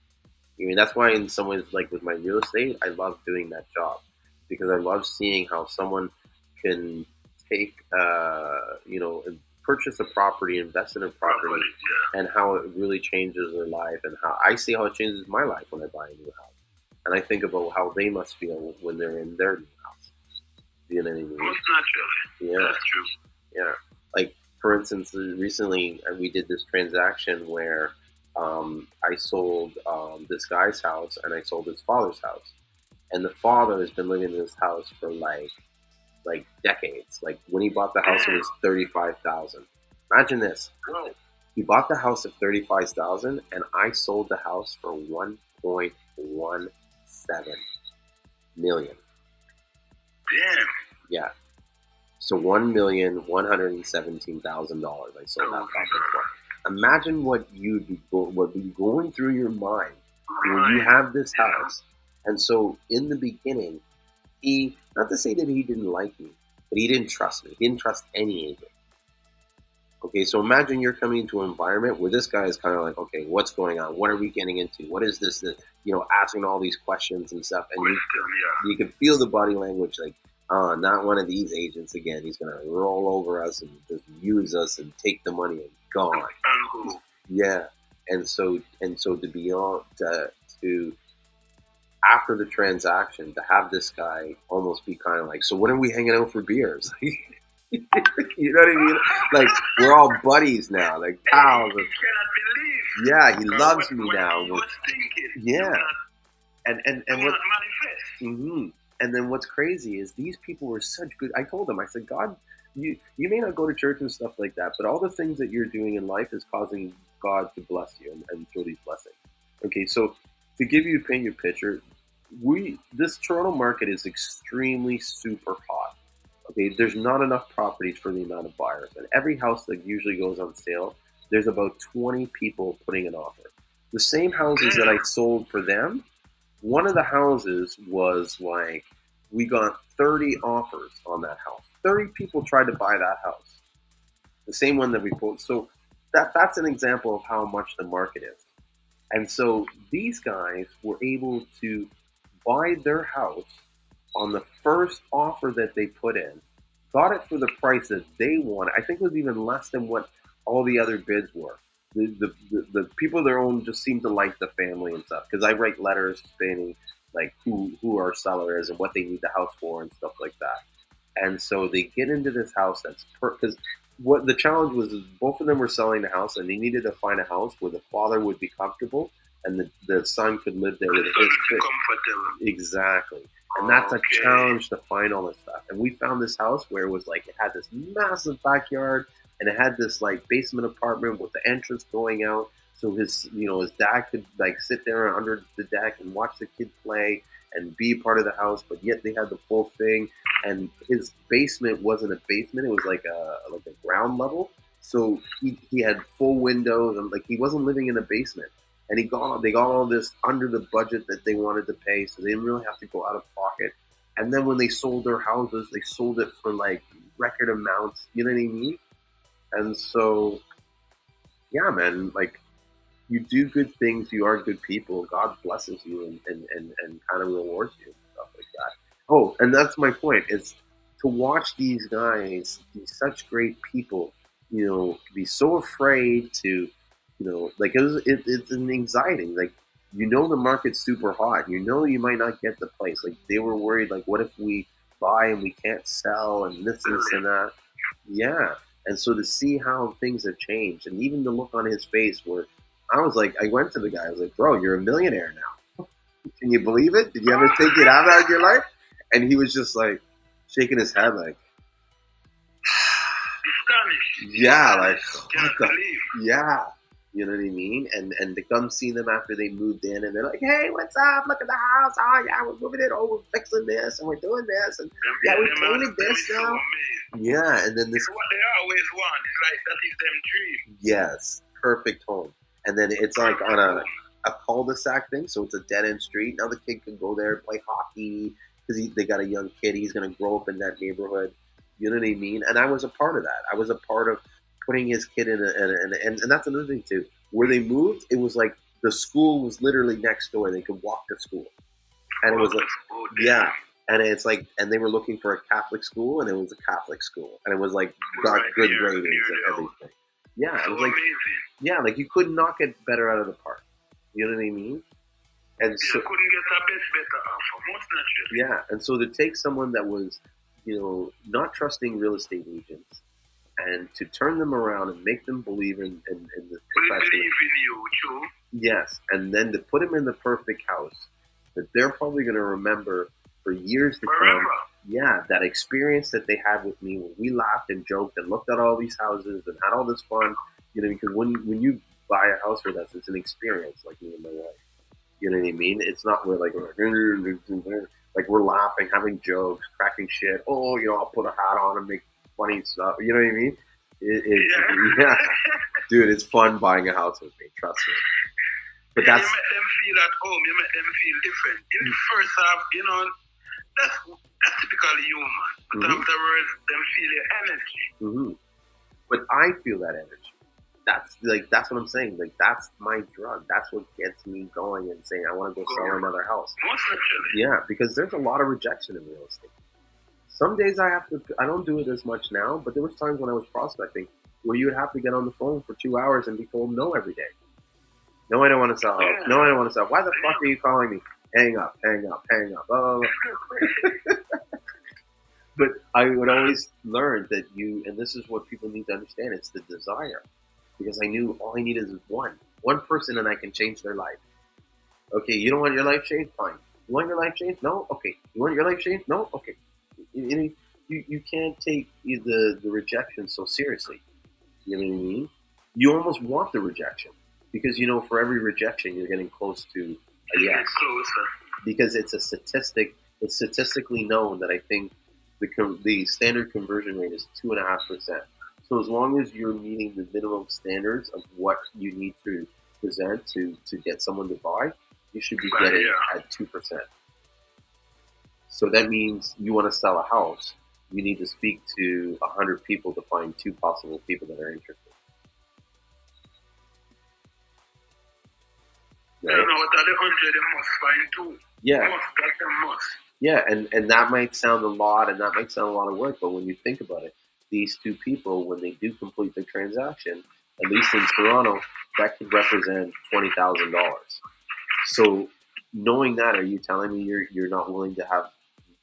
I mean, that's why in some ways, like with my real estate, I love doing that job because I love seeing how someone can take, and purchase a property, invest in a property, and how it really changes their life, and how I see how it changes my life when I buy a new house, and I think about how they must feel when they're in their new house. You know what I mean? Most naturally. Yeah, that's true. Yeah, like for instance, recently we did this transaction where I sold this guy's house and I sold his father's house, and the father has been living in this house for like decades. Like when he bought the house, it was $35,000. Imagine this: he bought the house at $35,000, and I sold the house for $1.17 million. Damn. Yeah. So $1,117,000 I sold that property for. Imagine what you'd be going through your mind when you have this house. And so in the beginning, he, not to say that he didn't like me, but he didn't trust me. He didn't trust any agent. Okay, so imagine you're coming into an environment where this guy is kind of like, okay, what's going on? What are we getting into? What is this? Asking all these questions and stuff. And you can feel the body language like, oh, not one of these agents again. He's going to roll over us and just use us and take the money and gone. Yeah. And so to be on, to after the transaction, to have this guy almost be kind of like, so when are we hanging out for beers? You know what I mean? Like we're all buddies now, like pals. Yeah, he loves me now. Yeah, and what? Mm-hmm. And then what's crazy is these people were such good. I told them, I said, God, you may not go to church and stuff like that, but all the things that you're doing in life is causing God to bless you and through these blessings. Okay, so to give you a paint your picture, this Toronto market is extremely super hot. Okay, there's not enough properties for the amount of buyers. And every house that usually goes on sale, there's about 20 people putting an offer. The same houses that I sold for them, one of the houses was like, we got 30 offers on that house. 30 people tried to buy that house. The same one that we posted. So that's an example of how much the market is. And so these guys were able to buy their house on the first offer that they put in, got it for the price that they wanted. I think it was even less than what all the other bids were. The people that own just seem to like the family and stuff, because I write letters stating like who our seller is and what they need the house for and stuff like that. And so they get into this house that's because what the challenge was is both of them were selling the house and they needed to find a house where the father would be comfortable and the son could live there with his kids. Exactly. And that's a challenge to find all this stuff. And we found this house where it was like, it had this massive backyard and it had this like basement apartment with the entrance going out. So his dad could like sit there under the deck and watch the kid play and be part of the house, but yet they had the full thing. And his basement wasn't a basement; it was like a ground level. So he had full windows and like he wasn't living in a basement. And they got all this under the budget that they wanted to pay, so they didn't really have to go out of pocket. And then when they sold their houses, they sold it for like record amounts. You know what I mean? And so, yeah, man, like you do good things, you are good people. God blesses you and kind of rewards you and stuff like that. Oh, and that's my point: is to watch these guys, these such great people, be so afraid to. Like it's an anxiety. Like, the market's super hot. You might not get the place. Like they were worried, like, what if we buy and we can't sell and this and that. Yeah. And so to see how things have changed and even the look on his face where I was like, I went to the guy, I was like, bro, you're a millionaire now. Can you believe it? Did you ever think you'd have that in your life? And he was just like shaking his head like, yeah, like, what the, yeah. You know what I mean? And to come see them after they moved in and they're like, hey, what's up? Look at the house. Oh, yeah, we're moving it. Oh, we're fixing this and we're doing this. And yeah, we painted this now. Yeah, and then this. What they are, always want. It's like that is them dream. Yes, perfect home. And then it's like on a cul-de-sac thing, so it's a dead-end street. Now the kid can go there and play hockey because they got a young kid. He's going to grow up in that neighborhood. You know what I mean? And I was a part of that. I was a part of putting his kid in and that's another thing too. Where they moved, it was like the school was literally next door. They could walk to school. And it was like, yeah. And it's like, and they were looking for a Catholic school, and it was a Catholic school. And it was like, got good ratings and everything. Yeah, it was like, yeah, like you could knock it better out of the park. You know what I mean? And so, you couldn't get a better offer, most naturally. Yeah, and so to take someone that was, not trusting real estate agents and to turn them around and make them believe in the profession. Believe in you, too. Yes, and then to put them in the perfect house that they're probably going to remember for years to come. Yeah, that experience that they had with me when we laughed and joked and looked at all these houses and had all this fun. Because when you buy a house with us, it's an experience, like me and my wife. You know what I mean? It's not we're like we're laughing, having jokes, cracking shit. Oh, I'll put a hat on and make funny stuff. You know what I mean? Yeah. Dude, it's fun buying a house with me. Trust me. But you make them feel at home. You make them feel different. In the first half, that's typically human. But afterwards, them feel your energy. Mm-hmm. But I feel that energy. That's what I'm saying. Like, that's my drug. That's what gets me going and saying I want to go sell another house. Most naturally. Yeah, because there's a lot of rejection in real estate. Some days I don't do it as much now, but there was times when I was prospecting where you would have to get on the phone for 2 hours and be told no every day. No, I don't want to sell. Yeah. No, I don't want to sell. Why the fuck are you calling me? Hang up. Oh. But I would always learn that and this is what people need to understand, it's the desire. Because I knew all I needed is one person, and I can change their life. Okay, you don't want your life changed? Fine. You want your life changed? No? Okay. You want your life changed? No? Okay. You can't take the rejection so seriously. You know what I mean? You almost want the rejection. Because, for every rejection, you're getting close to a yes. Closer. Because it's it's statistically known that I think the standard conversion rate is 2.5%. So as long as you're meeting the minimum standards of what you need to present to get someone to buy, you should be getting at 2%. So that means you want to sell a house, you need to speak to 100 people to find 2 possible people that are interested. Right? The 100 must find 2. Yeah. Must. Yeah, and that might sound a lot, and that might sound a lot of work, but when you think about it, these 2 people, when they do complete the transaction, at least in Toronto, that could represent $20,000. So, knowing that, are you telling me you're not willing to have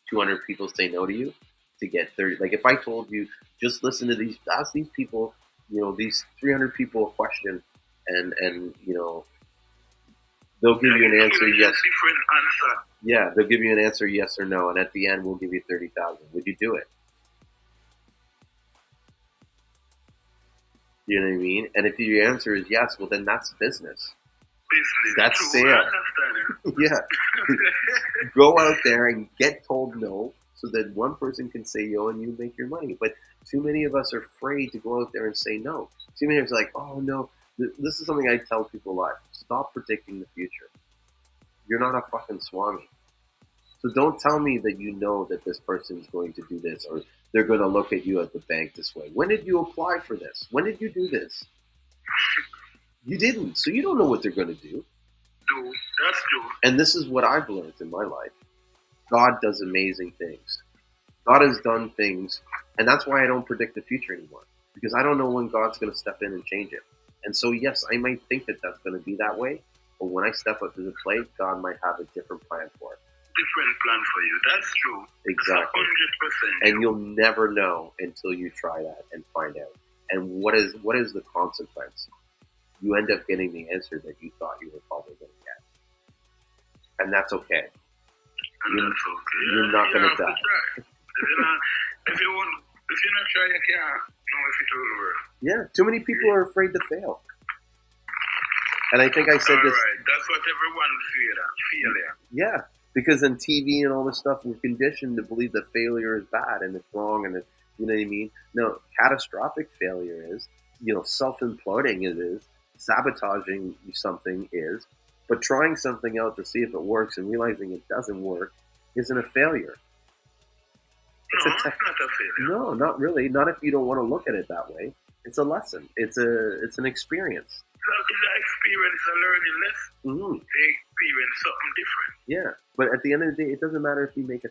200 people say no to you to get 30? Like, if I told you, just listen to ask these people, these 300 people a question, and they'll give you an answer yes. Different answer. Yeah, they'll give you an answer yes or no, and at the end, we'll give you 30,000. Would you do it? You know what I mean? And if your answer is yes, well, then that's business. That's sale. Yeah. Go out there and get told no so that one person can say yo and you make your money. But too many of us are afraid to go out there and say no. Too many of us are like, oh, no. This is something I tell people a lot. Stop predicting the future. You're not a fucking Swami. So don't tell me that you know that this person is going to do this or they're going to look at you at the bank this way. When did you apply for this? When did you do this? You didn't. So you don't know what they're going to do. That's true. And this is what I've learned in my life. God does amazing things. God has done things. And that's why I don't predict the future anymore. Because I don't know when God's going to step in and change it. And so, yes, I might think that that's going to be that way. But when I step up to the plate, God might have a different plan for it. Different plan for you. That's true. Exactly. 100%. And you'll never know until you try that and find out. And what is the consequence? You end up getting the answer that you thought you were probably going to get. And that's okay. You're not going to die. If you're not trying, you can't know if it will work. Yeah, too many people are afraid to fail. And I think I said this. Right. That's what everyone feels. Yeah, because in TV and all this stuff, we're conditioned to believe that failure is bad and it's wrong and You know what I mean? No, catastrophic failure is, self-imploding it is, sabotaging something is, but trying something out to see if it works and realizing it doesn't work isn't a failure. No, it's not a failure. No, not really. Not if you don't want to look at it that way. It's a lesson. It's an experience. It's an experience, a learning lesson. Mm-hmm. They experience something different. Yeah, but at the end of the day, it doesn't matter if you make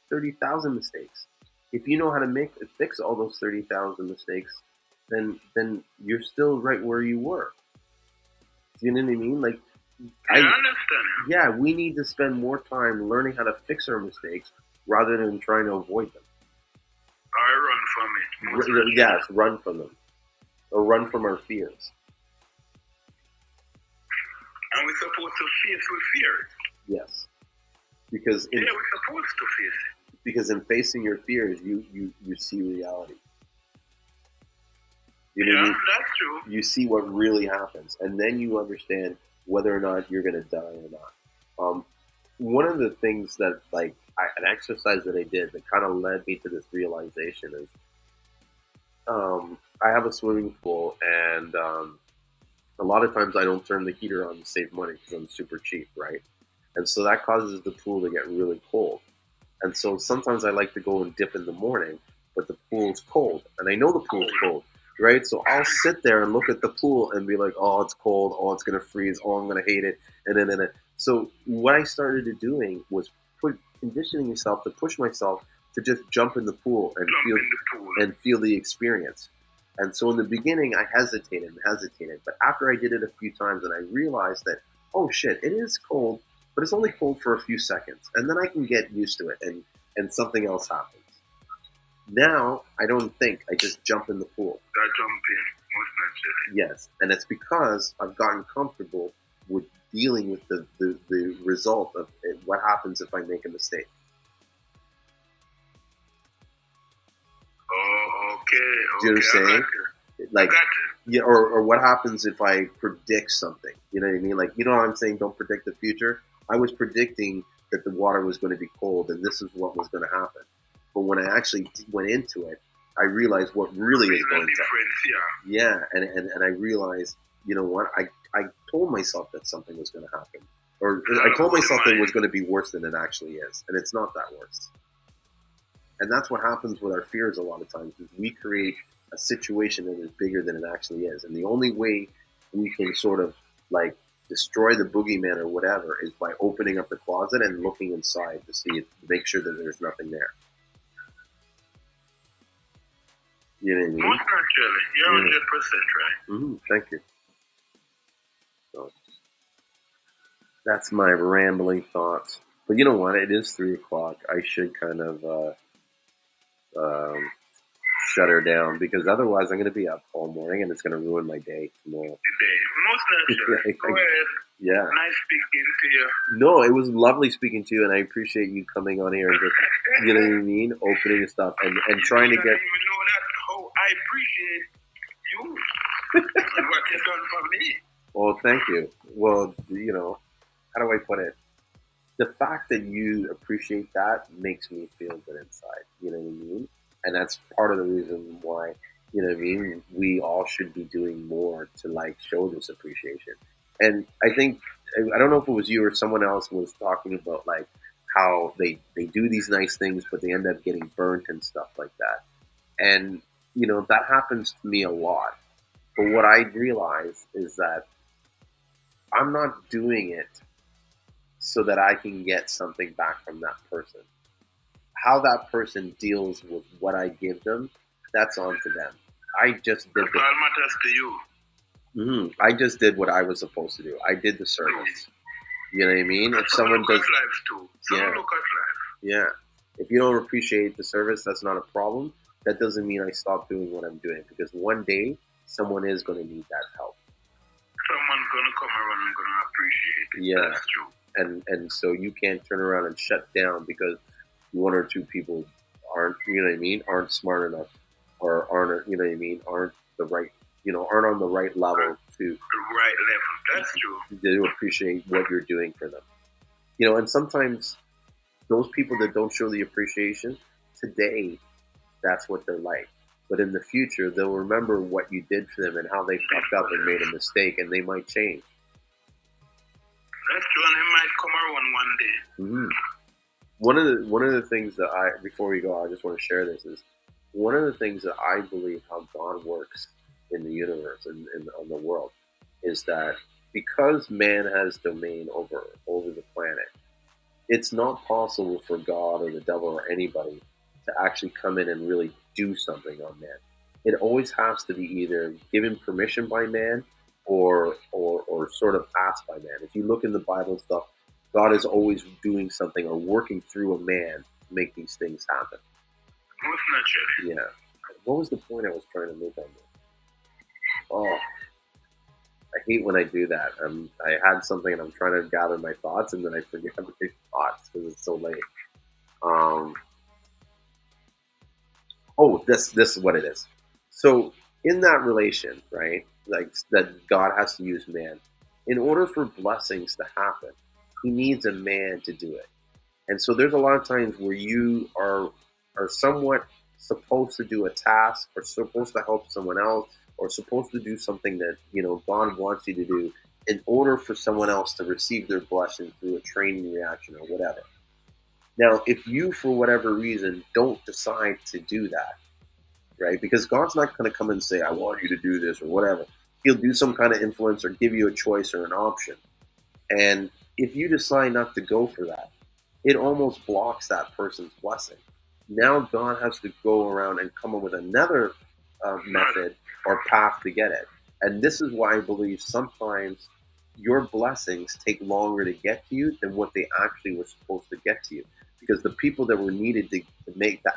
30,000 mistakes. If you know how to fix all those 30,000 mistakes, then you're still right where you were. Do you know what I mean? Like, I understand. Yeah, we need to spend more time learning how to fix our mistakes rather than trying to avoid them. Or run from it. Yes, run from them. Or run from our fears. And we're supposed to face with fear. Yes. Because we're supposed to face it. Because in facing your fears, you see reality. That's true. You see what really happens, and then you understand whether or not you're going to die or not. One of the things that, an exercise that I did that kind of led me to this realization is, I have a swimming pool, and a lot of times I don't turn the heater on to save money because I'm super cheap, right? And so that causes the pool to get really cold. And so sometimes I like to go and dip in the morning, but the pool's cold, and I know the pool's cold. Right, so I'll sit there and look at the pool and be like, "Oh, it's cold. Oh, it's gonna freeze. Oh, I'm gonna hate it." And then, so what I started doing was conditioning myself to push myself to just jump in the pool and feel the experience. And so in the beginning, I hesitated, but after I did it a few times, and I realized that, oh shit, it is cold, but it's only cold for a few seconds, and then I can get used to it, and something else happens. Now, I don't think. I just jump in the pool. I jump in, most naturally. Yes, and it's because I've gotten comfortable with dealing with the result of it, what happens if I make a mistake. Oh, okay. Do you understand? Like, yeah, or what happens if I predict something? You know what I mean? Like, you know what I'm saying? Don't predict the future. I was predicting that the water was going to be cold, and this is what was going to happen. But when I actually went into it, I realized what really is going to happen. Yeah, and I realized, you know what? I told myself that something was going to happen. Or I told myself it was going to be worse than it actually is. And it's not that worse. And that's what happens with our fears a lot of times, is we create a situation that is bigger than it actually is. And the only way we can sort of destroy the boogeyman or whatever is by opening up the closet and looking inside to make sure that there's nothing there. You know what I mean? Most naturally. You're 100% right. Mm-hmm. Thank you. So, that's my rambling thoughts. But you know what? It is 3 o'clock. I should kind of shut her down, because otherwise I'm going to be up all morning and it's going to ruin my day tomorrow. Most naturally. Go ahead. Yeah. Nice speaking to you. No, it was lovely speaking to you, and I appreciate you coming on here and just, you know what I mean, opening stuff and trying to get. You don't even know that how I appreciate you and what you've done for me. Well, thank you. Well, how do I put it? The fact that you appreciate that makes me feel good inside. You know what I mean? And that's part of the reason why, you know what I mean, we all should be doing more to show this appreciation. And I think, I don't know if it was you or someone else was talking about how they do these nice things, but they end up getting burnt and stuff like that. And, that happens to me a lot. But what I realize is that I'm not doing it so that I can get something back from that person. How that person deals with what I give them, that's on to them. I just did That's all matters to you. Mm-hmm. I just did what I was supposed to do. I did the service. You know what I mean? If someone does, look at life too. Look at life. Yeah. If you don't appreciate the service, that's not a problem. That doesn't mean I stop doing what I'm doing, because one day someone is going to need that help. Someone's going to come around and going to appreciate it. Yeah. That's true. And so you can't turn around and shut down because 1 or 2 people aren't, you know what I mean, aren't smart enough, or aren't, you know what I mean, aren't the right, aren't on the right level to the right level. That's true. To appreciate what you're doing for them. And sometimes those people that don't show the appreciation today that's what they're like. But in the future, they'll remember what you did for them and how they fucked up and made a mistake, and they might change. That's true, and it might come around one day. Mm-hmm. One of the things that before we go, I just want to share this is one of the things that I believe how God works in the universe and on the world is that because man has domain over the planet, it's not possible for God or the devil or anybody to actually come in and really do something on man. It always has to be either given permission by man or sort of asked by man. If you look in the Bible and stuff, God is always doing something or working through a man to make these things happen. Most naturally. Yeah. What was the point I was trying to make on this? Oh, I hate when I do that. I had something and I'm trying to gather my thoughts and then I forget my thoughts because it's so late. This is what it is. So in that relation, right, like that God has to use man. In order for blessings to happen, he needs a man to do it. And so there's a lot of times where you are somewhat supposed to do a task or supposed to help someone else or supposed to do something that, God wants you to do in order for someone else to receive their blessing through a training reaction or whatever. Now, if you, for whatever reason, don't decide to do that, right? Because God's not going to come and say, I want you to do this or whatever. He'll do some kind of influence or give you a choice or an option. And if you decide not to go for that, it almost blocks that person's blessing. Now God has to go around and come up with another method or path to get it. And this is why I believe sometimes your blessings take longer to get to you than what they actually were supposed to get to you. Because the people that were needed to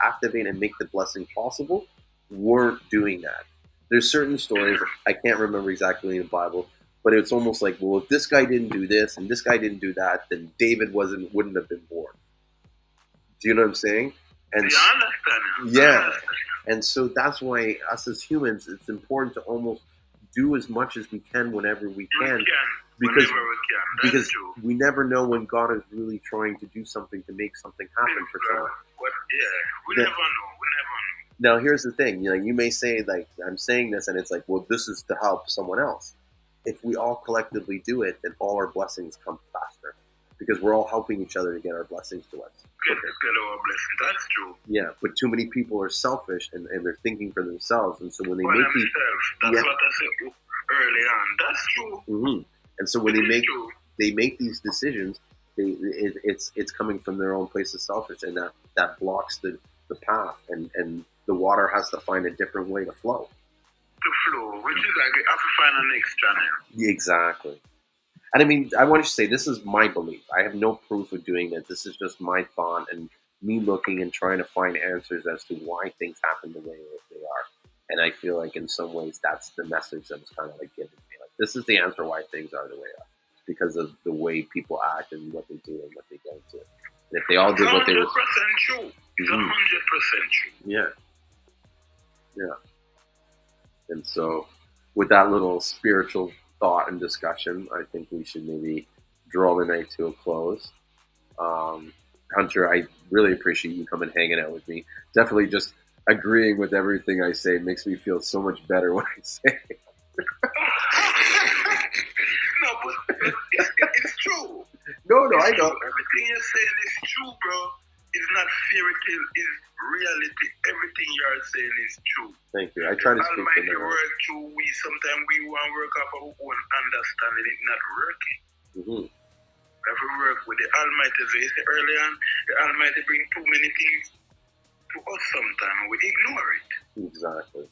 activate and make the blessing possible weren't doing that. There's certain stories, I can't remember exactly in the Bible, but it's almost like, well, if this guy didn't do this and this guy didn't do that, then David wouldn't have been born. Do you know what I'm saying? And yeah. And so that's why us as humans, it's important to almost do as much as we can whenever we can. Because we never know when God is really trying to do something to make something happen for someone. We never know. Now, here's the thing. You may say, like, I'm saying this, and it's like, well, this is to help someone else. If we all collectively do it, then all our blessings come faster. Because we're all helping each other to get our blessings to us. Get our blessings. That's true. Yeah, but too many people are selfish, and they're thinking for themselves. And so when they make these... That's what I said early on. That's true. Mm-hmm. And so when they make these decisions, it's coming from their own place of selfish, and that blocks the path, and the water has to find a different way to flow. Which is like you have to find a next channel. Exactly. And I mean, I want to say this is my belief. I have no proof of doing that. This is just my thought and me looking and trying to find answers as to why things happen the way they are. And I feel like in some ways that's the message that was kind of like given to me. Like, this is the answer why things are the way they are. Because of the way people act and what they do and what they don't do. And if they all did what they were... 100% true. It's 100% true. Yeah. Yeah. And so, with that little spiritual thought and discussion, I think we should maybe draw the night to a close. Hunter, I really appreciate you coming hanging out with me. Definitely just agreeing with everything I say makes me feel so much better when I say it. No, but it's true. No, I know. Everything you're saying is true, bro. It's not fairy tale, it's reality. Everything you're saying is true. Thank you. I try to speak to Almighty work through sometimes we want to work off our own understanding. It's not working. Mm-hmm. We have to work with the Almighty. As I said earlier on, the Almighty brings too many things to us sometimes and we ignore it. Exactly.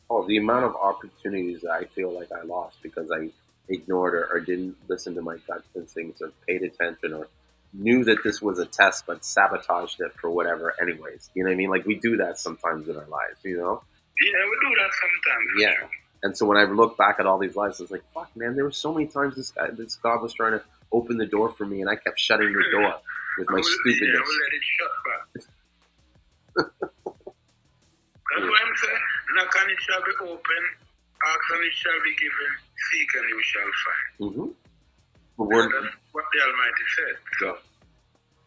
Oh, the amount of opportunities that I feel like I lost because I ignored or didn't listen to my gut instincts or paid attention or knew that this was a test but sabotaged it for whatever anyways. You know what I mean? Like, we do that sometimes in our lives, you know? Yeah, we do that sometimes. Yeah. And so when I look back at all these lives, it's like, fuck, man, there were so many times this God was trying to open the door for me and I kept shutting the door with my stupidness. Yeah, I will let it shut back. That's why I'm saying, knock and it shall be open, ask and it shall be given, seek and you shall find. Mm-hmm. That's what the Almighty said. So.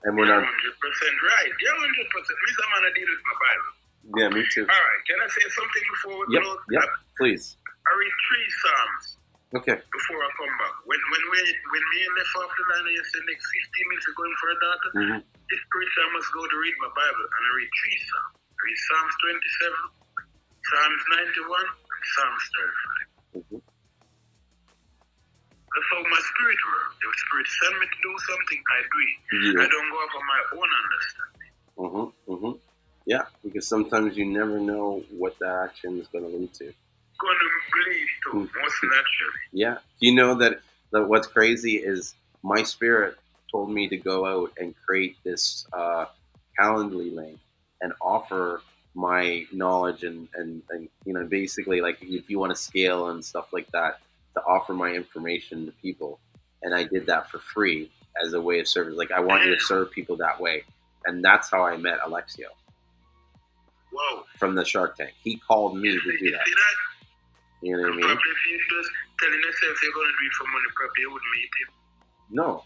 And we're not 100% right. Yeah, 100%. Me, some man, I deal with my Bible. Yeah, me too. All right, can I say something before we close? Yep, please. I read 3 Psalms. Okay. Before I come back. When me left off the line yesterday, next 15 minutes going for a doctor, this preach I must go to read my Bible, and I read 3 Psalms. I read Psalms 27, Psalms 91, and Psalms 35. That's how my spirit works. If spirit send me to do something, I do it. I don't go off on my own understanding. Yeah, because sometimes you never know what the action is going to lead to. Going to believe too, most naturally. Yeah. You know that what's crazy is my spirit told me to go out and create this Calendly link and offer my knowledge and you know, basically, like, if you want to scale and stuff like that, to offer my information to people. And I did that for free as a way of service. Like, I want you to serve people that way. And that's how I met Alexio. Whoa. From the Shark Tank. He called me to do that. You know what I mean? Probably if you just telling yourself you're going to do it for money, probably you wouldn't meet him. No.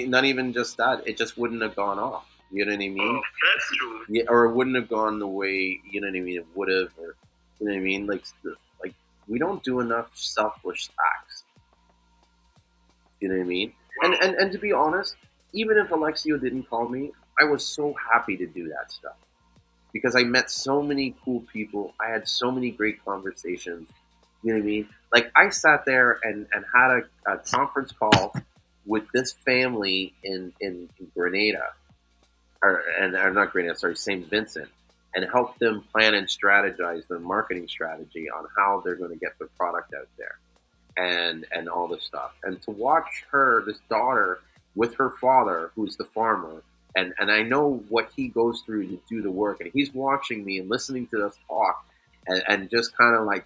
Not even just that. It just wouldn't have gone off. You know what I mean? Oh, that's true. Yeah, or it wouldn't have gone the way, you know what I mean, it would have, or, you know what I mean? Like we don't do enough selfless acts. You know what I mean? Wow. And to be honest, even if Alexio didn't call me, I was so happy to do that stuff. Because I met so many cool people. I had so many great conversations. You know what I mean? Like, I sat there and had a conference call with this family in Grenada. Or not Grenada, sorry, St. Vincent. And helped them plan and strategize their marketing strategy on how they're going to get their product out there. And all this stuff. And to watch this daughter, with her father, who's the farmer, and I know what he goes through to do the work, and he's watching me and listening to us talk, and just kind of like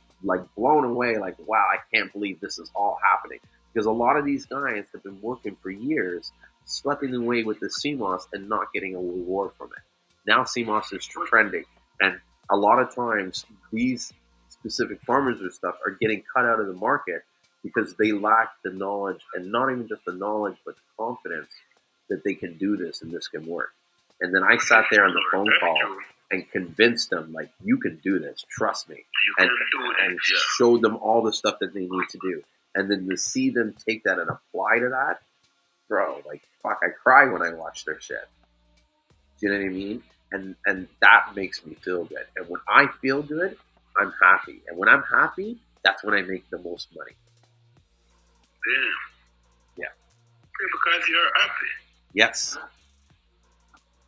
blown away, like, wow, I can't believe this is all happening. Because a lot of these guys have been working for years, sweating away with the Seamoss and not getting a reward from it. Now Seamoss is trending, and a lot of times these specific farmers or stuff are getting cut out of the market because they lack the knowledge, and not even just the knowledge, but the confidence that they can do this and this can work. And then I sat there on the phone call and convinced them, like, you can do this, trust me. And showed them all the stuff that they need to do. And then to see them take that and apply to that, bro, like, fuck, I cry when I watch their shit. Do you know what I mean? And that makes me feel good. And when I feel good, I'm happy. And when I'm happy, that's when I make the most money. Yeah. Because you're happy. Yes.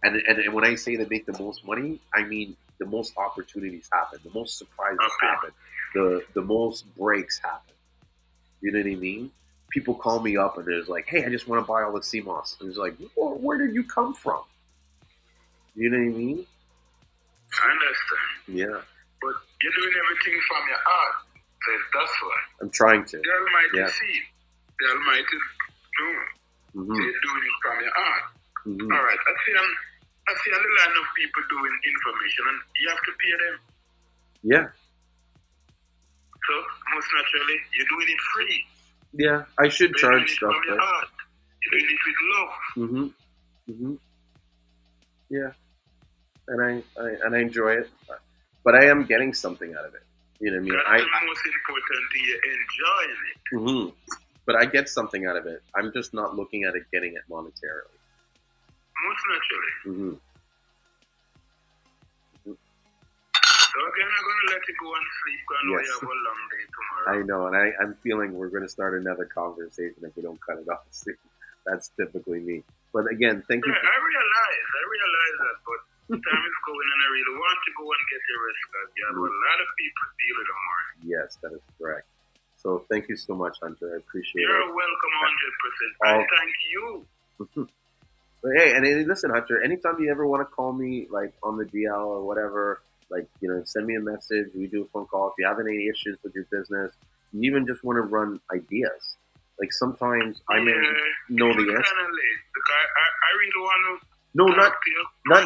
And when I say to make the most money, I mean the most opportunities happen, the most surprises happen, the most breaks happen. You know what I mean? People call me up and they're like, hey, I just want to buy all the Seamoss. And it's like, well, where did you come from? You know what I mean? I understand. Yeah. But you're doing everything from your heart. So that's why. I'm trying to. The Almighty see. The Almighty do. They're doing it from your heart. All right. I see a lot of people doing information, and you have to pay them. Yeah. So, most naturally, you're doing it free. Yeah, I should charge stuff. From your heart. You're doing it with love. Yeah. And I enjoy it. But I am getting something out of it. You know what I mean? That's the most important thing. You're enjoying it. But I get something out of it. I'm just not looking at it getting it monetarily. Most naturally. So again, I'm going to let you go and sleep. I know you have a long day tomorrow. I know, and I'm feeling we're going to start another conversation if we don't cut it off soon. That's typically me. But again, thank you. I realize that, but time is going, and I really want to go and get your rest, because you have a lot of people dealing tomorrow. Yes, that is correct. So thank you so much, Hunter. I appreciate it. You're welcome, 100%. I thank you. But hey, and listen, Hunter, anytime you ever want to call me, like, on the DL or whatever, like, you know, send me a message. We do a phone call. If you have any issues with your business, you even just want to run ideas. Like, sometimes I may know the answer. Because I really want to. No, not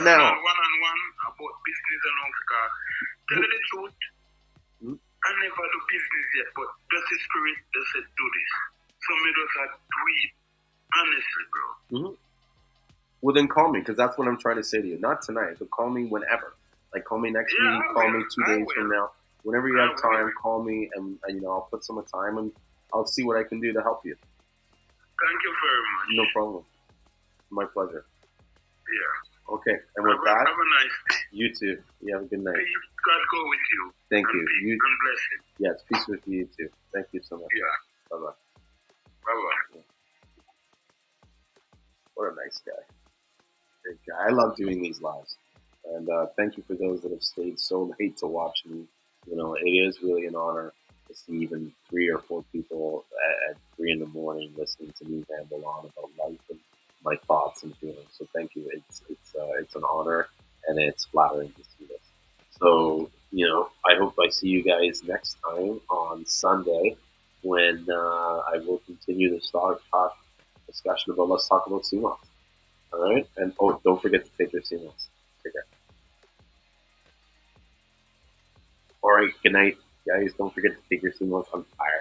now. One-on-one about business and all. Because tell you the truth, I never do business yet, but just the spirit that said do this. So me just had do it. Honestly, bro. Well, then call me because that's what I'm trying to say to you. Not tonight, but call me whenever. Like, call me next Yeah, week. I Call will. me 2 days from now. Whenever you have time, call me, and I'll put some time and I'll see what I can do to help you. Thank you very much. No problem. My pleasure. Yeah. Okay, and with that, have a nice day. You too. You have a good night. Peace. God go with you. Thank and you. Peace. God bless you. Yes, peace with you too. Thank you so much. Yeah. Bye bye. Bye bye. What a nice guy. Great guy. I love doing these lives. And thank you for those that have stayed so late to watch me. It is really an honor to see even 3 or 4 people at 3 in the morning listening to me ramble on about life and my thoughts and feelings. So thank you. It's an honor and it's flattering to see this. So I hope I see you guys next time on Sunday when I will continue the talk discussion about Let's Talk About Seamoss. All right, and don't forget to take your Seamoss. Take care. All right, good night, guys. Don't forget to take your Seamoss. I'm tired.